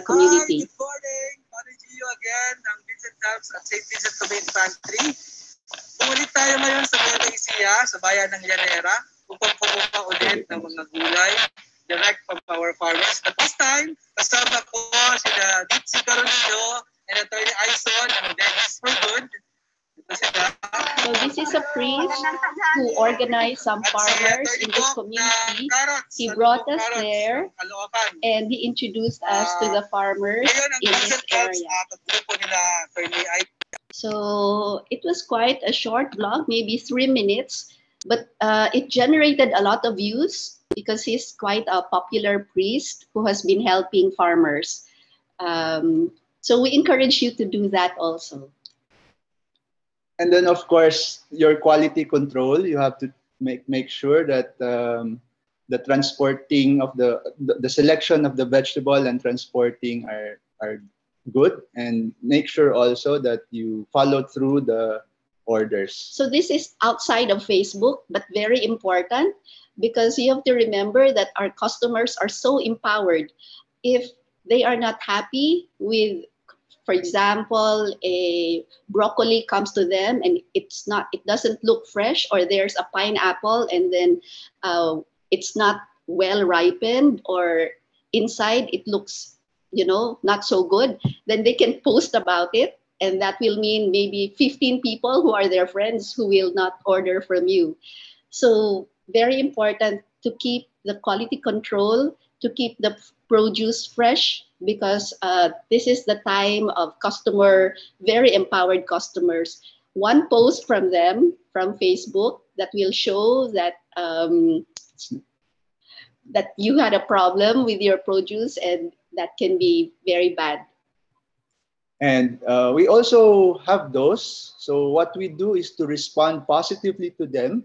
community. Hi, good morning. Managing you again ng Vincent Labs at St. Vincent Community Pantry. Bumalik tayo ngayon sa Nueva Ecija, sa bayan ng Llanera, upang kumuha ulit ng mga gulay direct from our farmers. But this time, kasama ko sila Dipsy Caronillo and Attorney Aison ng Veggies for Good. So this is a priest who organized some farmers in this community. He brought us there and he introduced us to the farmers in this area. So it was quite a short vlog, maybe 3 minutes, but it generated a lot of views because he's quite a popular priest who has been helping farmers. So we encourage you to do that also. And then, of course, your quality control. You have to make sure that the transporting of the selection of the vegetable and transporting are good, and make sure also that you follow through the orders. So this is outside of Facebook, but very important because you have to remember that our customers are so empowered. If they are not happy with, for example, a broccoli comes to them and it doesn't look fresh, or there's a pineapple and then it's not well ripened, or inside it looks, not so good, then they can post about it. And that will mean maybe 15 people who are their friends who will not order from you. So very important to keep the quality control, to keep the produce fresh, because this is the time of very empowered customers. One post from them, from Facebook, that will show that that you had a problem with your produce, and that can be very bad. And we also have those. So what we do is to respond positively to them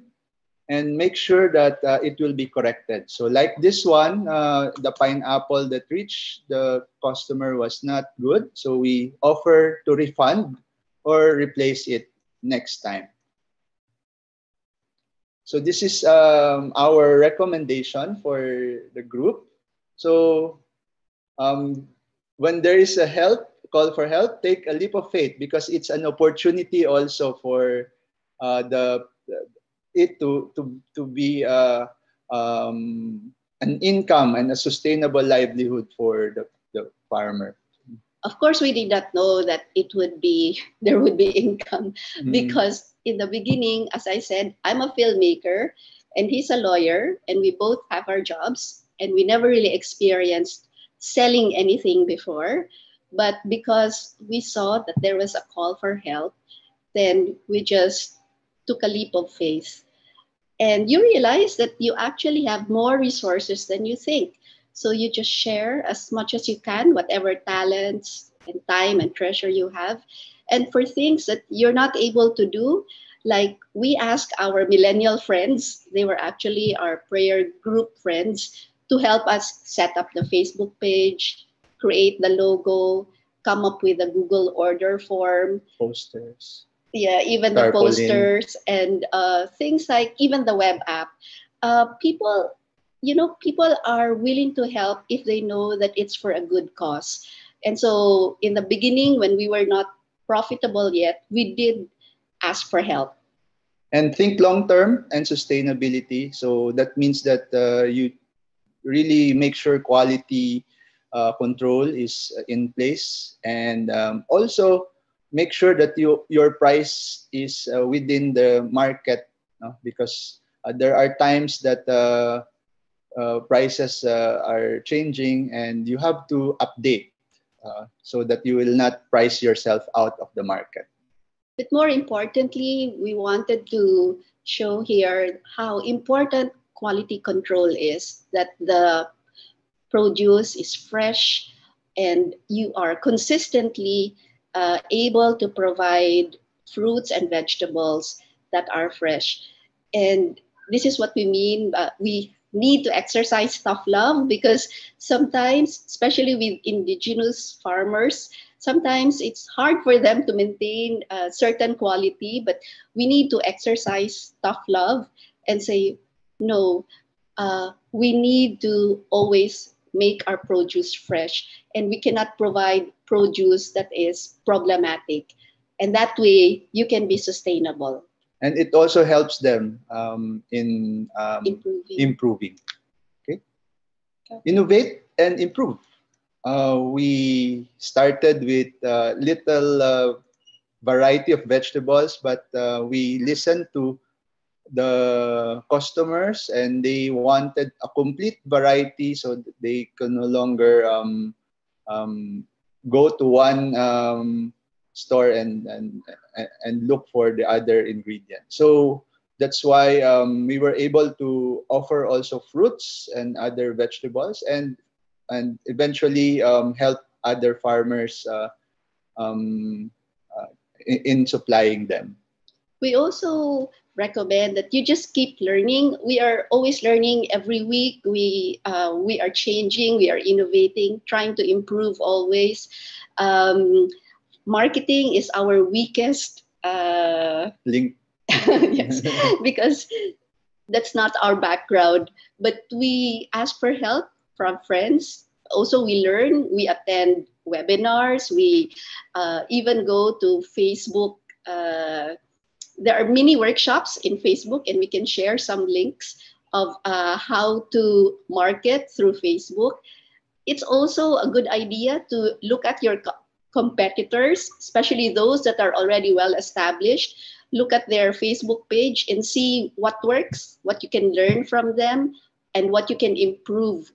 and make sure that it will be corrected. So like this one, the pineapple that reached the customer was not good. So we offer to refund or replace it next time. So this is our recommendation for the group. So when there is a call for help, take a leap of faith, because it's an opportunity also for it to be an income and a sustainable livelihood for the farmer. Of course, we did not know that there would be income, because in the beginning, as I said, I'm a filmmaker and he's a lawyer, and we both have our jobs, and we never really experienced selling anything before. But because we saw that there was a call for help, then we just took a leap of faith. And you realize that you actually have more resources than you think. So you just share as much as you can, whatever talents and time and treasure you have. And for things that you're not able to do, like we asked our millennial friends, they were actually our prayer group friends, to help us set up the Facebook page, create the logo, come up with a Google order form, posters. Yeah, even the posters and things like even the web app. People, people are willing to help if they know that it's for a good cause. And so in the beginning, when we were not profitable yet, we did ask for help. And think long-term and sustainability. So that means that you really make sure quality control is in place, and also make sure that your price is within the market, because there are times that prices are changing, and you have to update so that you will not price yourself out of the market. But more importantly, we wanted to show here how important quality control is, that the produce is fresh and you are consistently able to provide fruits and vegetables that are fresh. And this is what we mean. We need to exercise tough love, because sometimes, especially with indigenous farmers, sometimes it's hard for them to maintain a certain quality, but we need to exercise tough love and say, no, we need to always make our produce fresh, and we cannot provide produce that is problematic. And that way you can be sustainable. And it also helps them in improving. Okay? Innovate and improve. We started with little variety of vegetables, but we listened to the customers, and they wanted a complete variety, so that they can no longer go to one store and look for the other ingredient. So that's why we were able to offer also fruits and other vegetables, and eventually help other farmers in supplying them. We also recommend that you just keep learning. We are always learning every week. We are changing, we are innovating, trying to improve always. Marketing is our weakest link. Yes, because that's not our background. But we ask for help from friends. Also, we learn. We attend webinars. We even go to Facebook. There are mini workshops in Facebook, and we can share some links of how to market through Facebook. It's also a good idea to look at your competitors, especially those that are already well established. Look at their Facebook page and see what works, what you can learn from them, and what you can improve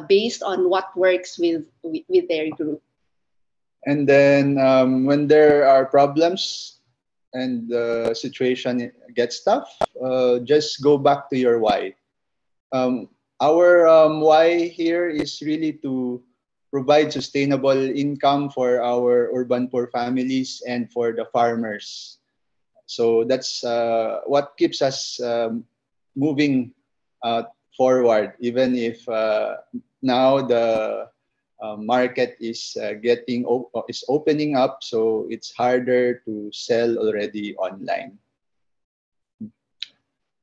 based on what works with their group. And then when there are problems and the situation gets tough, just go back to your why. Our why here is really to provide sustainable income for our urban poor families and for the farmers. So that's what keeps us moving forward, even if now the market is is opening up, so it's harder to sell already online.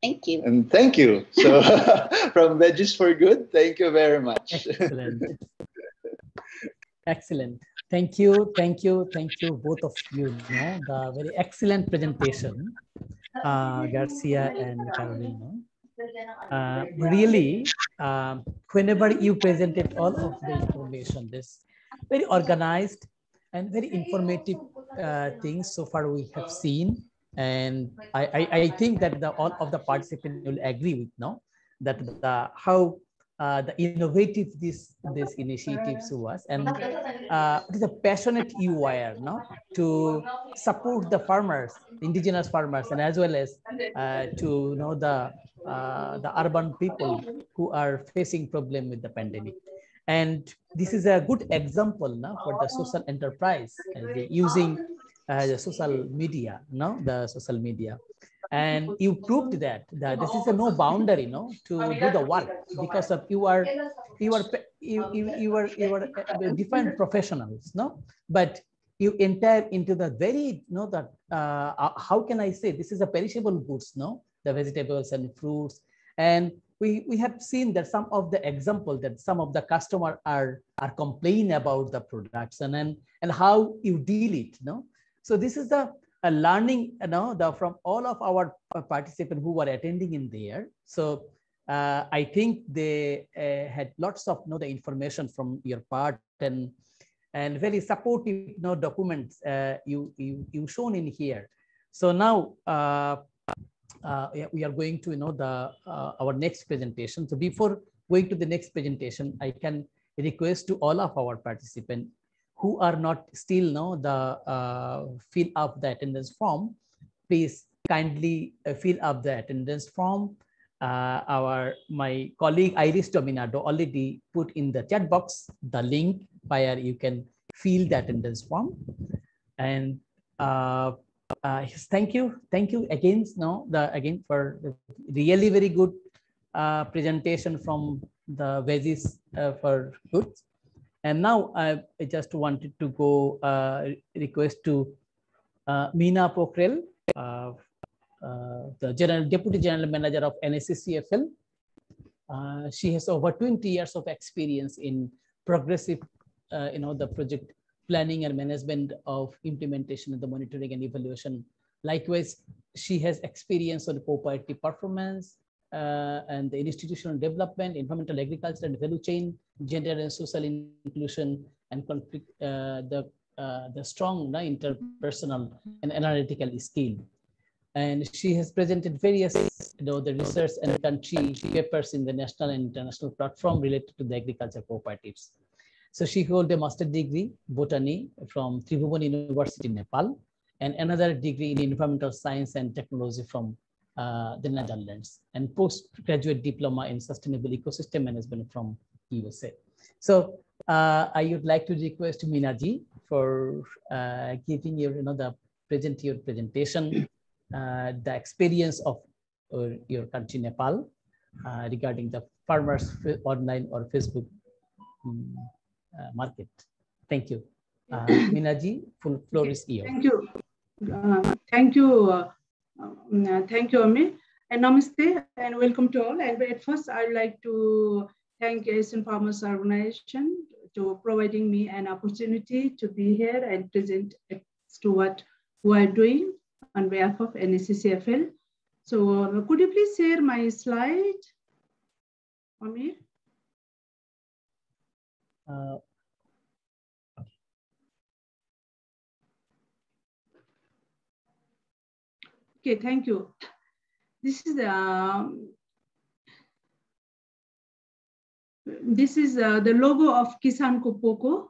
Thank you. And thank you. So from Veggies for Good, thank you very much. Excellent. Excellent. Thank you. Thank you. Thank you, both of you. No, the very excellent presentation, Garcia and Carolina. Really, whenever you presented all of the information, this very organized and very informative things so far we have seen. And I think that all of the participants will agree with now that how the innovative this initiatives was, and it is a passionate you were no to support the farmers, indigenous farmers, and as well as to know the urban people who are facing problem with the pandemic. And this is a good example now for the social enterprise using the social media, the social media. And you proved that this is a no boundary, to do the work, because of you are different professionals, but you enter into the very, that how can I say, this is a perishable goods, the vegetables and fruits. And we have seen that some of the example that some of the customer are complaining about the products and how you deal it, So this is the learning, from all of our participants who were attending in there. So I think they had lots of the information from your part and very supportive documents you shown in here. So now we are going to our next presentation. So before going to the next presentation, I can request to all of our participants who are not still fill up the attendance form, please kindly fill up the attendance form. My colleague Iris Dominado already put in the chat box the link where you can fill the attendance form. And thank you again again for the really very good presentation from the Veggies for Good. And now I just wanted to go request to Meena Pokhrel, the Deputy General Manager of NSCCFL. She has over 20 years of experience in progressive, the project planning and management of implementation of the monitoring and evaluation. Likewise, she has experience on cooperative performance and the institutional development, environmental agriculture and value chain, gender and social inclusion, and conflict, the strong interpersonal and analytical skill. And she has presented various the research and country papers in the national and international platform related to the agriculture cooperatives. So she holds a master's degree, botany, from Tribhuvan University, Nepal, and another degree in environmental science and technology from the Netherlands, and postgraduate diploma in sustainable ecosystem management from USA. So I would like to request Meena ji for giving your, your presentation, the experience of your country, Nepal, regarding the farmers online or Facebook market. Thank you. Meena ji, full floor is yours. Thank you. Thank you. Thank you, Ami. And namaste and welcome to all. And at first, I'd like to thank Asian Farmers Organization to providing me an opportunity to be here and present to what we are doing on behalf of NSCCFL. So could you please share my slide, Ami? Okay, thank you. This is the logo of Kisan Ko Poko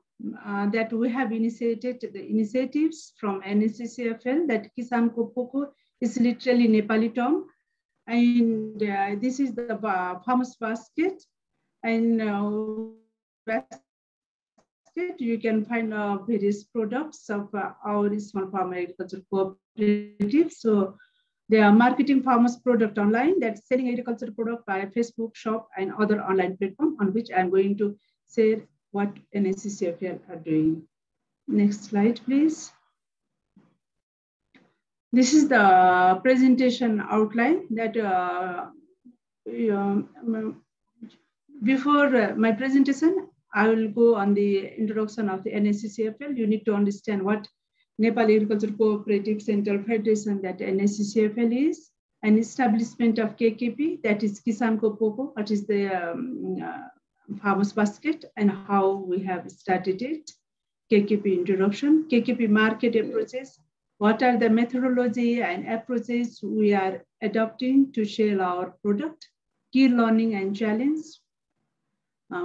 that we have initiated the initiatives from NSCCFL. That Kisan Ko Poko is literally Nepali term, and this is the farmers basket. And basket you can find various products of our small farm agriculture cooperative. So they are marketing farmers product online, that's selling agricultural product via Facebook shop and other online platform, on which I'm going to share what NSCCFL are doing. Next slide, please. This is the presentation outline that before my presentation, I will go on the introduction of the NSCCFL. You need to understand what Nepal Agriculture Cooperative Central Federation, that NSCCFL is, an establishment of KKP, that is Kisan Ko Poko, what is the farmers basket, and how we have started it. KKP introduction, KKP market approaches, what are the methodology and approaches we are adopting to sell our product, key learning and challenge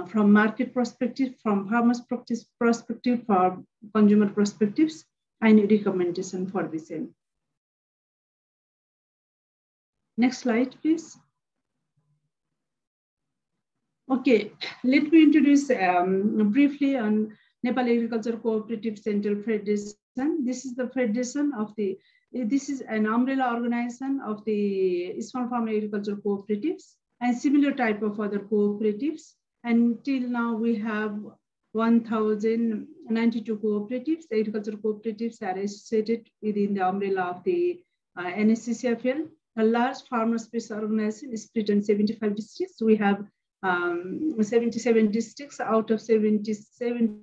from market perspective, from farmers perspective, for consumer perspectives, and recommendation for the same. Next slide, please. Okay, let me introduce briefly on Nepal Agriculture Cooperative Central Federation. This is the federation of the, this is an umbrella organization of the small farm agriculture cooperatives and similar type of other cooperatives. Until now, we have 1,092 cooperatives. Agriculture cooperatives are associated within the umbrella of the NSCCFL. A large farmer-based organization is split in 75 districts. We have 77 districts out of 77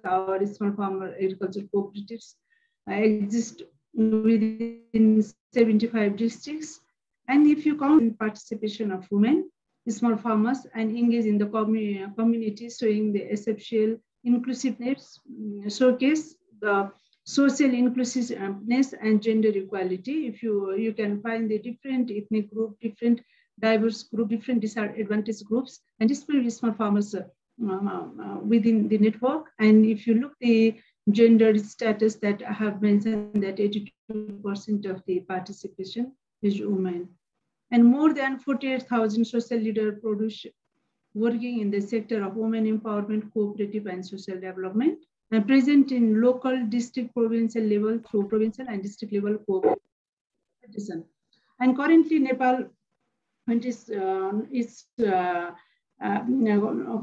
our small farmer agriculture cooperatives exist within 75 districts. And if you count participation of women, small farmers, and engage in the community, showing the SFCL inclusiveness, showcase the social inclusiveness and gender equality. If you can find the different ethnic group, different diverse group, different disadvantaged groups, and display small farmers within the network. And if you look the gender status that I have mentioned, that 82% of the participation is women. And more than 48,000 social leaders produce working in the sector of women empowerment, cooperative, and social development, and present in local, district, provincial level through provincial and district level cooperative. And currently, Nepal is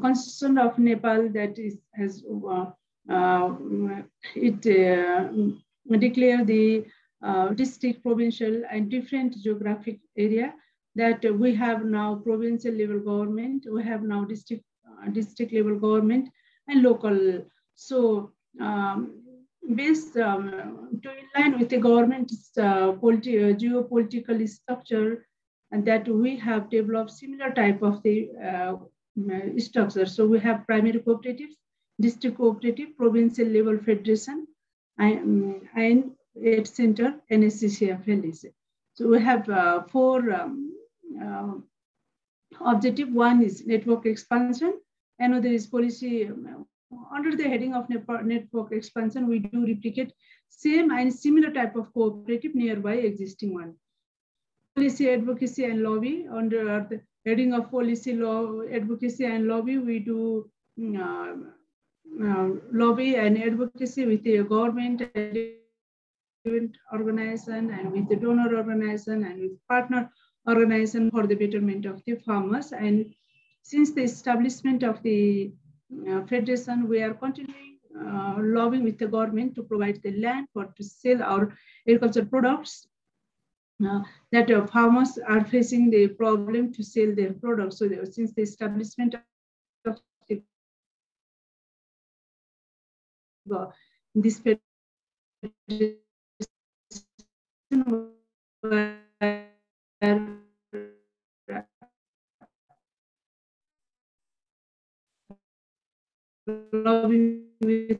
constitution of Nepal that has declared the district, provincial, and different geographic area, that we have now provincial level government, we have now district level government, and local. So based to in line with the government's geopolitical structure, and that we have developed similar type of the structure. So we have primary cooperatives, district cooperative, provincial level federation, and at center NSCCFL is. So we have four objective. One is network expansion. Another is policy. Under the heading of network expansion, we do replicate same and similar type of cooperative nearby existing one. Policy advocacy and lobby. Under the heading of policy law advocacy and lobby, we do lobby and advocacy with the government organization and with the donor organization and with partner organization for the betterment of the farmers. And since the establishment of the federation, we are continuing lobbying with the government to provide the land to sell our agricultural products. That farmers are facing the problem to sell their products. So since the establishment of this federation, lobbying with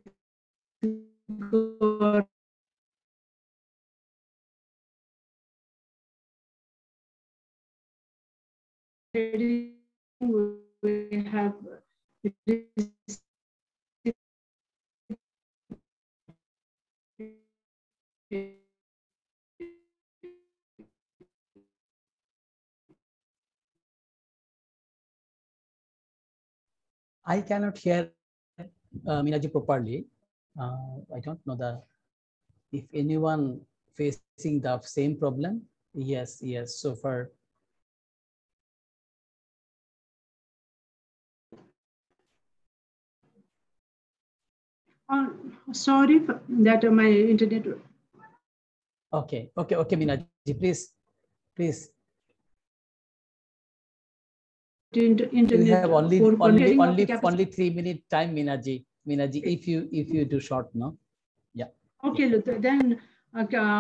we have I cannot hear Minaji properly. I don't know if anyone facing the same problem. Yes, so far. Sorry that my internet. Okay, Minaji, please. Internet You have only for 3-minute time, Minaji. If you do short, no? Yeah. Okay, Luther. Then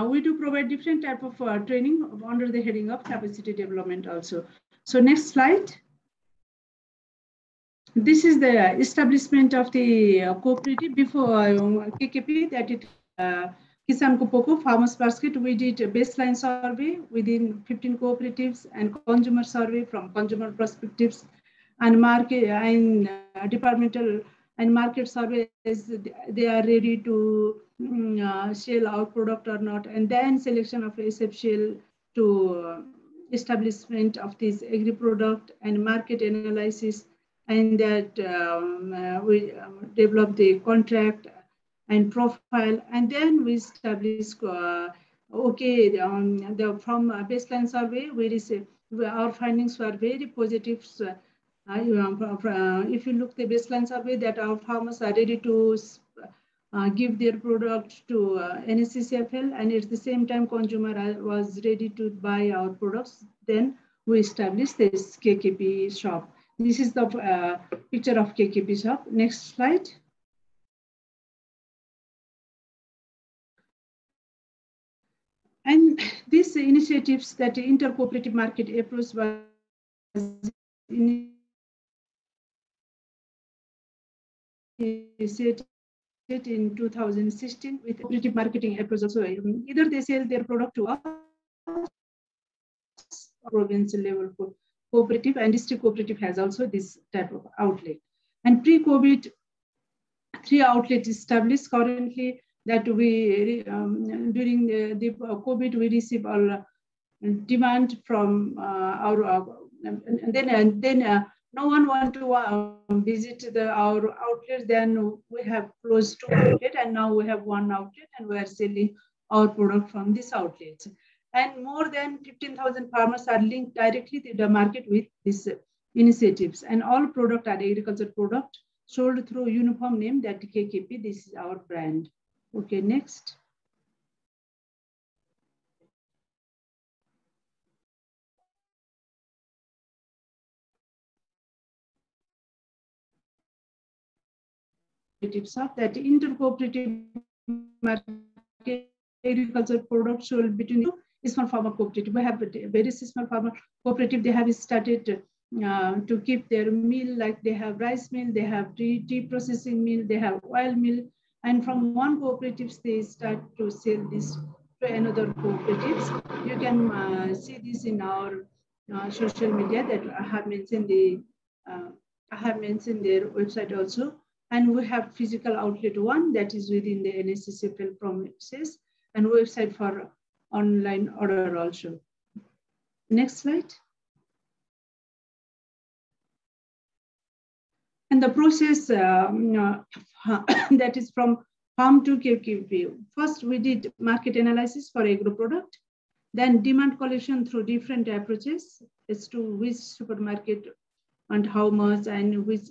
we do provide different type of training under the heading of capacity development also. So next slide. This is the establishment of the cooperative before KKP, that it Kisan Kupoko Farmers Basket. We did a baseline survey within 15 cooperatives and consumer survey from consumer perspectives and market and departmental and market surveys. They are ready to sell our product or not, and then selection of SFCL to establishment of this agri product and market analysis, and that we develop the contract and profile, and then we establish from baseline survey we receive our findings were very positive. If you look the baseline survey, that our farmers are ready to give their product to NSCCFL, and at the same time consumer was ready to buy our products. Then we established this KKP shop. This is the picture of KKP shop. Next slide. And these initiatives, that inter-cooperative market approach was initiated in 2016 with cooperative marketing approach also. Either they sell their product to us or provincial level cooperative, and district cooperative has also this type of outlet. And pre-COVID, 3 outlets established currently that we, during the COVID, we receive all demand from and then no one want to visit our outlet. Then we have closed 2 outlets, and now we have 1 outlet, and we are selling our product from this outlet. And more than 15,000 farmers are linked directly to the market with these initiatives, and all product are agriculture product sold through uniform name, that KKP. This is our brand. Okay, next. That inter-cooperative market agriculture products sold between small farmer cooperative. We have a very small farmer cooperative. They have started to keep their mill, like they have rice mill, they have tea processing mill, they have oil mill, and from one cooperative they start to sell this to another cooperatives. You can see this in our social media that I have mentioned their website also. And we have physical outlet 1 that is within the NSCCFL premises, and website for online order also. Next slide. And the process that is from farm to KKP. First, we did market analysis for agro product, then demand collection through different approaches as to which supermarket and how much, and which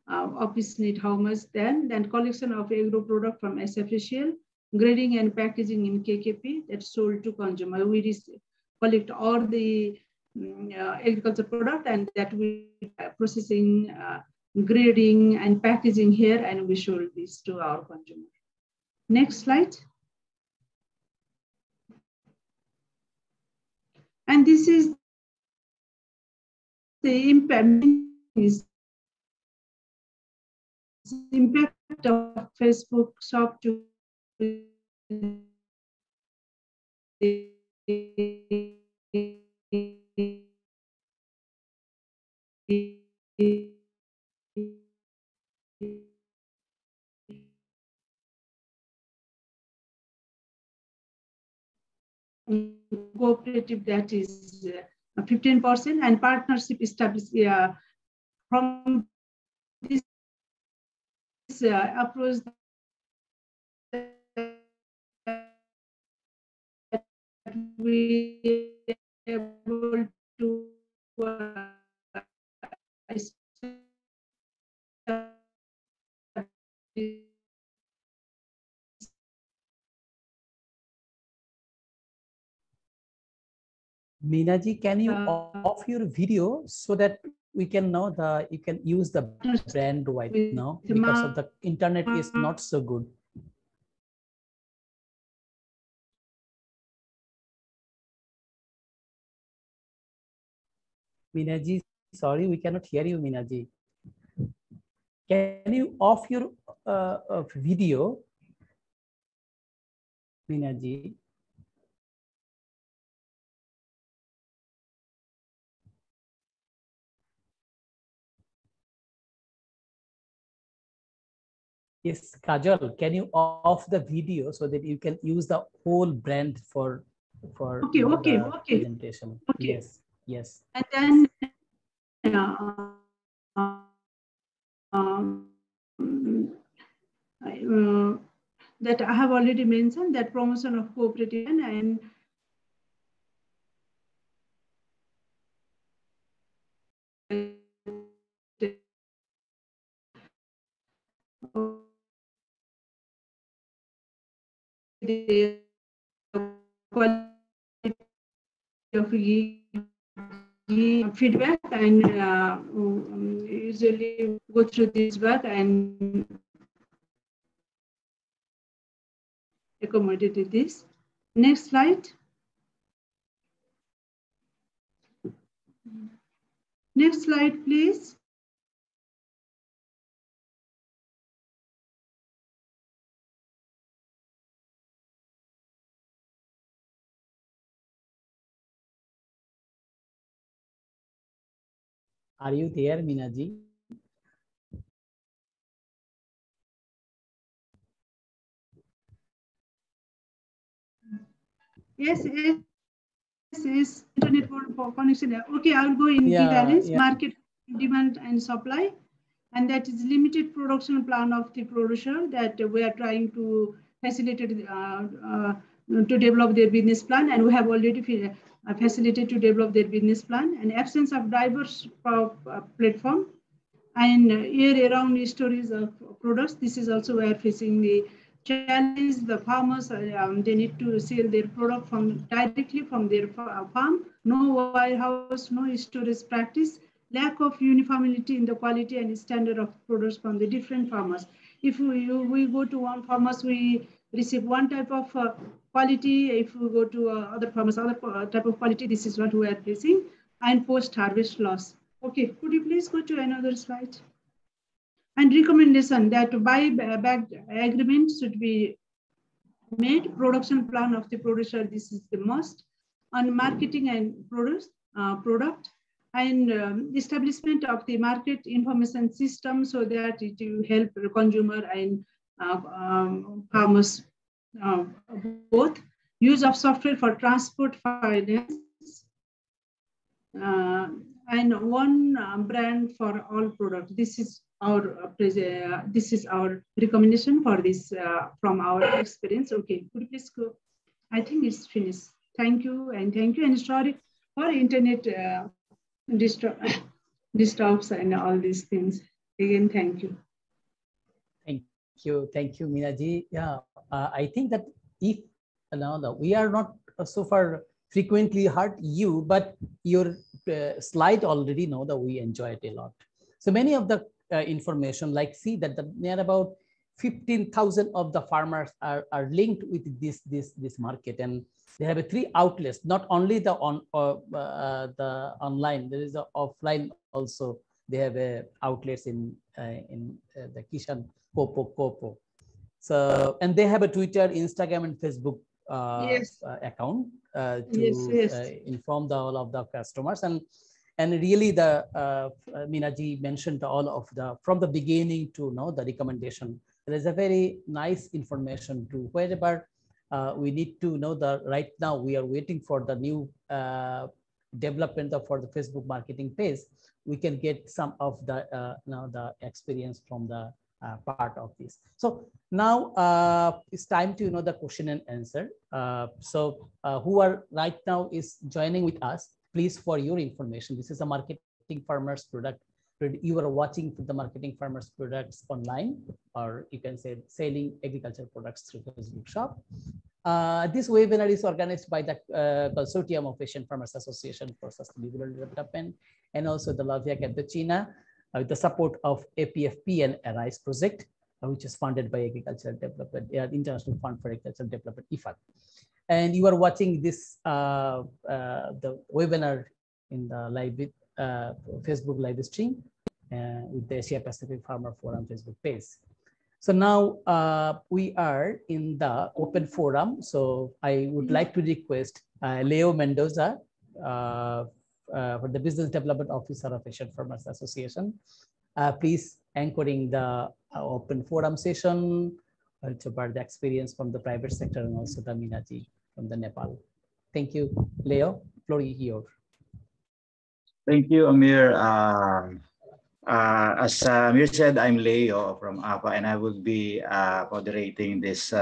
office need how much. Then collection of agro product from SFCL, grading and packaging in KKP that's sold to consumer. We collect all the agriculture product, and that we processing, grading and packaging here, and we sold this to our consumer. Next slide. And this is the impact of Facebook shop to cooperative, that is 15%, and partnership established from this approach that we able to Minaji, can you off your video so that we can know you can use the brand right now because of the internet is not so good. Minaji, sorry, we cannot hear you, Minaji. Can you off your video, Minaji? Yes, Kajal, can you off the video so that you can use the whole brand for the presentation? Okay. Yes, yes. And then that I have already mentioned, that promotion of cooperative and the quality of feedback, and usually go through this work and accommodate this. Next slide. Next slide, please. Are you there, Minaji? Yes, internet for connection. Okay, I will go in imbalance, market demand and supply, and that is limited production plan of the producer that we are trying to facilitate to develop their business plan, and we have already facilitated to develop their business plan. And absence of diverse platform and year-round storage of products. This is also we are facing the challenge. The farmers they need to sell their product directly from their farm. No warehouse, no storage practice. Lack of uniformity in the quality and standard of products from the different farmers. If we go to one farmers, we receive one type of quality. If we go to other farmers, other type of quality. This is what we are facing, and post-harvest loss. Okay, could you please go to another slide? And recommendation that buy-back agreement should be made. Production plan of the producer, this is the must. On marketing and product, and establishment of the market information system so that it will help the consumer and farmers both. Use of software for transport finance. And one brand for all products. This is our recommendation for this from our experience. Okay, could you please go? I think it's finished. Thank you, and sorry for internet disturbs and all these things. Again, thank you. Thank you, Minaji. Yeah, I think that if we are not so far frequently heard you, but your slide already know that we enjoy it a lot. So many of the information, like see that near about 15,000 of the farmers are linked with this market, and they have 3 outlets. Not only the online, there is the offline also. They have outlets in the Kishan Kopo. So, and they have a Twitter, Instagram, and Facebook account to inform all of the customers. And really the Minaji mentioned all of from the beginning to the recommendation. There is a very nice information to wherever we need to know right now we are waiting for the new development for the Facebook marketing page. We can get some of the experience from the part of this. So now it's time to the question and answer. So who are right now is joining with us, please, for your information, this is a marketing farmers product you are watching the marketing farmers products online, or you can say selling agricultural products through Facebook shop. This webinar is organized by the Consortium of Asian Farmers Association for Sustainable Development and also the Lavia Cappuccina with the support of APFP and ARISE project, which is funded by Agricultural Development, International Fund for Agricultural Development, IFAD. And you are watching this the webinar in the live Facebook live stream with the Asia Pacific Farmer Forum Facebook page. So now we are in the open forum. So I would like to request Leo Mendoza, for the Business Development Officer of Asian Farmers Association, please anchoring the open forum session, also about the experience from the private sector and also the Minaji from the Nepal. Thank you, Leo. Floor is yours. Thank you, Amir. As Amir said, I'm Leo from APA, and I will be moderating this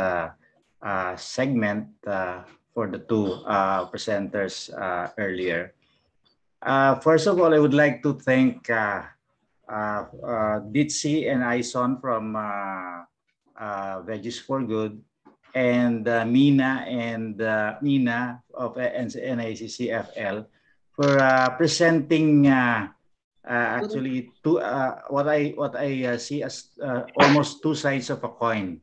segment for the two presenters earlier. First of all, I would like to thank Ditsi and Ison from Veggies for Good, and Mina and Nina of NICCFL for presenting actually what I see as almost two sides of a coin.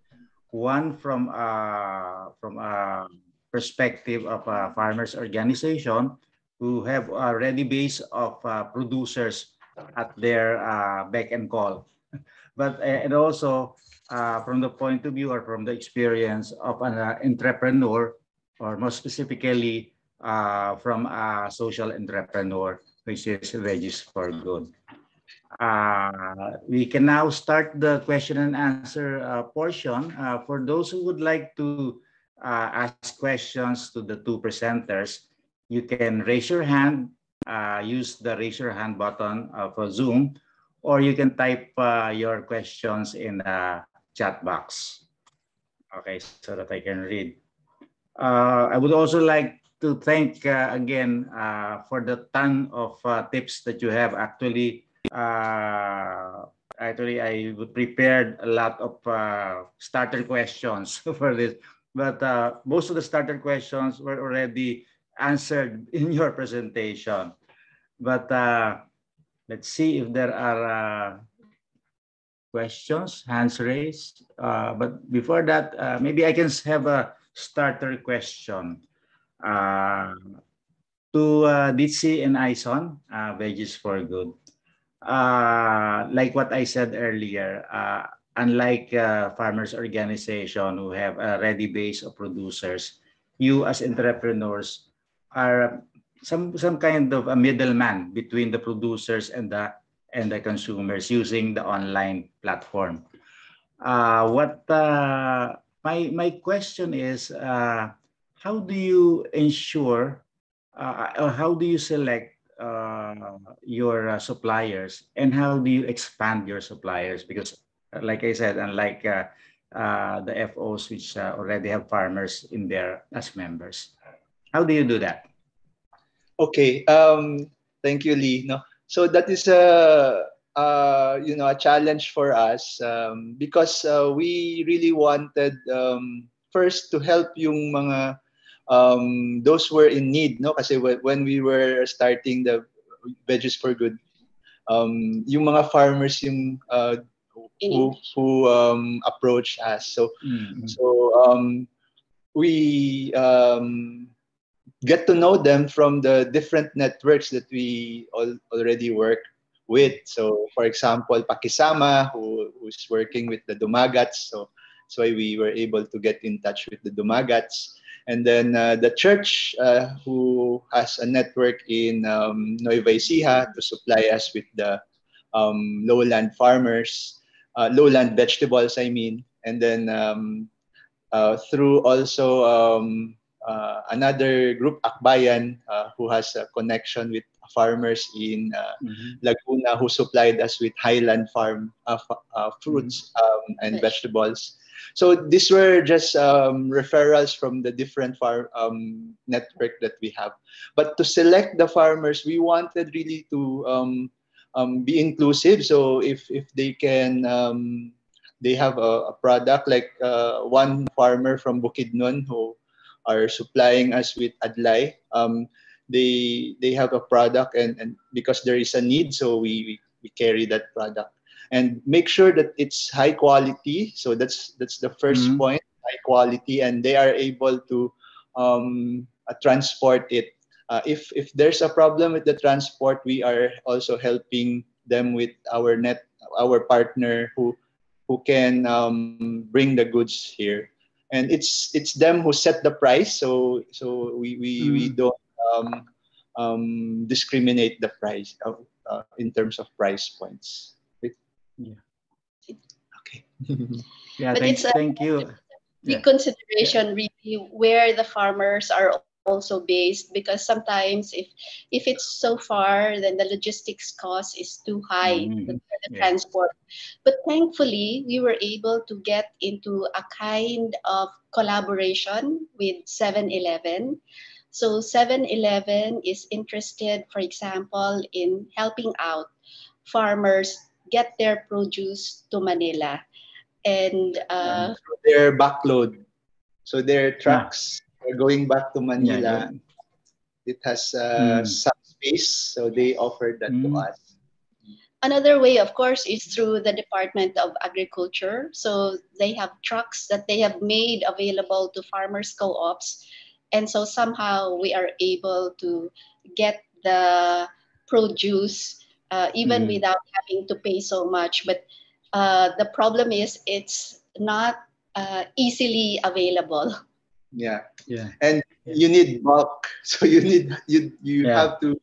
One from a perspective of a farmers organization who have a ready base of producers at their beck and call, but and also from the point of view or from the experience of an entrepreneur, or more specifically from a social entrepreneur, which is Veggies for Good. We can now start the question and answer portion. For those who would like to ask questions to the two presenters, you can raise your hand, use the raise your hand button for Zoom, or you can type your questions in the chat box. Okay, so that I can read. I would also like to thank again for the ton of tips that you have. Actually, I prepared a lot of starter questions for this, but most of the starter questions were already answered in your presentation. But let's see if there are questions, hands raised. But before that, maybe I can have a starter question to Ditsi and Ison, Veggies for Good. Like what I said earlier, unlike farmers organization who have a ready base of producers, you as entrepreneurs are some kind of a middleman between the producers and the consumers using the online platform. My question is, how do you ensure or how do you select your suppliers, and how do you expand your suppliers? Because like I said, unlike the FOs which already have farmers in there as members, how do you do that? Okay, thank you, Lee. No, so that is a challenge for us because we really wanted first to help yung mga those who were in need, no? Kasi when we were starting the Veggies for Good, yung mga farmers yung who approached us. So we get to know them from the different networks that we already work with. So, for example, Pakisama, who's working with the Dumagats. So that's why we were able to get in touch with the Dumagats. And then the church, who has a network in Nueva Ecija to supply us with the lowland farmers, lowland vegetables, I mean. And then through also another group, Akbayan, who has a connection with farmers in Laguna, who supplied us with highland farm fruits and vegetables. So these were just referrals from the different farm network that we have. But to select the farmers, we wanted really to be inclusive. So if they can, they have a product like one farmer from Bukidnon who are supplying us with adlay. They have a product, and because there is a need, so we carry that product and make sure that it's high quality. So that's the first point, high quality, and they are able to transport it. If there's a problem with the transport, we are also helping them with our partner who can bring the goods here, and it's them who set the price. So we don't discriminate the price in terms of price points. Yeah. Okay. Yeah. But it's Thank you. the Yeah. consideration really where the farmers are also based, because sometimes if it's so far, then the logistics cost is too high for the Yeah. transport. But thankfully we were able to get into a kind of collaboration with 7-Eleven. So 7-Eleven is interested, for example, in helping out farmers get their produce to Manila. And their backload. So their trucks are going back to Manila. It has some space, so they offered that to us. another way, of course, is through the Department of Agriculture. So they have trucks that they have made available to farmers co-ops. And so somehow we are able to get the produce even without having to pay so much. But the problem is it's not easily available. Yeah. Yeah. And you need bulk, so you have to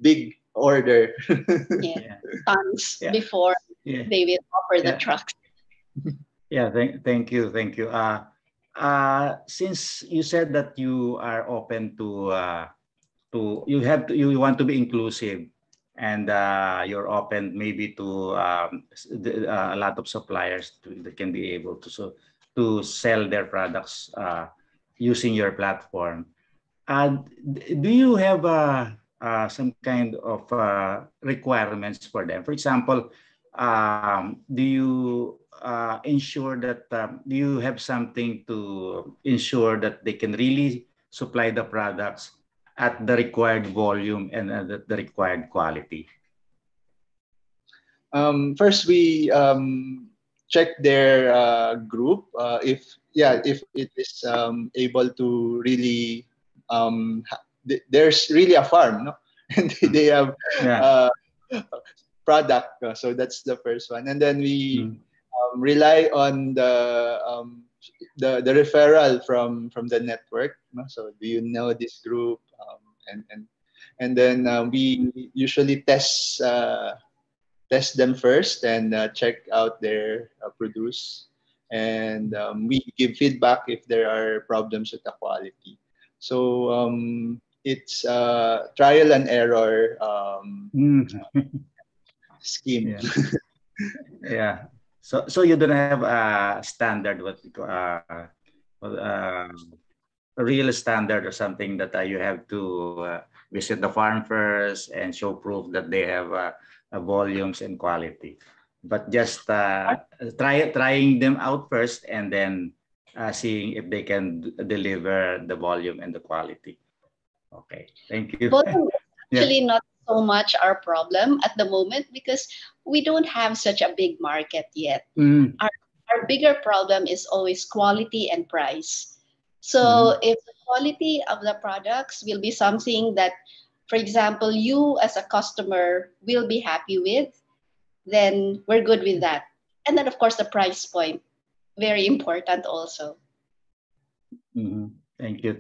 big order. Tons before they will offer the trucks. Yeah, thank you. Since you said that you are open to you want to be inclusive, and you're open maybe to a lot of suppliers that can be able to sell their products using your platform. Do you have some kind of requirements for them? For example, do you ensure that do you have something to ensure that they can really supply the products at the required volume and at the required quality? First, we check their group if it is able to really there's really a farm, no, and they have product. So that's the first one, and then we rely on the referral from the network. No? So do you know this group? And then we usually test them first and check out their produce, and we give feedback if there are problems with the quality. So it's trial and error scheme. Yeah. So you don't have a standard, a real standard or something that you have to visit the farm first and show proof that they have volumes and quality, but just trying them out first and then seeing if they can deliver the volume and the quality. Okay, thank you. Volume is actually not so much our problem at the moment because we don't have such a big market yet. Our bigger problem is always quality and price. So if the quality of the products will be something that, for example, you as a customer will be happy with, then we're good with that. And then, of course, the price point, very important also. Thank you.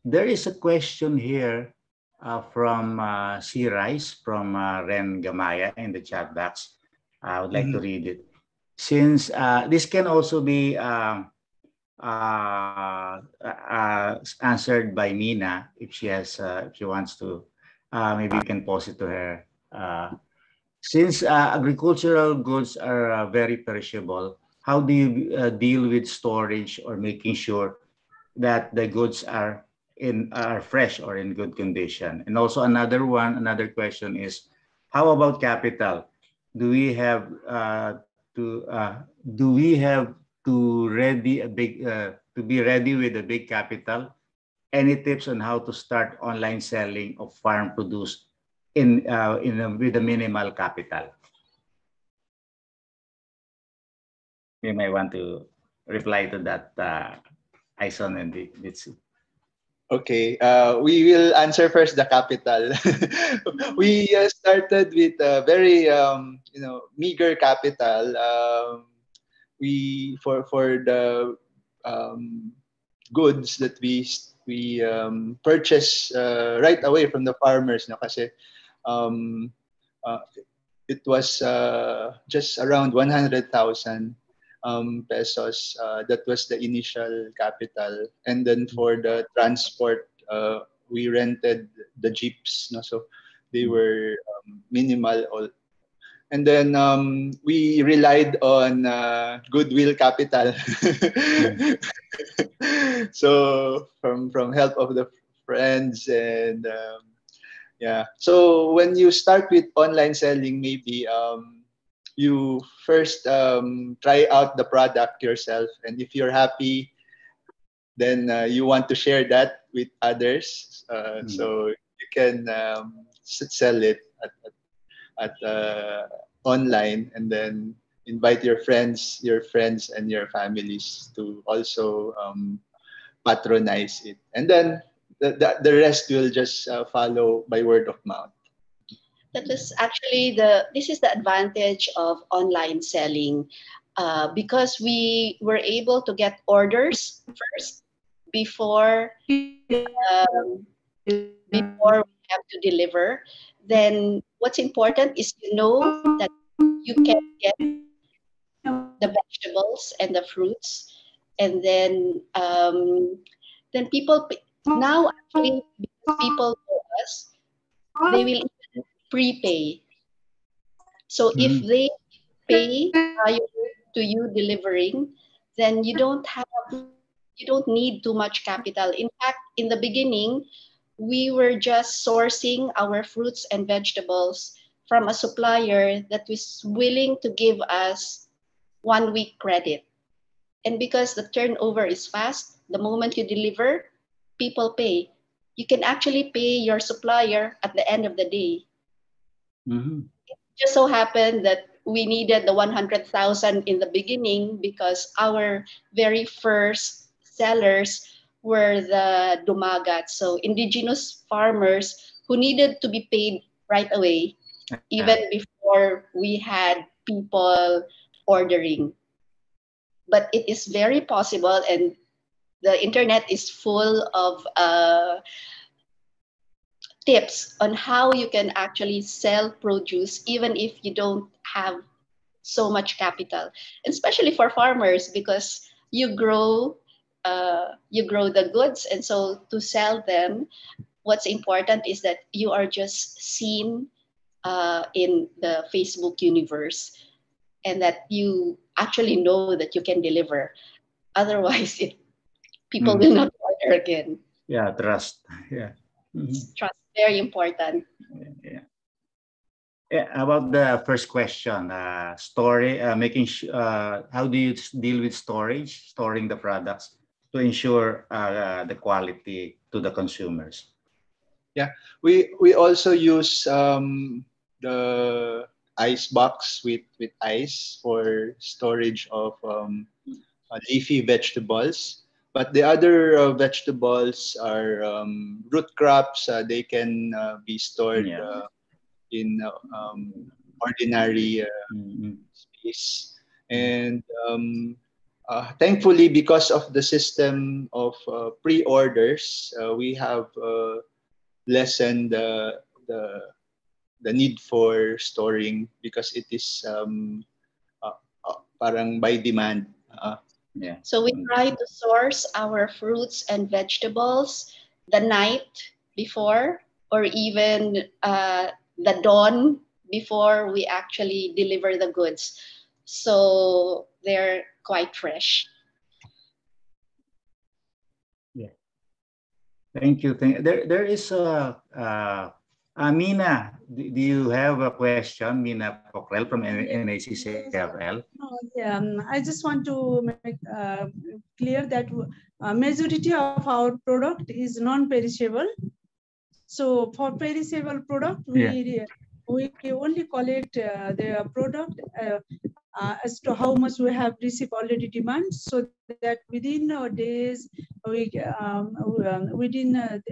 There is a question here from C. Rice from Ren Gamaya in the chat box. I would like to read it. Since this can also be answered by Mina if she wants to, maybe you can pose it to her. Since agricultural goods are very perishable, how do you deal with storage or making sure that the goods are are fresh or in good condition. And also another question is, how about capital? Do we have to ready a big to be ready with a big capital? Any tips on how to start online selling of farm produce with a minimal capital? You may want to reply to that, Ison and Mitsu. Okay, we will answer first the capital. We started with a very meager capital. We for the goods that we purchase right away from the farmers, no, kasi um, uh, it was just around 100,000 pesos. That was the initial capital, and then for the transport, we rented the jeeps. No, so they were minimal. And then we relied on goodwill capital. So from help of the friends and yeah. So when you start with online selling, maybe you first try out the product yourself, and if you're happy, then you want to share that with others. So you can sell it at online, and then invite your friends and your families to also patronize it, and then the rest will just follow by word of mouth. That was actually this is the advantage of online selling, because we were able to get orders first before before we have to deliver. Then what's important is to know that you can get the vegetables and the fruits, and then people now actually, because people know us, they will even prepay. So if they pay prior to you delivering, then you don't need too much capital. In fact, in the beginning, we were just sourcing our fruits and vegetables from a supplier that was willing to give us 1 week credit. And because the turnover is fast, the moment you deliver, people pay. You can actually pay your supplier at the end of the day. It just so happened that we needed the 100,000 in the beginning because our very first sellers were the dumagat, so indigenous farmers who needed to be paid right away, even before we had people ordering. But it is very possible, and the internet is full of tips on how you can actually sell produce even if you don't have so much capital, especially for farmers, because you grow the goods, and so to sell them, what's important is that you are just seen in the Facebook universe, and that you actually know that you can deliver. Otherwise, people will not order again. Yeah, trust. Yeah. Trust, very important. Yeah. Yeah, about the first question, how do you deal with storing the products to ensure the quality to the consumers? Yeah, we also use the ice box with ice for storage of leafy vegetables. But the other vegetables are root crops. They can be stored in ordinary space. And thankfully, because of the system of pre-orders, we have lessened the need for storing, because it is parang by demand. Yeah. So we try to source our fruits and vegetables the night before, or even the dawn before we actually deliver the goods. So they're quite fresh. Yeah. Thank you. There is Mina, do you have a question? Mina Pokrel from NACCFL. No, yeah, I just want to make clear that majority of our product is non-perishable. So for perishable product, we only collect the product as to how much we have received already demand, so that within days, within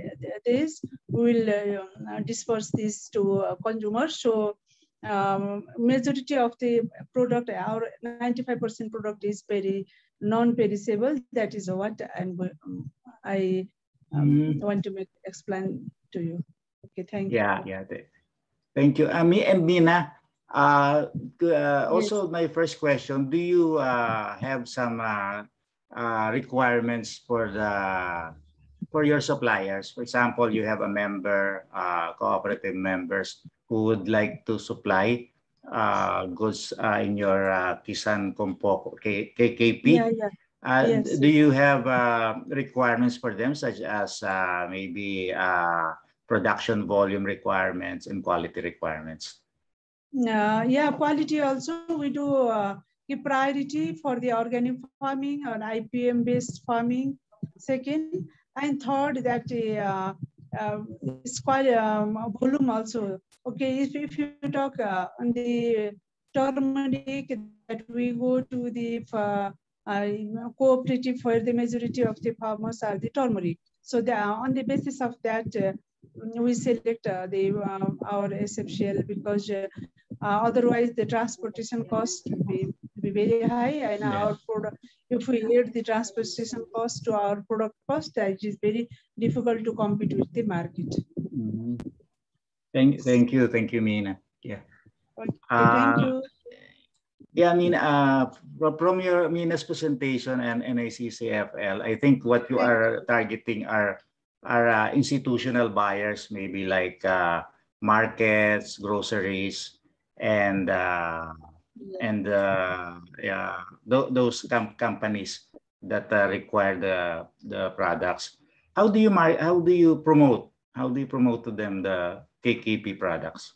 days, we will disperse this to consumers. So majority of the product, our 95% product is very non-perishable. That is what I want to explain to you. Okay, thank you. Thank you. And Mina, also my first question, do you have some requirements for your suppliers? For example, you have a member, cooperative members who would like to supply goods in your Kisan Kumpoko KKP. Yes. Do you have requirements for them, such as maybe production volume requirements and quality requirements? Quality also. We do give priority for the organic farming or IPM based farming. Second, and third, that it's quite volume also. Okay, if you talk on the turmeric, that we go to the cooperative, where the majority of the farmers are the turmeric. So on the basis of that, we select our SFCL, because otherwise the transportation cost will be very high, and our product, if we add the transportation cost to our product cost, it is very difficult to compete with the market. Thank you, Mina. Yeah. Okay, thank you. Yeah, I mean, from your Mina's presentation and NACCFL, I think what you are targeting are institutional buyers, maybe like markets, groceries, and those companies that require the products. How do you promote to them the KKP products?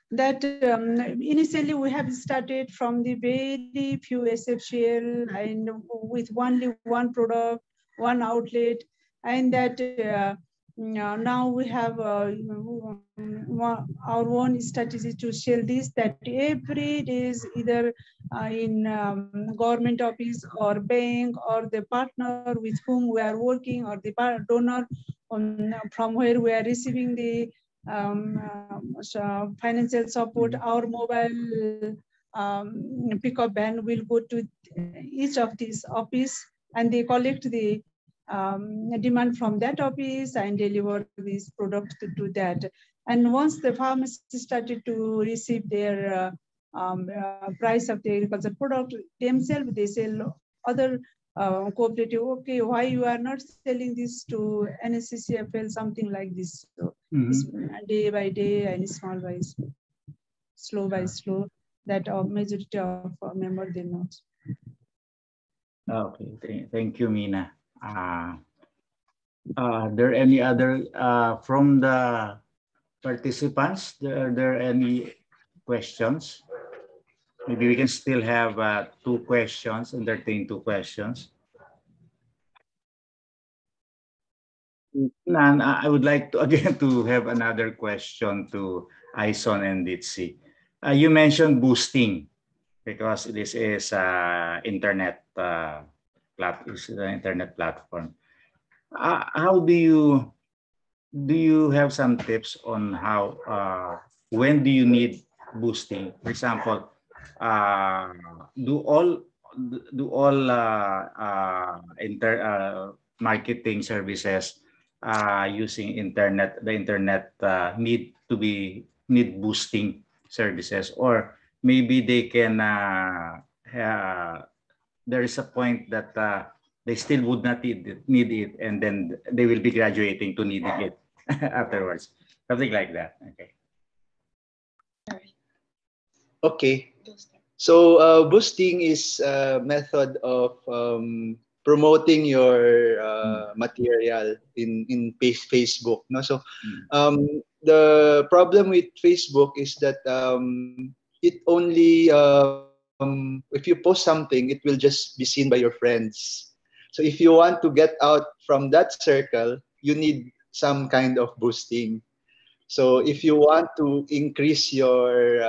That initially we have started from the very few SFCL and with only one product, one outlet, and that now we have our own strategy to sell this, that every day is either in government office or bank or the partner with whom we are working, or the donor from where we are receiving the financial support. Our mobile pickup van will go to each of these office, and they collect the demand from that office and deliver these products to that. And once the farmers started to receive their price of the agricultural product themselves, they sell other cooperative. Okay, why you are not selling this to NSCCFL, something like this. So day by day and small by small, slow by slow, that majority of members they know. Okay, thank you, Mina. Are there any other from the participants? Are there any questions? Maybe we can still have 2 questions, entertain 2 questions. And I would like to again to have another question to Ison and Ditsi. You mentioned boosting, because this is internet internet platform. How do you have some tips on how when do you need boosting? For example, do all marketing services using the internet need boosting services, or maybe they can there is a point that they still would not need it, and then they will be graduating to needing it afterwards, something like that. Okay. So boosting is a method of promoting your material in Facebook. No, so the problem with Facebook is that it only if you post something, it will just be seen by your friends. So if you want to get out from that circle, you need some kind of boosting. So if you want to increase your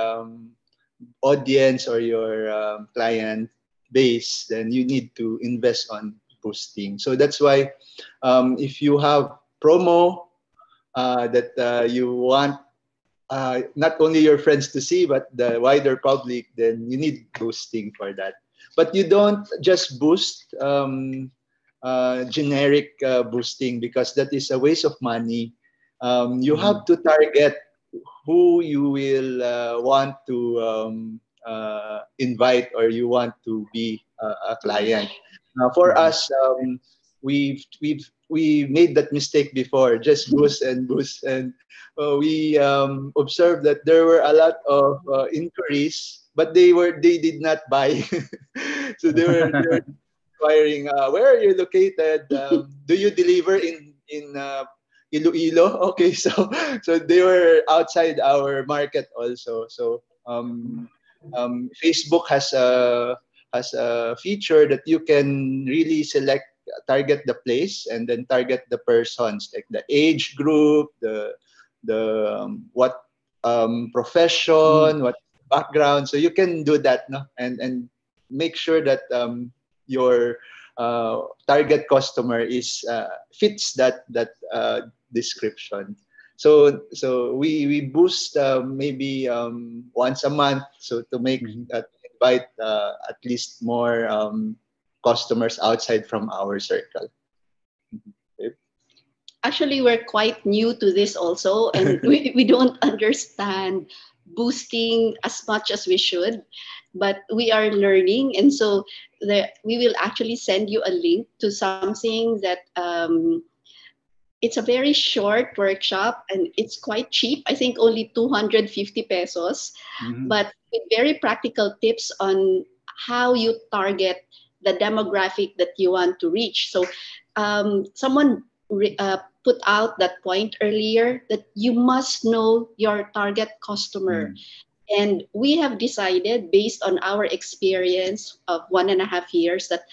audience or your client base, then you need to invest on boosting. So that's why if you have promo that you want not only your friends to see, but the wider public, then you need boosting for that. But you don't just boost generic boosting, because that is a waste of money. You have to target who you will want to invite, or you want to be a client. For us, we made that mistake before, just boost and boost, and we observed that there were a lot of inquiries, but they did not buy. So they were inquiring, where are you located? Do you deliver in Iloilo? Okay, so they were outside our market also. So Facebook has a feature that you can really select, target the place, and then target the persons, like the age group, the what profession, what background. So you can do that, no, and make sure that your target customer is fits that description. So we boost maybe once a month, so to make invite at least more customers outside from our circle. Actually, we're quite new to this also, and we don't understand boosting as much as we should, but we are learning. And so we will actually send you a link to something that it's a very short workshop, and it's quite cheap. I think only 250 pesos, but with very practical tips on how you target the demographic that you want to reach. So someone put out that point earlier, that you must know your target customer. And we have decided, based on our experience of 1.5 years, that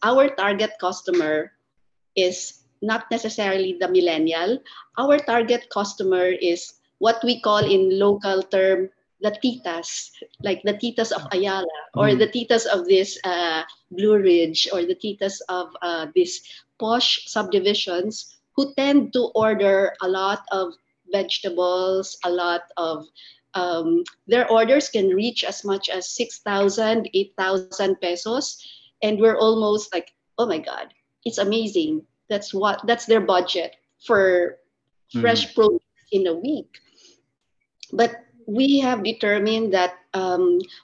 our target customer is not necessarily the millennial. Our target customer is what we call in local term the titas, like the titas of Ayala, or the titas of this Blue Ridge, or the titas of these posh subdivisions, who tend to order a lot of vegetables, a lot of their orders can reach as much as 6,000, 8,000 pesos. And we're almost like, oh my God, it's amazing. That's their budget for fresh produce in a week. But we have determined that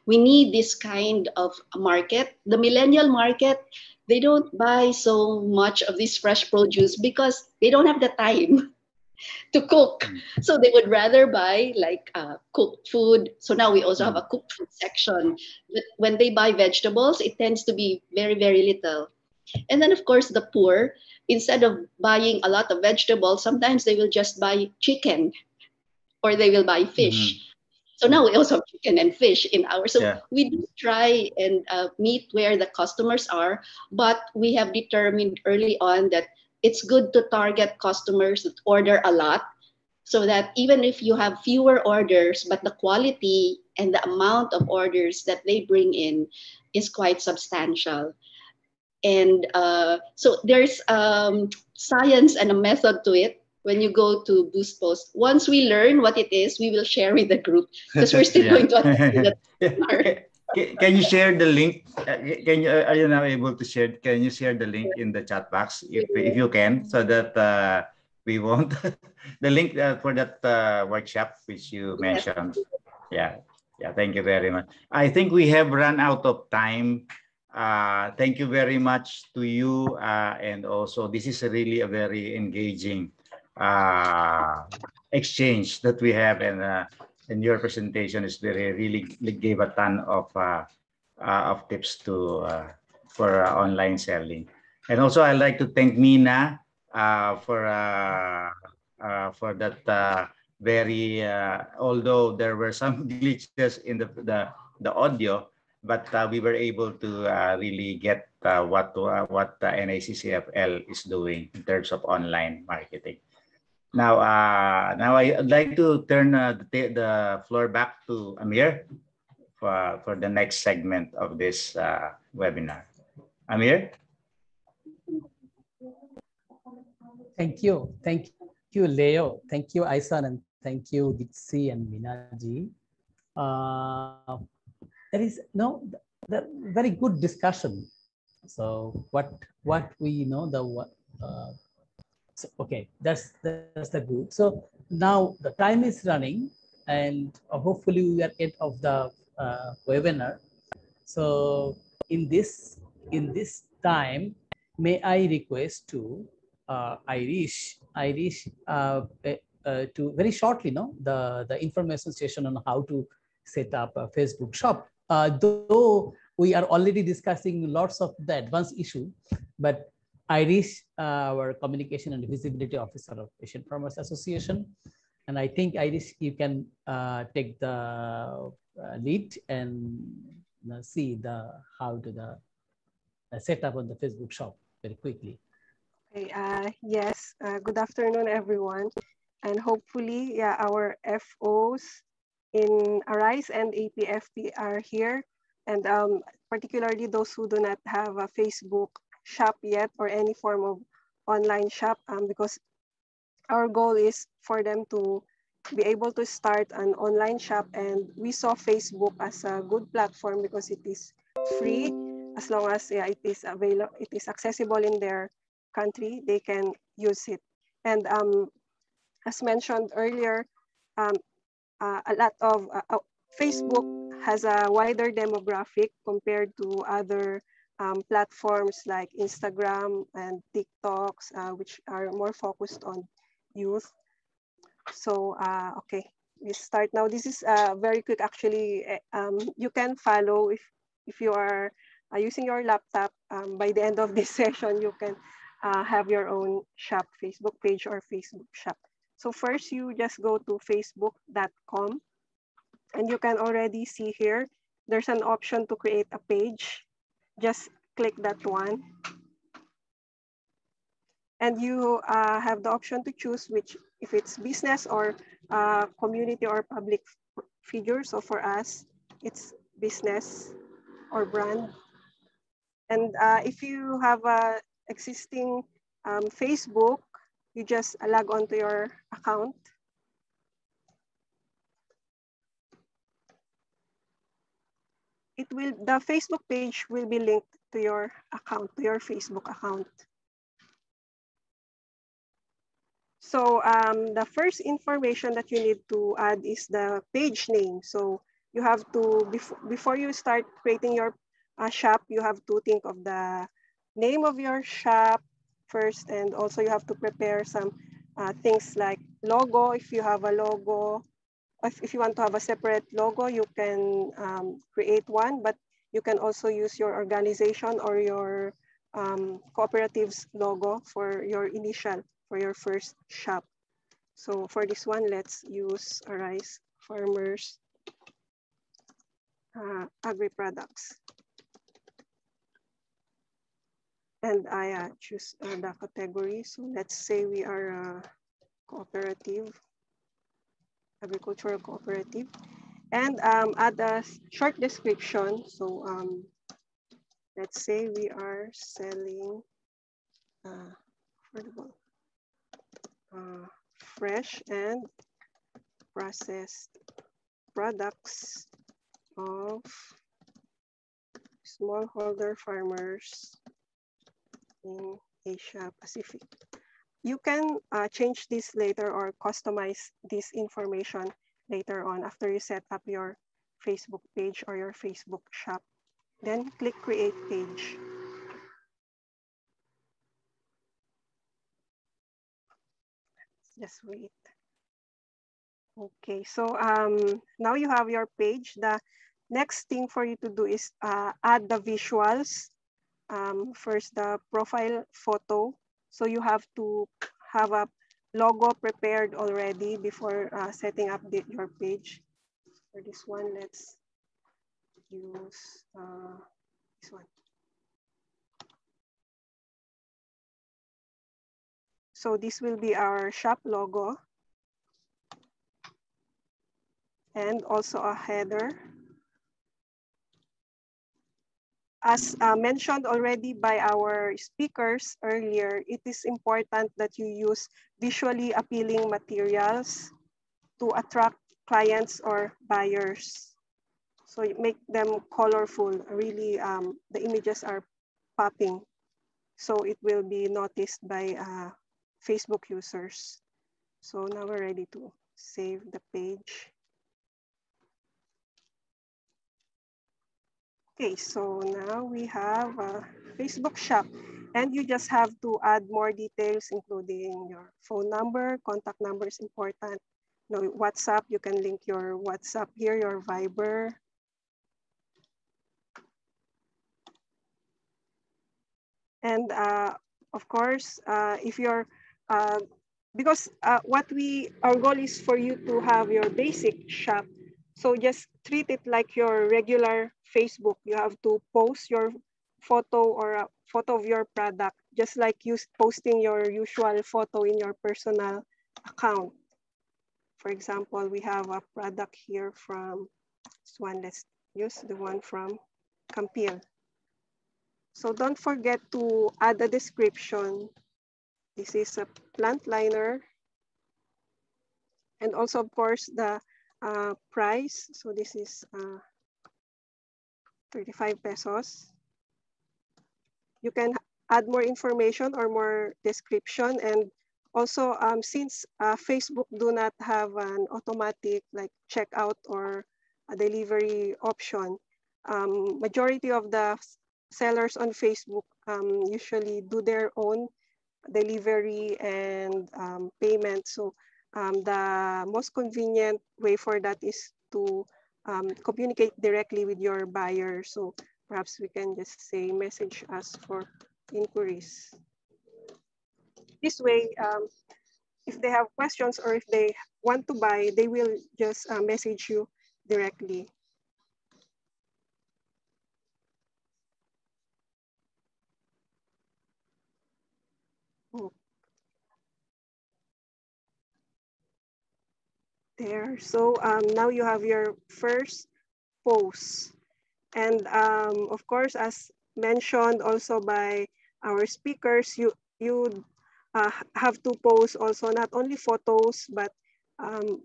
we need this kind of market. The millennial market, they don't buy so much of this fresh produce because they don't have the time to cook. So they would rather buy like cooked food. So now we also have a cooked food section. But when they buy vegetables, it tends to be very, very little. And then, of course, the poor, instead of buying a lot of vegetables, sometimes they will just buy chicken, or they will buy fish. So now we also have chicken and fish in our. So we do try and meet where the customers are, but we have determined early on that it's good to target customers that order a lot, so that even if you have fewer orders, but the quality and the amount of orders that they bring in is quite substantial. And so there's science and a method to it. When you go to Boost Post, once we learn what it is, we will share with the group, because we're still going to Can you share the link? Are you now able to share? Can you share the link in the chat box if you can, so that we won't the link for that workshop which you mentioned. Yeah. Thank you very much. I think we have run out of time. Thank you very much to you, and also this is really a very engaging exchange that we have, and your presentation is really gave a ton of tips to for online selling. And also, I'd like to thank Mina for that very, although there were some glitches in the audio, but we were able to really get what NACCFL is doing in terms of online marketing. Now, I'd like to turn the floor back to Amir for the next segment of this webinar. Amir? Thank you, Leo. Thank you, Aisan, and thank you, Dixie and Minaji. There is the very good discussion. So what we know so, okay, that's the good. So now the time is running, and hopefully we are at of the webinar. So in this time, may I request to Irish to very shortly the information session on how to set up a Facebook shop. Though we are already discussing lots of the advanced issue, but Irish, our communication and visibility officer of Asian Farmers Association, and I think Irish, you can take the lead and see how to the set up on the Facebook shop very quickly. Okay, yes, good afternoon, everyone. And hopefully, yeah, our FOs in ARISE and APFP are here. And particularly those who do not have a Facebook shop yet or any form of online shop, because our goal is for them to be able to start an online shop. And we saw Facebook as a good platform because it is free. As long as it is available, it is accessible in their country, they can use it. And as mentioned earlier, a lot of Facebook has a wider demographic compared to other platforms like Instagram and TikToks, which are more focused on youth. So, okay, we start now. This is very quick, actually. You can follow if you are using your laptop. By the end of this session, you can have your own shop, Facebook page or Facebook shop. So first, you just go to facebook.com, and you can already see here, there's an option to create a page. Just click that one. And you have the option to choose which, if it's business or community or public figure. So for us, it's business or brand. And if you have a existing Facebook, you just log on to your account. The Facebook page will be linked to your account, to your Facebook account. So the first information that you need to add is the page name. So you have to, before you start creating your shop, you have to think of the name of your shop first, and also you have to prepare some things like logo. If you have a logo, if you want to have a separate logo, you can create one, but you can also use your organization or your cooperative's logo for your initial, for your first shop. So for this one, let's use ARISE Farmers Agri-Products. And I choose the category. So let's say we are a cooperative, agricultural cooperative. And add a short description. So let's say we are selling fresh and processed products of smallholder farmers in Asia Pacific. You can change this later or customize this information later on after you set up your Facebook page or your Facebook shop. Then click Create Page. Just wait. Okay, so now you have your page. The next thing for you to do is add the visuals First, the profile photo. So you have to have a logo prepared already before setting up your page. For this one, let's use this one. So this will be our shop logo and also a header. As mentioned already by our speakers earlier, it is important that you use visually appealing materials to attract clients or buyers. So you make them colorful. Really, the images are popping. So it will be noticed by Facebook users. So now we're ready to save the page. Okay, so now we have a Facebook shop, and you just have to add more details, including your phone number, contact number is important. You know, WhatsApp, you can link your WhatsApp here, your Viber. And of course, if you're, because our goal is for you to have your basic shop. So just treat it like your regular Facebook. You have to post your photo or a photo of your product, just like you posting your usual photo in your personal account. For example, we have a product here from this one. Let's use the one from Campil. So don't forget to add a description. This is a plant liner. And also, of course, the price. So this is 35 pesos. You can add more information or more description. And also, since Facebook do not have an automatic like checkout or a delivery option, majority of the sellers on Facebook usually do their own delivery and payment. So the most convenient way for that is to communicate directly with your buyer. So perhaps we can just say message us for inquiries. This way, if they have questions or if they want to buy, they will just message you directly. Oh. There. So now you have your first post. And of course, as mentioned also by our speakers, you have to post also not only photos, but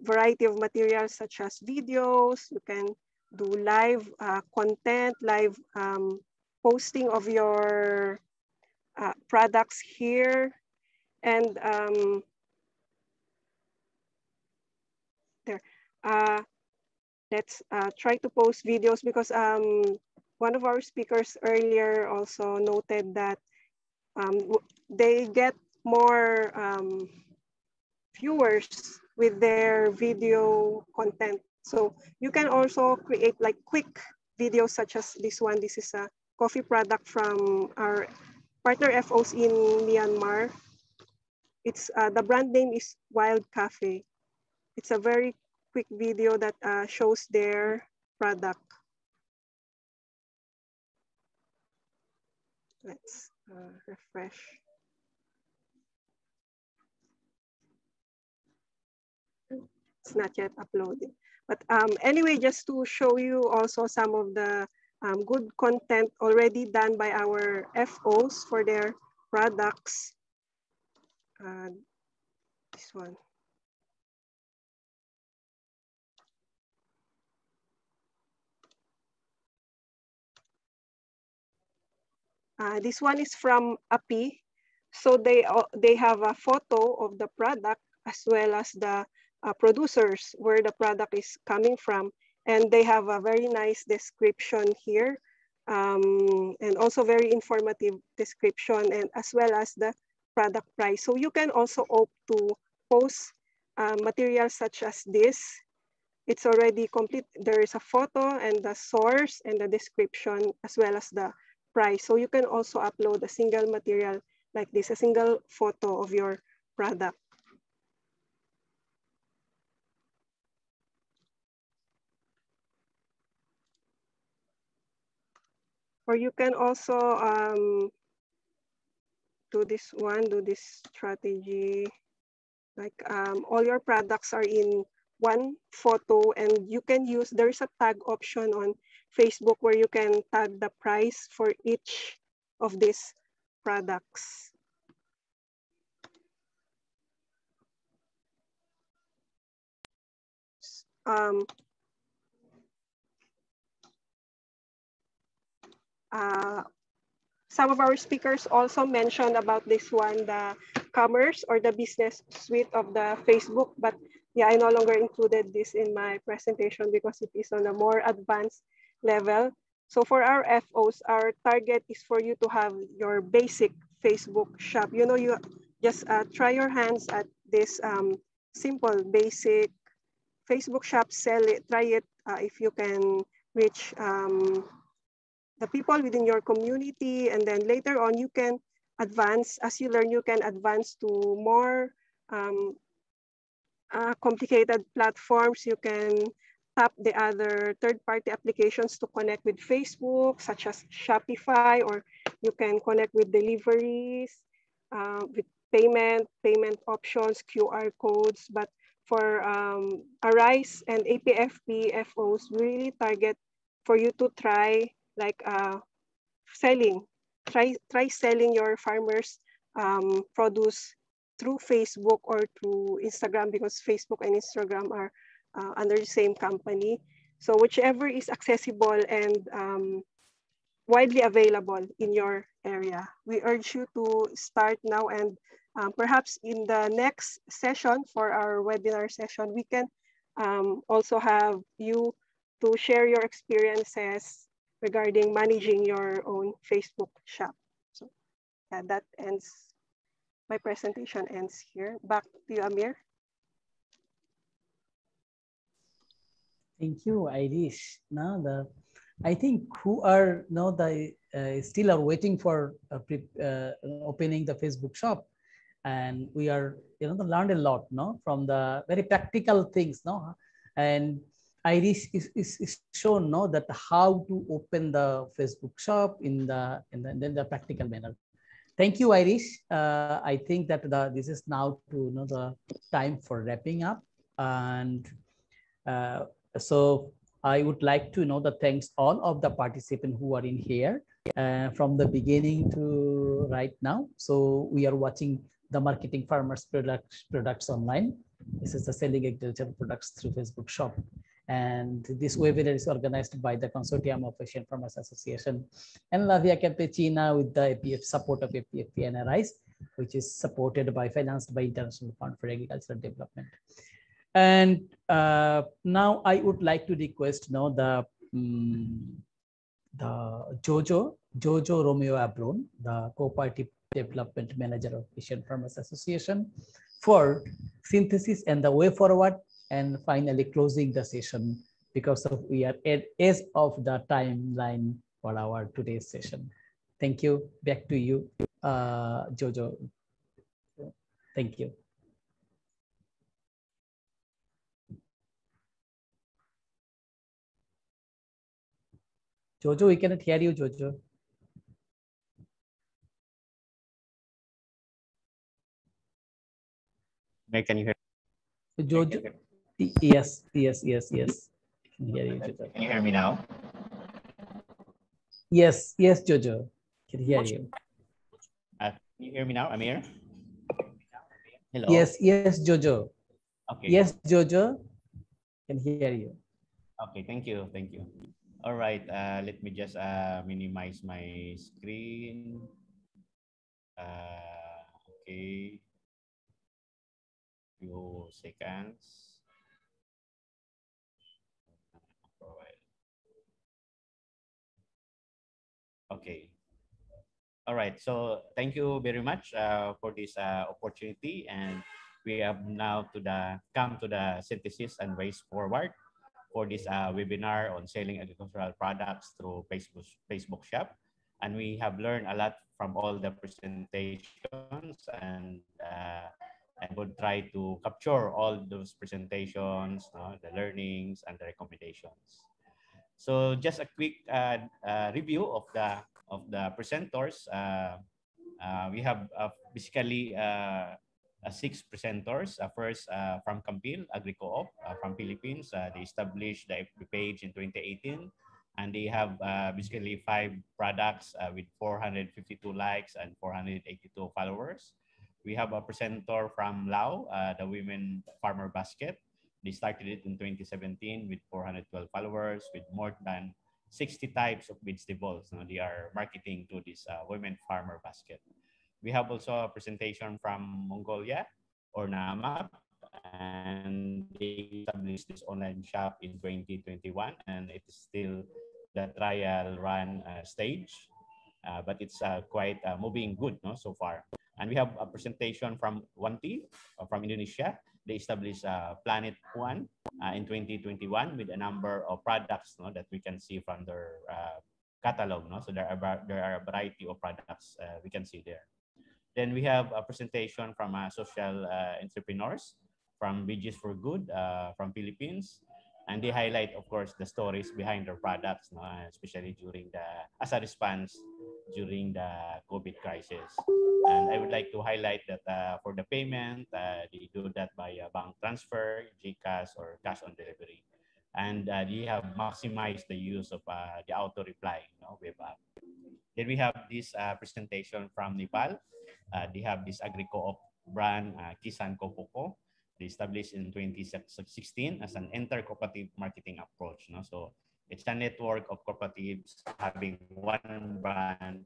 variety of materials such as videos. You can do live content, live posting of your products here. And there. Let's try to post videos because one of our speakers earlier also noted that they get more viewers with their video content. So you can also create like quick videos such as this one. This is a coffee product from our partner FOs in Myanmar. It's the brand name is Wild Cafe. It's a very quick video that shows their product. Let's refresh. It's not yet uploaded. But anyway, just to show you also some of the good content already done by our FOs for their products. This one. This one is from API. So they have a photo of the product as well as the producers where the product is coming from. And they have a very nice description here and also very informative description and as well as the product price. So you can also opt to post materials such as this. It's already complete. There is a photo and the source and the description as well as the price. So you can also upload a single material like this, a single photo of your product. Or you can also do this strategy. Like all your products are in one photo, and you can use, there's a tag option on Facebook where you can tag the price for each of these products. Some of our speakers also mentioned about this one, the commerce or the business suite of the Facebook, but yeah, I no longer included this in my presentation because it is on a more advanced level. So for our FOs, our target is for you to have your basic Facebook shop. You know, you just try your hands at this simple, basic Facebook shop, sell it, try it if you can reach the people within your community, and then later on you can advance. As you learn, you can advance to more complicated platforms. You can tap the other third-party applications to connect with Facebook, such as Shopify, or you can connect with deliveries, with payment options, QR codes. But for Arise and APFP FOs, we really target for you to try like try selling your farmers produce through Facebook or through Instagram, because Facebook and Instagram are under the same company. So whichever is accessible and widely available in your area. We urge you to start now, and perhaps in the next session for our webinar session, we can also have you to share your experiences regarding managing your own Facebook shop. So yeah, that ends, my presentation ends here. Back to you, Amir. Thank you, Irish. Now I think who are now still are waiting for opening the Facebook shop, and we are learned a lot from the very practical things and Irish is shown that how to open the Facebook shop in the practical manner. Thank you, Irish. I think that this is now to the time for wrapping up, and so I would like to thanks all of the participants who are in here from the beginning to right now. So we are watching the marketing farmers products online. This is the selling agricultural products through Facebook shop. And this webinar is organized by the Consortium of Asian Farmers Association and La Via Campesina with the APF support of APFP and Arise, which is financed by International Fund for Agricultural Development. And now I would like to request the Jojo Romeo Abron, the Cooperative Development Manager of Asian Farmers Association, for synthesis and the way forward, and finally closing the session because we are at edge of the timeline for our today's session. Thank you. Back to you, Jojo. Thank you. Jojo, we cannot hear you, Jojo. Can you hear? Jojo, yes. I can hear you, Jojo. Can you hear me now? Yes, Jojo, can hear you. Can you hear me now, Amir? Hello. Yes, Jojo. Okay. Yes, Jojo, can hear you. Okay, thank you. All right, let me just minimize my screen. Okay, few seconds. Okay. All right, so thank you very much for this opportunity, and we have now come to the synthesis and ways forward for this webinar on selling agricultural products through Facebook shop. And we have learned a lot from all the presentations, and would try to capture all those presentations, the learnings and the recommendations. So just a quick review of the presenters. We have basically six presenters. First, from Campil Agri-Co-op from Philippines. They established the FB page in 2018, and they have basically 5 products with 452 likes and 482 followers. We have a presenter from Lao, the Women Farmer Basket. They started it in 2017 with 412 followers, with more than 60 types of vegetables. They are marketing to this Women Farmer Basket. We have also a presentation from Mongolia or NAMAP, and they established this online shop in 2021, and it is still the trial run stage, but it's quite moving good so far. And we have a presentation from Wanti from Indonesia. They established Planet One in 2021 with a number of products that we can see from their catalog. So there are a variety of products we can see there. Then we have a presentation from social entrepreneurs from Bridges for Good from Philippines. And they highlight, of course, the stories behind their products, especially as a response during the COVID crisis. And I would like to highlight that for the payment, they do that by bank transfer, GCash, or cash on delivery. And they have maximized the use of the auto reply web app. Then we have this presentation from Nepal. They have this agri-co-op brand, Kisan Kopoko. They established in 2016 as an inter-cooperative marketing approach. So it's a network of cooperatives having one brand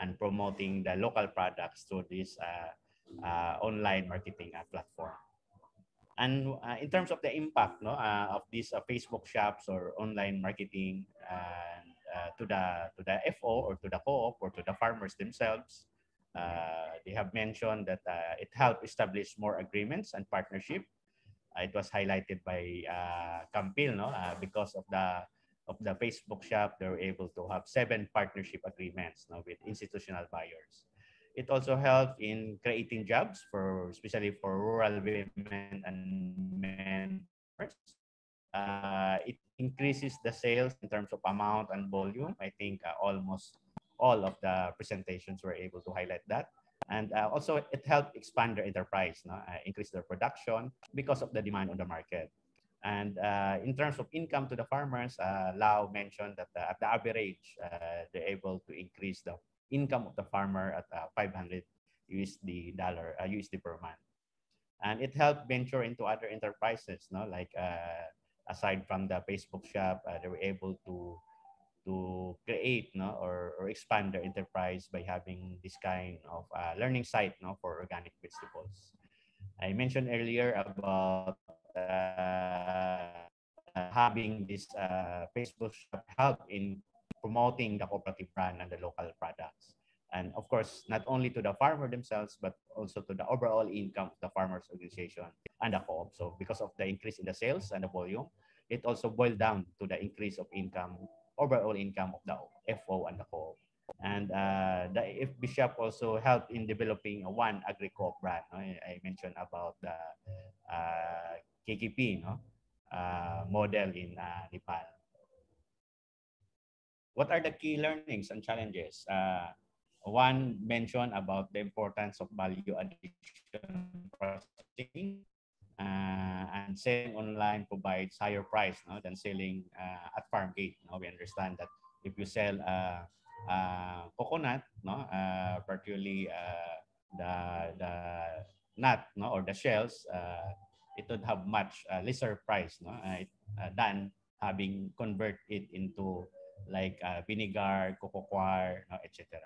and promoting the local products through this online marketing platform. And in terms of the impact of these Facebook shops or online marketing to the FO or to the co-op or to the farmers themselves, they have mentioned that it helped establish more agreements and partnership. It was highlighted by Campil, because of the Facebook shop, they were able to have 7 partnership agreements with institutional buyers. It also helped in creating jobs especially for rural women and men farmers. It increases the sales in terms of amount and volume. I think almost all of the presentations were able to highlight that. And also it helped expand their enterprise, increase their production because of the demand on the market. And in terms of income to the farmers, Lau mentioned that at the average, they're able to increase the income of the farmer at 500 USD per month. And it helped venture into other enterprises, like aside from the Facebook shop, they were able to create or expand their enterprise by having this kind of learning site for organic vegetables. I mentioned earlier about having this Facebook shop help in promoting the cooperative brand and the local products. And of course, not only to the farmer themselves, but also to the overall income of the farmers organization and the co-op. So because of the increase in the sales and the volume, it also boiled down to the increase of income, overall income of the FO and the co-op. And the FB shop also helped in developing one agri-co-op brand. I mentioned about the KKP model in Nepal. What are the key learnings and challenges? One mentioned about the importance of value addition processing, and selling online provides higher price than selling at farm gate. We understand that if you sell coconut, particularly the nut or the shells, it would have much lesser price than having convert it into like vinegar, cocoa coir, etc.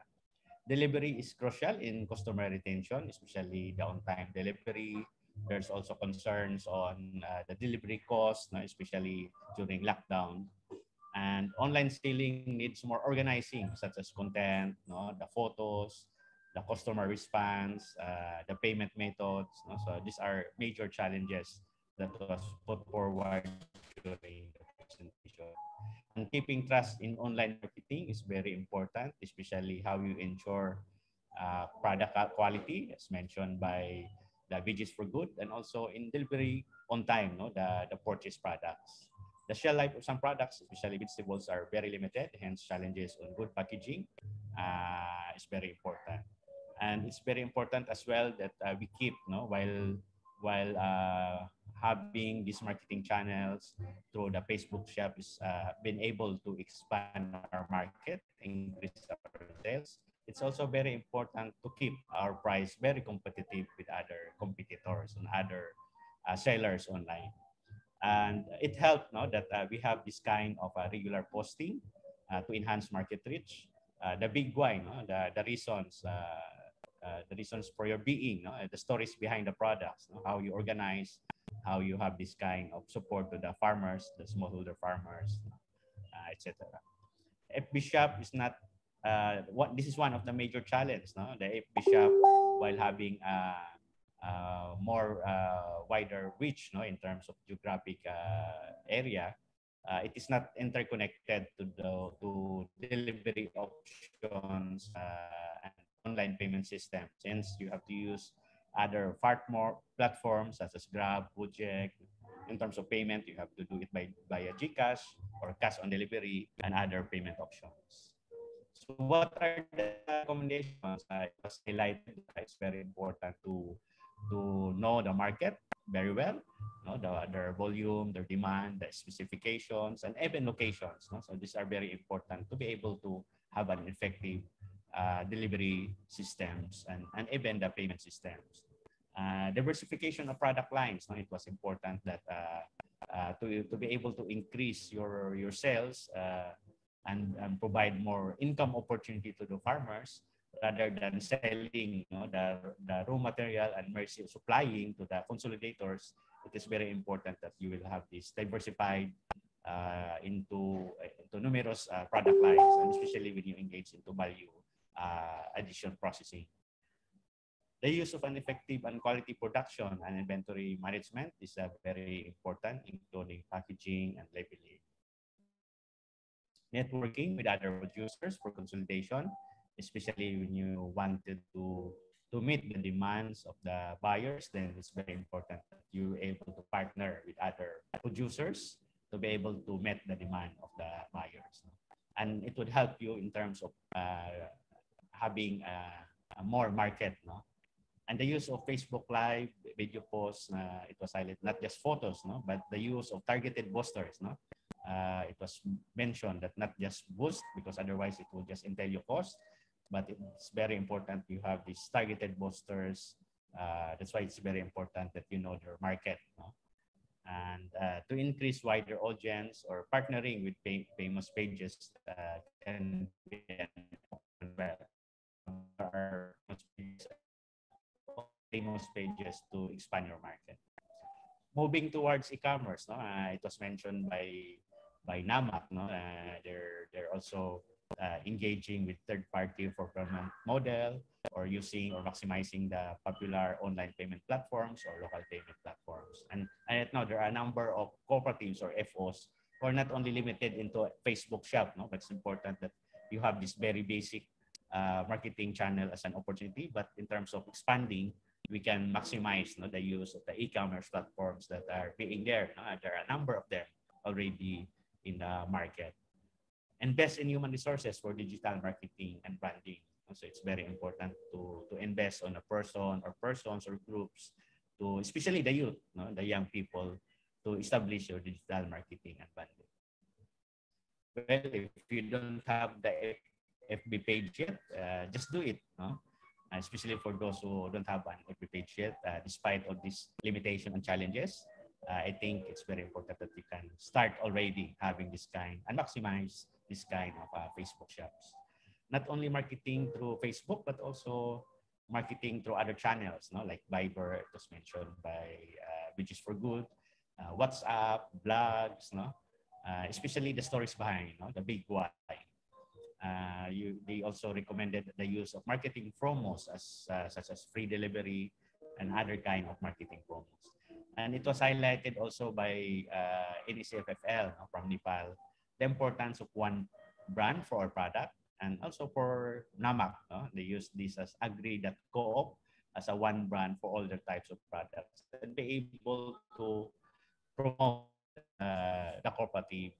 Delivery is crucial in customer retention, especially the on-time delivery. There's also concerns on the delivery cost, especially during lockdown. And online selling needs more organizing, such as content, the photos, the customer response, the payment methods. So these are major challenges that was put forward during the presentation. presentation. And keeping trust in online marketing is very important, especially how you ensure product quality, as mentioned by the Veggies for Good, and also in delivery on time, no, the purchased products. The shelf life of some products, especially vegetables, are very limited, hence challenges on good packaging is very important. And it's very important as well that we keep, no, while having these marketing channels through the Facebook shop is been able to expand our market, increase our sales. It's also very important to keep our price very competitive with other competitors and other sellers online. And it helped, no, that we have this kind of regular posting to enhance market reach. The big why, no, the reasons for your being, no, the stories behind the products, no, how you organize, how you have this kind of support to the farmers, the smallholder farmers, etc. FB shop is not what this is one of the major challenges, no, the FB shop, while having more wider reach, no, in terms of geographic area, it is not interconnected to delivery options and online payment systems, since you have to use other more platforms such as Grab, Gojek. In terms of payment, you have to do it via GCash or cash on delivery and other payment options. So what are the recommendations? It was highlighted. It's very important to know the market very well, no, their volume, their demand, the specifications, and even locations. No? So these are very important to be able to have an effective delivery systems and even the payment systems. Diversification of product lines. No? It was important that to be able to increase your sales and provide more income opportunity to the farmers, rather than selling, you know, the raw material and mercy supplying to the consolidators. It is very important that you will have this diversified into numerous product lines, and especially when you engage into value addition processing. The use of an effective and quality production and inventory management is very important, including packaging and labeling. Networking with other producers for consolidation, especially when you wanted to meet the demands of the buyers, then it's very important that you're able to partner with other producers to be able to meet the demand of the buyers. And it would help you in terms of having a more market, no? And the use of Facebook Live, video posts, it was highlighted, not just photos, no, but the use of targeted boosters, no. It was mentioned that not just boost, because otherwise it will just entail your cost, but it's very important you have these targeted boosters. That's why it's very important that you know your market, no? And to increase wider audience or partnering with famous pages can be an option. There are famous pages to expand your market. Moving towards e-commerce, no? It was mentioned by NAMAC, no? They're also engaging with third-party fulfillment model, or using or maximizing the popular online payment platforms or local payment platforms. And right now there are a number of cooperatives or FOs who are not only limited into a Facebook shop, no? But it's important that you have this very basic marketing channel as an opportunity, but in terms of expanding, we can maximize, no, the use of the e-commerce platforms that are being there. No? There are a number of them already in the market. Invest in human resources for digital marketing and branding. So it's very important to invest on a person or persons or groups, to especially the youth, no, the young people, to establish your digital marketing and branding. Well, if you don't have the FB page yet, just do it. No? Especially for those who don't have an FB page yet, despite all these limitations and challenges, I think it's very important that you can start already having this kind and maximize this kind of Facebook shops. Not only marketing through Facebook, but also marketing through other channels, no? Like Viber, it was mentioned by Veggies for Good, WhatsApp, blogs, no? Especially the stories behind, no? The big why. They also recommended the use of marketing promos as such as free delivery and other kind of marketing promos. And it was highlighted also by NECFFL from Nepal, the importance of one brand for our product, and also for NAMAC. They use this as agree.coop as a one brand for all their types of products, and be able to promote the cooperative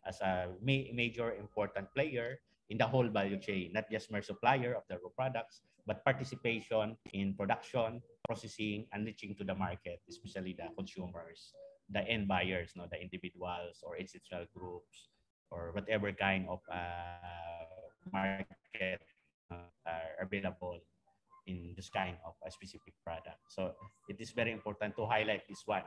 as a major important player in the whole value chain, not just mere supplier of the raw products, but participation in production, processing, and reaching to the market, especially the consumers, the end buyers, the individuals or institutional groups, or whatever kind of market are available in this kind of a specific product. So it is very important to highlight this one,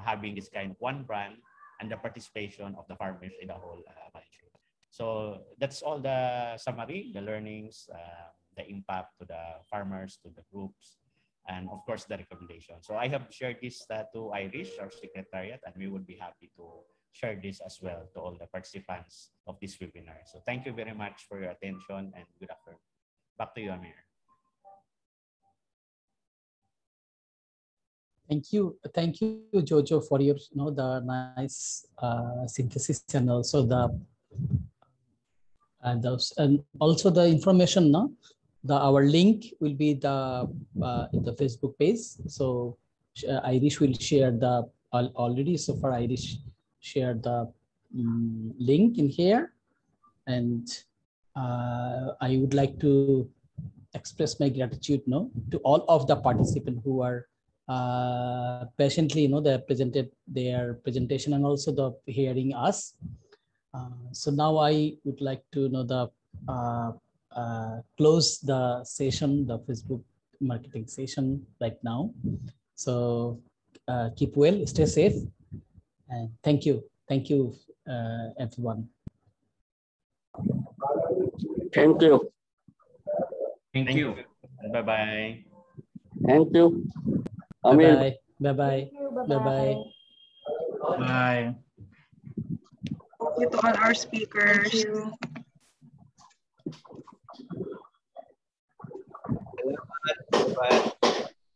having this kind of one brand and the participation of the farmers in the whole value chain. So that's all the summary, the learnings, the impact to the farmers, to the groups, and of course the recommendation. So I have shared this to Irish, our secretariat, and we would be happy to share this as well to all the participants of this webinar. So thank you very much for your attention and good afternoon. Back to you, Amir. Thank you, Jojo, for your the nice synthesis and also and also the information. Our link will be in the Facebook page. So Irish will share already. So far, Irish shared the link in here, and I would like to express my gratitude to all of the participants who are patiently they presented their presentation and also the hearing us. So now I would like to close the session, the Facebook marketing session right now. So keep well, stay safe, and thank you everyone. Thank you. Thank you. Bye bye. Thank you. Bye bye. Bye bye. Bye bye. Bye. Thank you to all our speakers.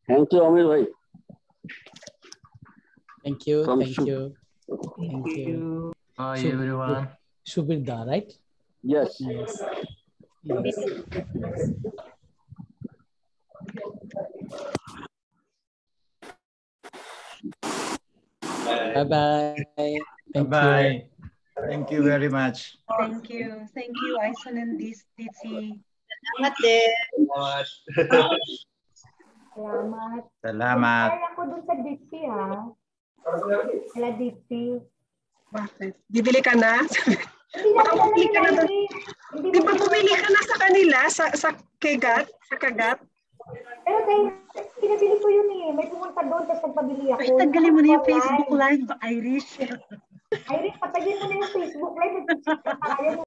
Thank you, Amir bhai. Thank you. From Thank you. Thank you. Hi, everyone. Shubirda, right? Yes. Yes. Yes. Yes. Bye bye. Thank Bye. you. Thank you very much. Thank you. Thank you, Aison and Ditsy. Salamat din. Salamat. Salamat. Kaya ako dun sa Ditsy, ha? Kala Ditsy. Bakit? Bibili ka na? Baka bumili ka na doon. Di ba bumili ka na sa kanila? Sa kagat? Sa kagat? Pero dahil pinabili ko yun eh. May pumunta doon tapos nagpabili ako. Ay, tanggalin mo na yung Facebook Live, Irish. Irish, patagin mo na yung Facebook Live. Nag-chat na tayo.